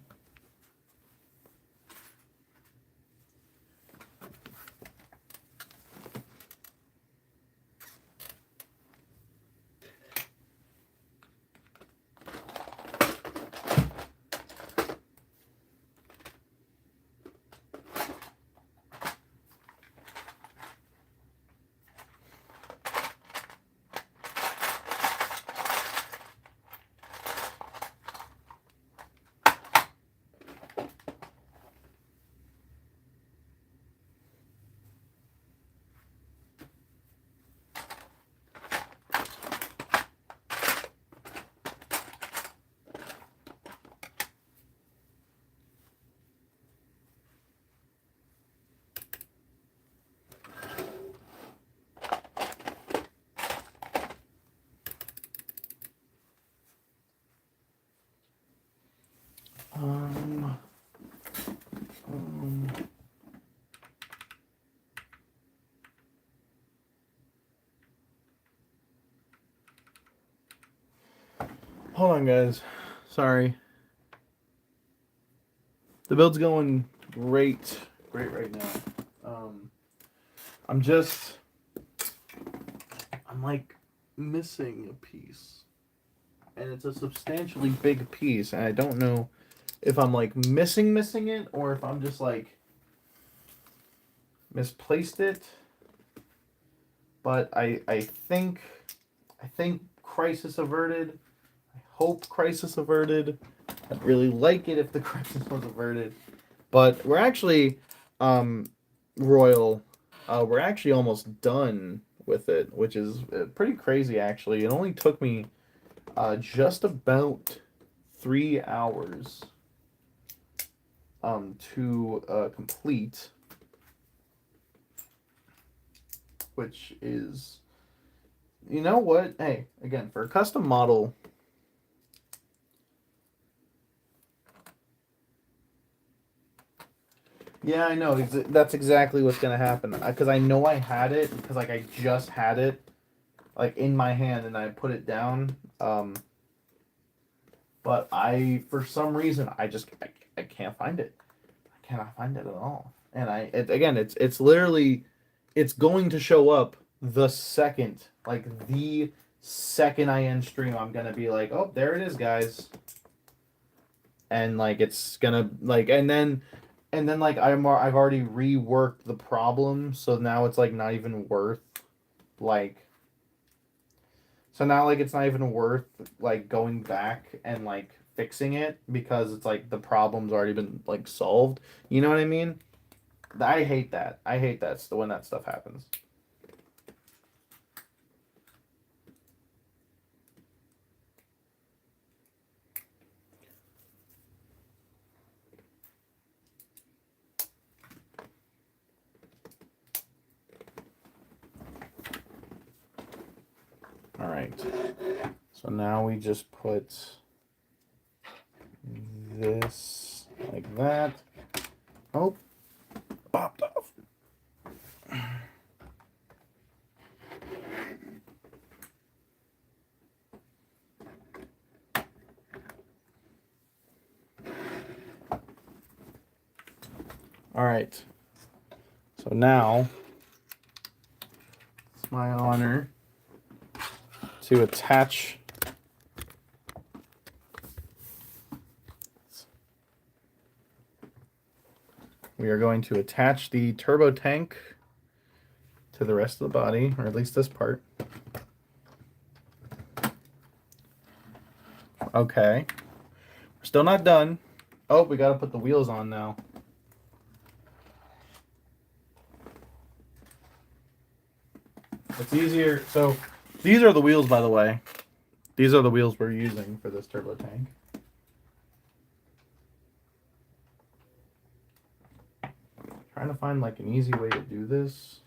Um, um, Hold on, guys. Sorry. The build's going great right now. I'm like missing a piece, and it's a substantially big piece, and I don't know if I'm like missing it or if I'm just like misplaced it. But I think crisis averted. I hope crisis averted. I'd really like it if the crisis was averted. But we're actually, Royal, we're actually almost done with it, which is pretty crazy actually. It only took me just about 3 hours to complete, which is, you know what? Hey, again, for a custom model, yeah, I know. That's exactly what's gonna happen. Because I know I had it. Because like I just had it, like in my hand, and I put it down. But for some reason, I can't find it. I cannot find it at all. And again, it's literally, it's going to show up the second I end stream. I'm gonna be like, oh, there it is, guys. And like it's gonna like, and then like I've already reworked the problem, so now it's like not even worth like so now like it's not even worth like going back and like fixing it because it's like the problem's already been like solved. You know what I mean? I hate that. I hate that when that stuff happens. All right. So now we just put this like that. Oh, popped off. All right. So now it's my honor to attach we are going to attach the turbo tank to the rest of the body, or at least this part. Okay. We're still not done. Oh, we got to put the wheels on now. It's easier. So these are the wheels, by the way. These are the wheels we're using for this turbo tank. Trying to find like an easy way to do this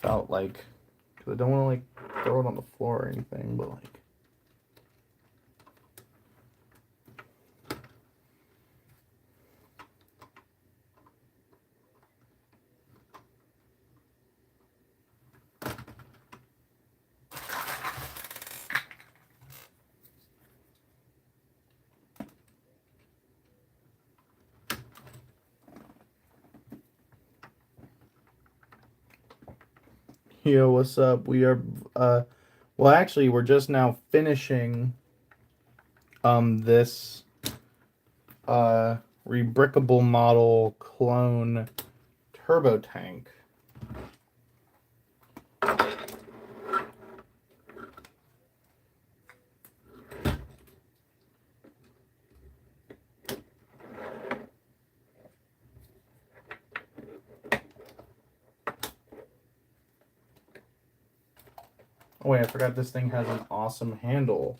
without like, because I don't want to like throw it on the floor or anything, but like. Yo, what's up? We are, well, actually, we're just now finishing, this, rebrickable model clone turbo tank. Oh wait, I forgot this thing has an awesome handle.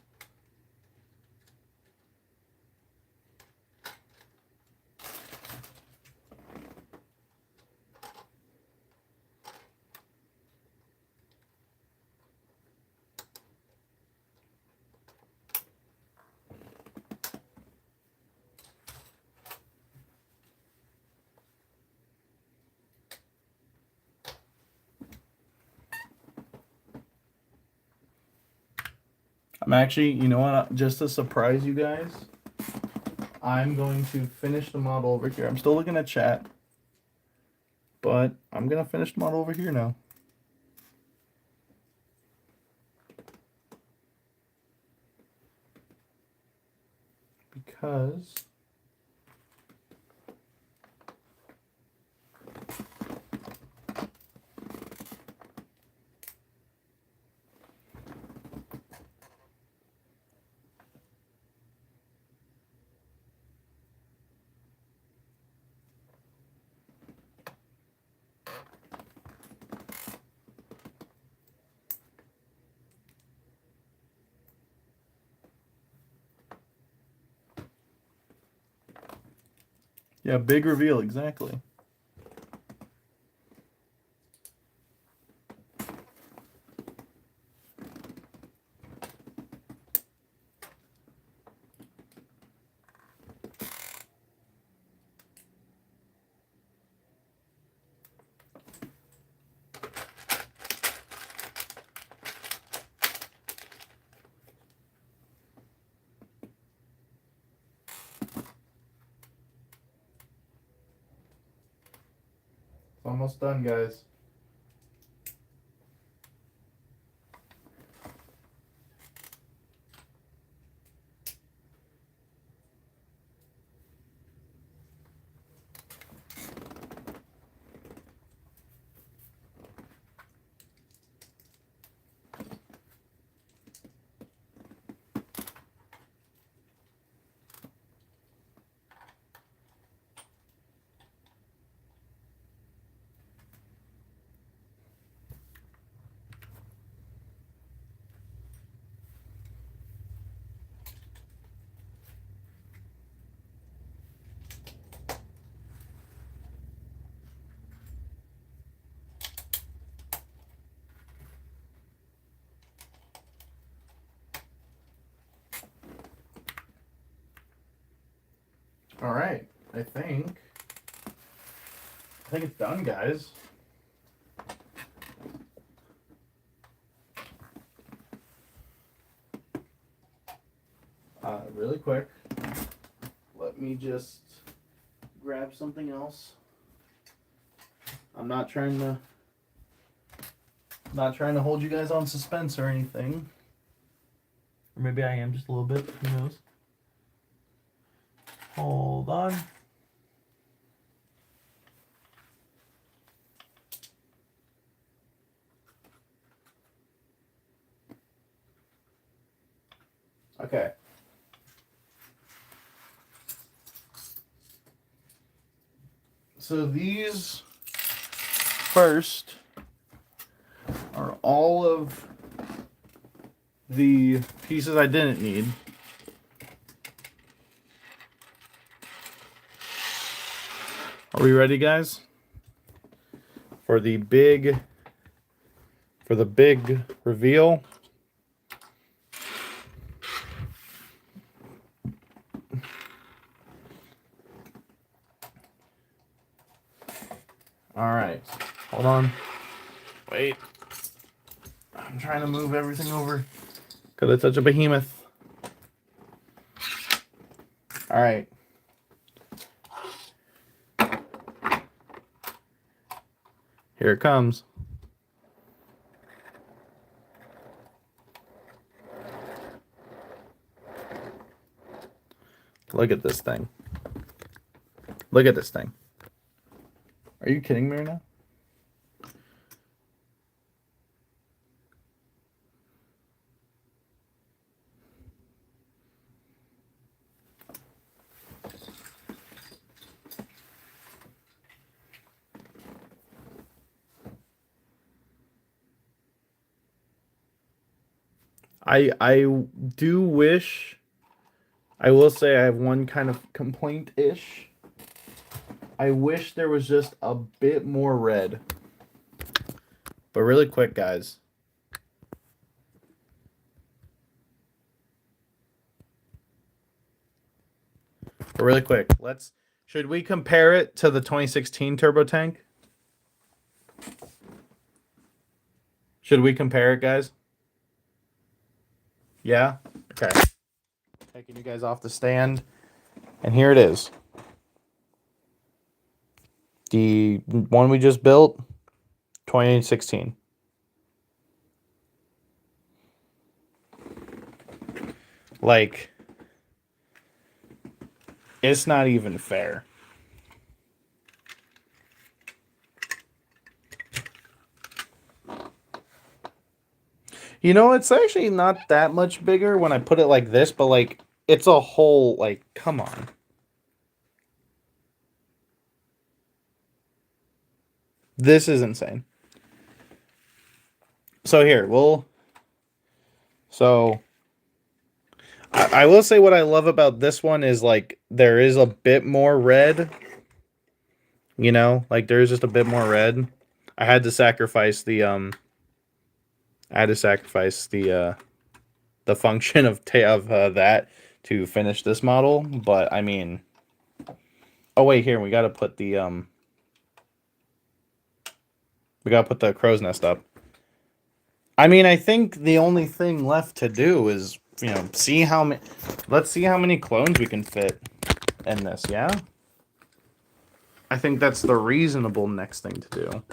I'm actually, you know what, just to surprise you guys, I'm going to finish the model over here. I'm still looking at chat, but I'm going to finish the model over here now. Because yeah, big reveal, exactly. It's almost done, guys. All right, I think it's done, guys. Really quick, let me just grab something else. I'm not trying to hold you guys on suspense or anything. Or maybe I am just a little bit, who knows. Hold on. Okay. So these first are all of the pieces I didn't need. Are we ready, guys? For the big reveal. All right. Hold on. Wait. I'm trying to move everything over because it's such a behemoth. All right. Here it comes. Look at this thing. Look at this thing. Are you kidding me right now? I do wish, I will say I have one kind of complaint-ish. I wish there was just a bit more red. But really quick, guys. But really quick, should we compare it to the 2016 turbo tank? Should we compare it, guys? Yeah? Okay. Taking you guys off the stand. And here it is. The one we just built, 2016. Like, it's not even fair. You know, it's actually not that much bigger when I put it like this, but like, it's a whole, like, come on. This is insane. So here, I will say what I love about this one is like there is a bit more red. You know, like there's just a bit more red. I had to sacrifice the the function of that to finish this model, but I mean, oh wait, here we got to put the crow's nest up. I mean, I think the only thing left to do is, you know, see how many. Let's see how many clones we can fit in this. Yeah, I think that's the reasonable next thing to do.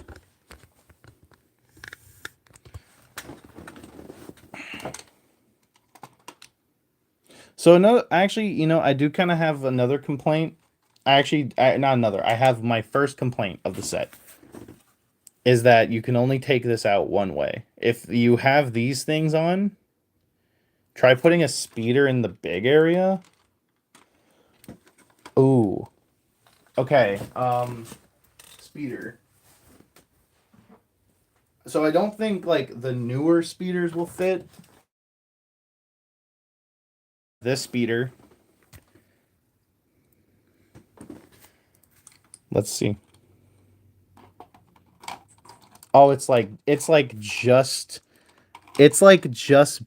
So actually, you know, I do kind of have another complaint. Not another. I have my first complaint of the set. Is that you can only take this out one way. If you have these things on, try putting a speeder in the big area. Ooh. Okay, speeder. So I don't think, like, the newer speeders will fit. This speeder. Let's see. Oh, it's like just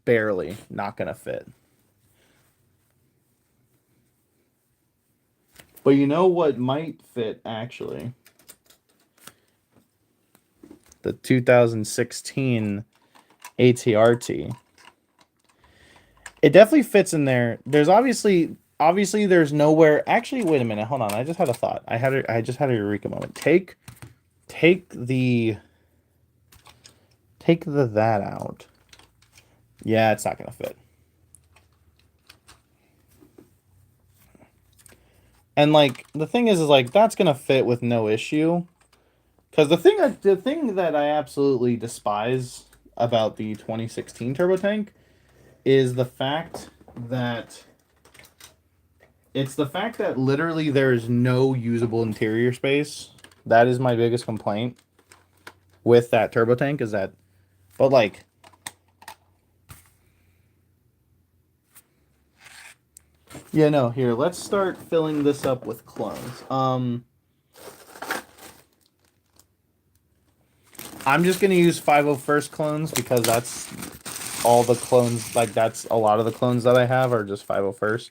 barely not gonna fit. But you know what might fit actually? The 2016 ATRT. It definitely fits in there. There's obviously there's nowhere. Actually, wait a minute. Hold on. I just had a thought. I just had a eureka moment. Take the that out. Yeah, it's not gonna fit. And like the thing is like that's gonna fit with no issue. Because the thing that I absolutely despise about the 2016 turbo tank is the fact that literally there is no usable interior space. That is my biggest complaint with that turbo tank is that, but like, yeah, no, here, let's start filling this up with clones. I'm just gonna use 501st clones because that's all the clones, like that's a lot of the clones that I have are just 501st.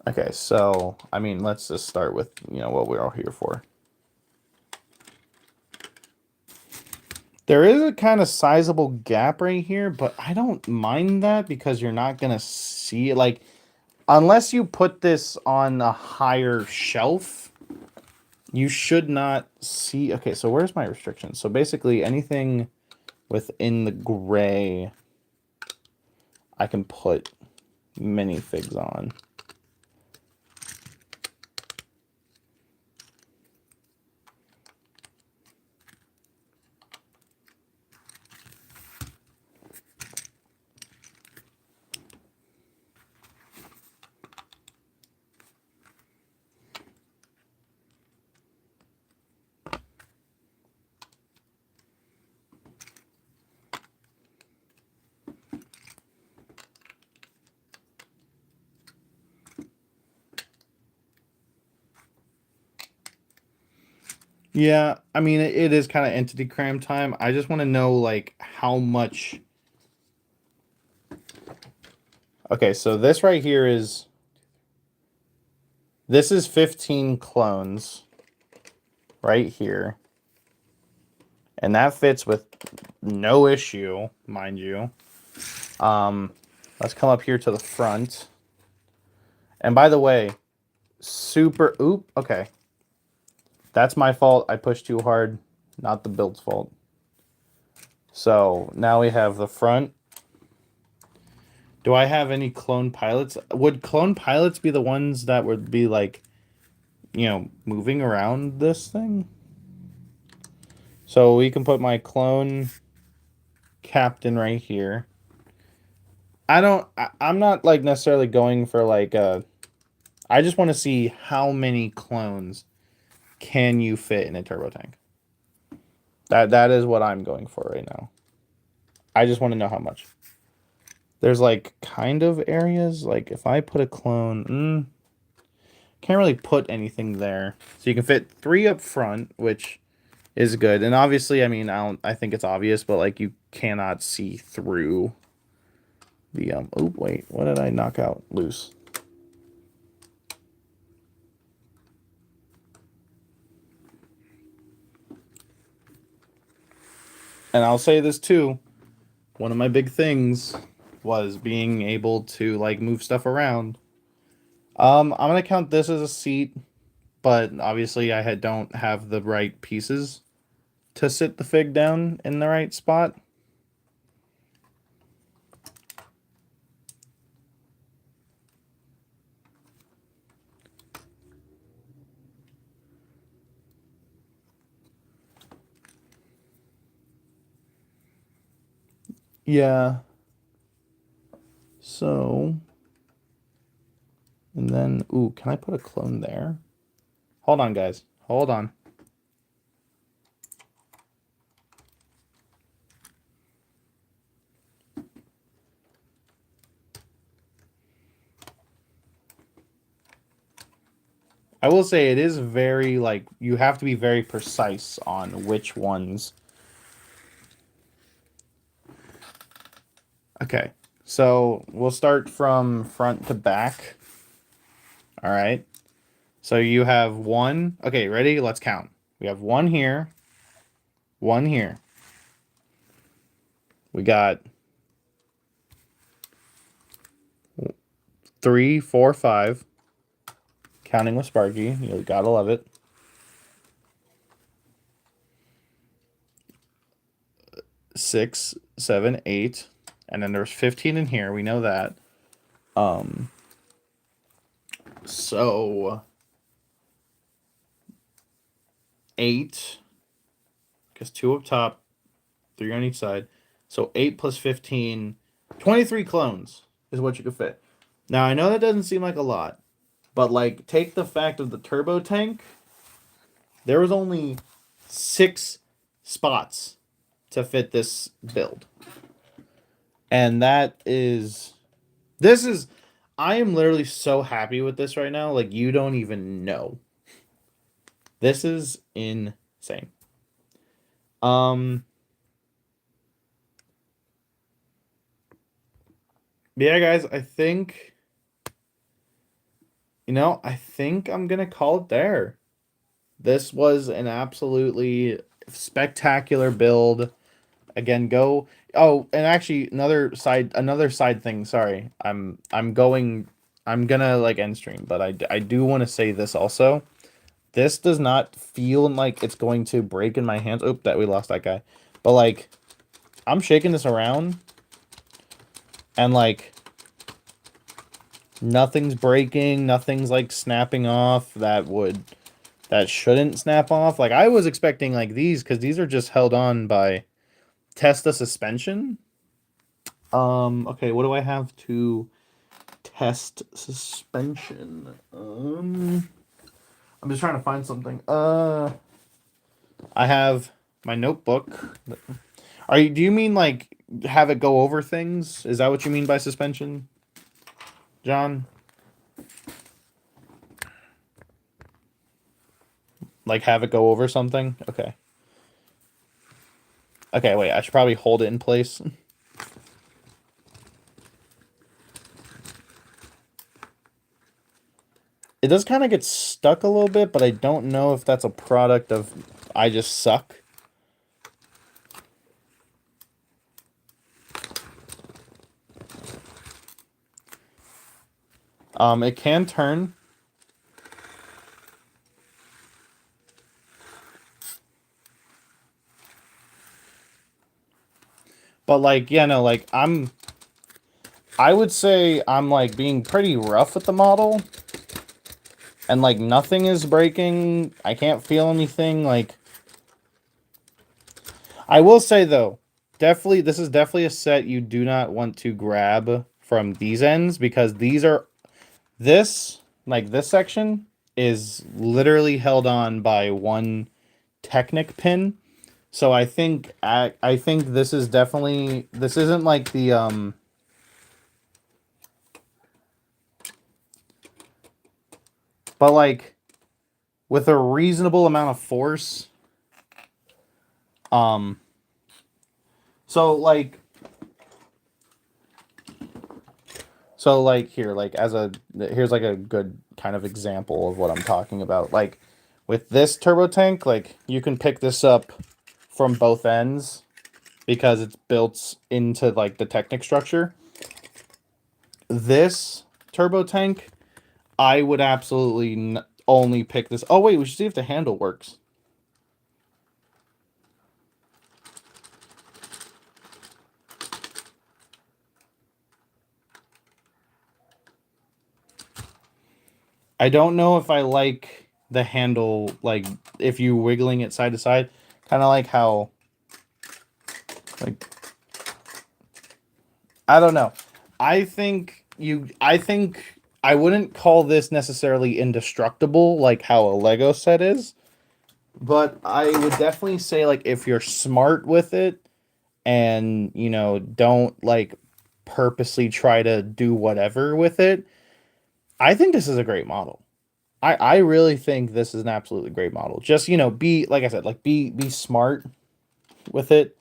Okay, so, I mean, let's just start with, what we're all here for. There is a kind of sizable gap right here, but I don't mind that because you're not going to see it. Like, unless you put this on a higher shelf, you should not see. Okay, so where's my restrictions? So basically anything within the gray, I can put minifigs on. Yeah, I mean, it is kind of entity cram time. I just want to know, like, how much. Okay, so this right here is. This is 15 clones right here. And that fits with no issue, mind you. Let's come up here to the front. And by the way, okay. That's my fault. I pushed too hard, not the build's fault. So now we have the front. Do I have any clone pilots? Would clone pilots be the ones that would be like, moving around this thing? So we can put my clone captain right here. I'm not like necessarily going for like I just want to see how many clones can you fit in a turbo tank. That is what I'm going for right now. I just want to know how much. There's like kind of areas like if I put a clone, can't really put anything there. So you can fit 3 up front, which is good. And obviously, I mean, I think it's obvious, but like you cannot see through the oh wait, what did I knock out loose? And I'll say this too. One of my big things was being able to like move stuff around. I'm gonna count this as a seat, but obviously I don't have the right pieces to sit the fig down in the right spot. Yeah. So, and then, ooh, can I put a clone there? Hold on, guys. Hold on. I will say it is very, like, you have to be very precise on which ones. Okay. So we'll start from front to back. All right. So you have one. Okay, ready? Let's count. We have one here, one here. We got 3, 4, 5. Counting with Sparky. You gotta love it. 6, 7, 8. And then there's 15 in here. We know that. So 8. Because 2 up top, 3 on each side. So 8 plus 15. 23 clones is what you could fit. Now, I know that doesn't seem like a lot. But, like, take the fact of the turbo tank. There was only 6 spots to fit this build. And that is... This is... I am literally so happy with this right now. Like, you don't even know. This is insane. Yeah, guys, I think... I think I'm going to call it there. This was an absolutely spectacular build. Again, go. Oh, and actually, another side thing. Sorry, I'm gonna like end stream, but I do want to say this also. This does not feel like it's going to break in my hands. Oh, that we lost that guy. But like, I'm shaking this around, and like, nothing's breaking. Nothing's like snapping off. That shouldn't snap off. Like I was expecting like these because these are just held on by test the suspension. Okay, what do I have to test suspension? I'm just trying to find something. I have my notebook. Do you mean like have it go over things? Is that what you mean by suspension, John? Like have it go over something? Okay. Okay, wait, I should probably hold it in place. It does kind of get stuck a little bit, but I don't know if that's a product of I just suck. It can turn. But like, yeah, no, like I would say I'm like being pretty rough with the model. And like nothing is breaking. I can't feel anything. Like I will say though, definitely this is definitely a set you do not want to grab from these ends because this section is literally held on by one Technic pin. So I think this is definitely this isn't like the but like with a reasonable amount of force. Um so like here like here's like a good kind of example of what I'm talking about. Like with this turbo tank, like you can pick this up from both ends because it's built into like the Technic structure. This turbo tank, I would absolutely only pick this. Oh wait, we should see if the handle works. I don't know if I like the handle, like if you wiggling it side to side, kind of like how, like, I don't know. I think I wouldn't call this necessarily indestructible like how a Lego set is, but I would definitely say like if you're smart with it and, don't like purposely try to do whatever with it, I think this is a great model. I really think this is an absolutely great model. Just, be like I said, like be smart with it.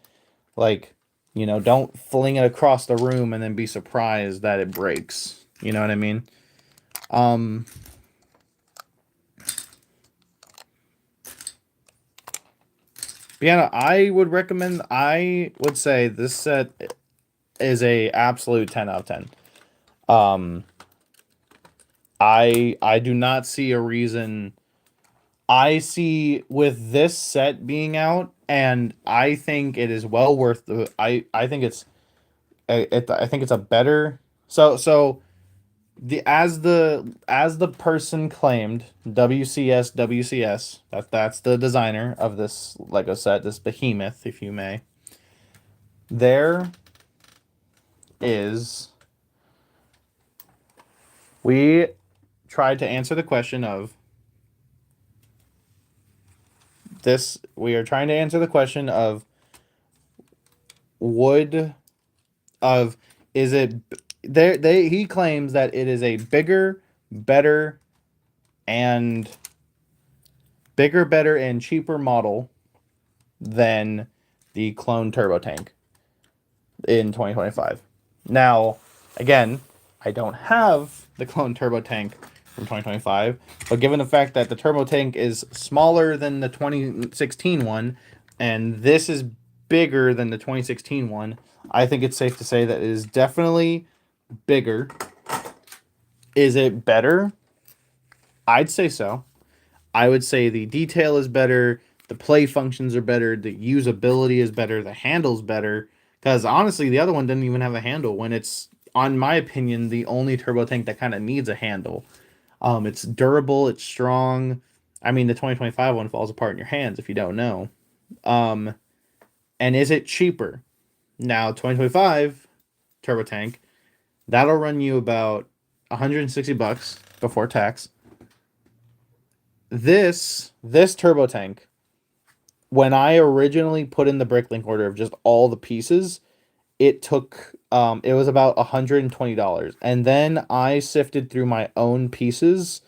Like You know, don't fling it across the room and then be surprised that it breaks. You know what I mean? Um, yeah, I would recommend. I would say this set is a absolute 10 out of 10. Um, I do not see a reason. I see with this set being out, and I think it is well worth the. I think it's I think it's a better. So as the person claimed, WCS, that's the designer of this Lego set, this behemoth, if you may. There is we tried to answer the question of this. We are trying to answer the question of would of is it there they he claims that it is a better and better and cheaper model than the clone turbo tank in 2025. Now, again, I don't have the clone turbo tank from 2025, but given the fact that the turbo tank is smaller than the 2016 one, and this is bigger than the 2016 one, I think it's safe to say that it is definitely bigger. Is it better? I'd say so. I would say the detail is better, the play functions are better, the usability is better, the handle's better. Because honestly, the other one didn't even have a handle when it's, on my opinion, the only turbo tank that kind of needs a handle. It's durable, it's strong. I mean, the 2025 one falls apart in your hands if you don't know. Um, and is it cheaper? Now, 2025 turbo tank, that'll run you about 160 bucks before tax. This turbo tank, when I originally put in the bricklink order of just all the pieces, it took it was about $120. And then I sifted through my own pieces,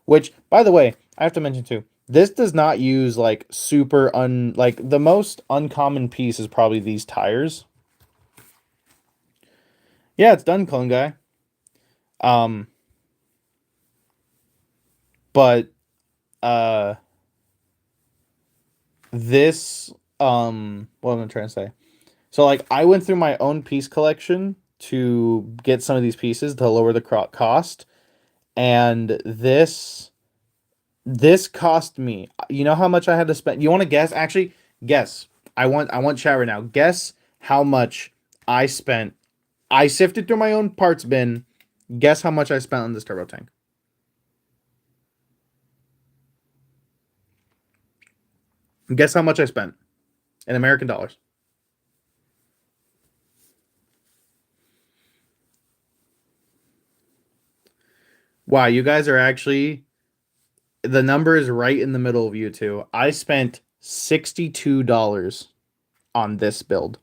which by the way, I have to mention too. This does not use like like the most uncommon piece is probably these tires. Yeah, it's done, clone guy. Um but uh this what am I trying to say? So like I went through my own piece collection to get some of these pieces to lower the cost, and this cost me. You know how much I had to spend? You want to guess? Actually, guess. I want chat right now. Guess how much I spent. I sifted through my own parts bin. Guess how much I spent on this turbo tank. Guess how much I spent in American dollars. Wow, you guys are actually, the number is right in the middle of you two. I spent $62 on this build.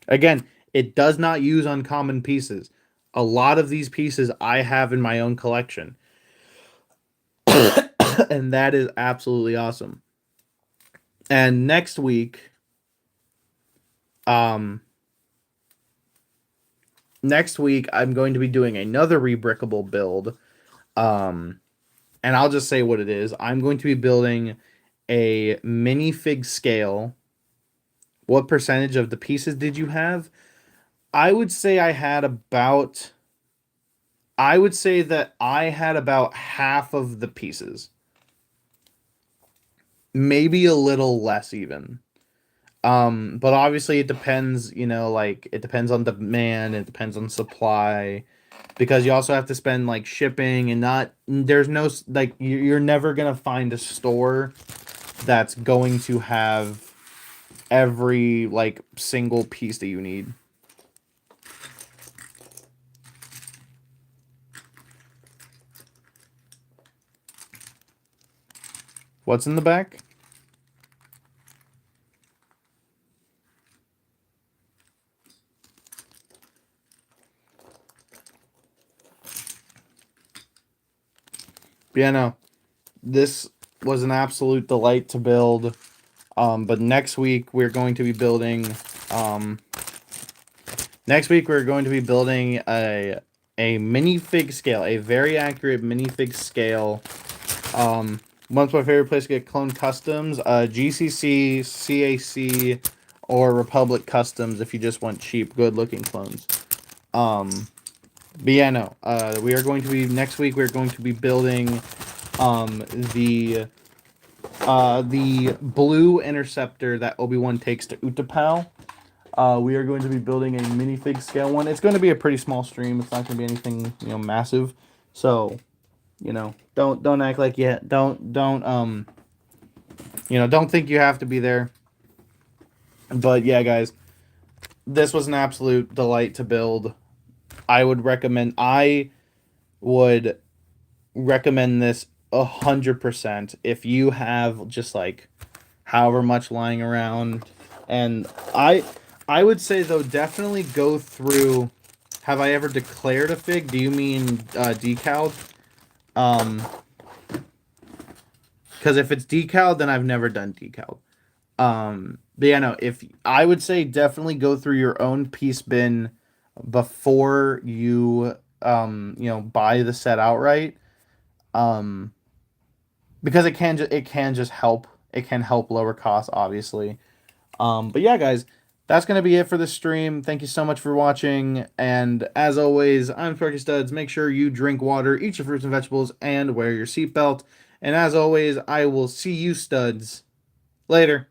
Again, it does not use uncommon pieces. A lot of these pieces I have in my own collection. And that is absolutely awesome. And um next week I'm going to be doing another rebrickable build. Um and I'll just say what it is. I'm going to be building a minifig scale. What percentage of the pieces did you have? I would say I would say that I had about half of the pieces. Maybe a little less even. But obviously it depends, you know, like it depends on demand, it depends on supply, because you also have to spend like shipping, and not there's no like you're never gonna find a store that's going to have every like single piece that you need. What's in the back? Yeah, no. This was an absolute delight to build. But next week we're going to be building. Um, Next week we're going to be building a minifig scale, a very accurate minifig scale. One of my favorite places to get clone customs, GCC, CAC, or Republic Customs if you just want cheap, good-looking clones. But yeah, no. We are going to be next week. We're going to be building the blue interceptor that Obi-Wan takes to Utapau. We are going to be building a minifig scale one. It's going to be a pretty small stream. It's not going to be anything, massive. So, don't act like you don't think you have to be there. But yeah, guys, this was an absolute delight to build. I would recommend this 100% if you have just like however much lying around. And I would say though, definitely go through. Have I ever declared a fig? Do you mean decaled? Because if it's decaled, then I've never done decaled. But yeah, no. If I would say definitely go through your own piece bin before you buy the set outright. Um, because it can just help. It can help lower costs, obviously. But yeah, guys, that's gonna be it for the stream. Thank you so much for watching, and as always, I'm Sparky Studs. Make sure you drink water, eat your fruits and vegetables, and wear your seatbelt. And as always, I will see you studs later.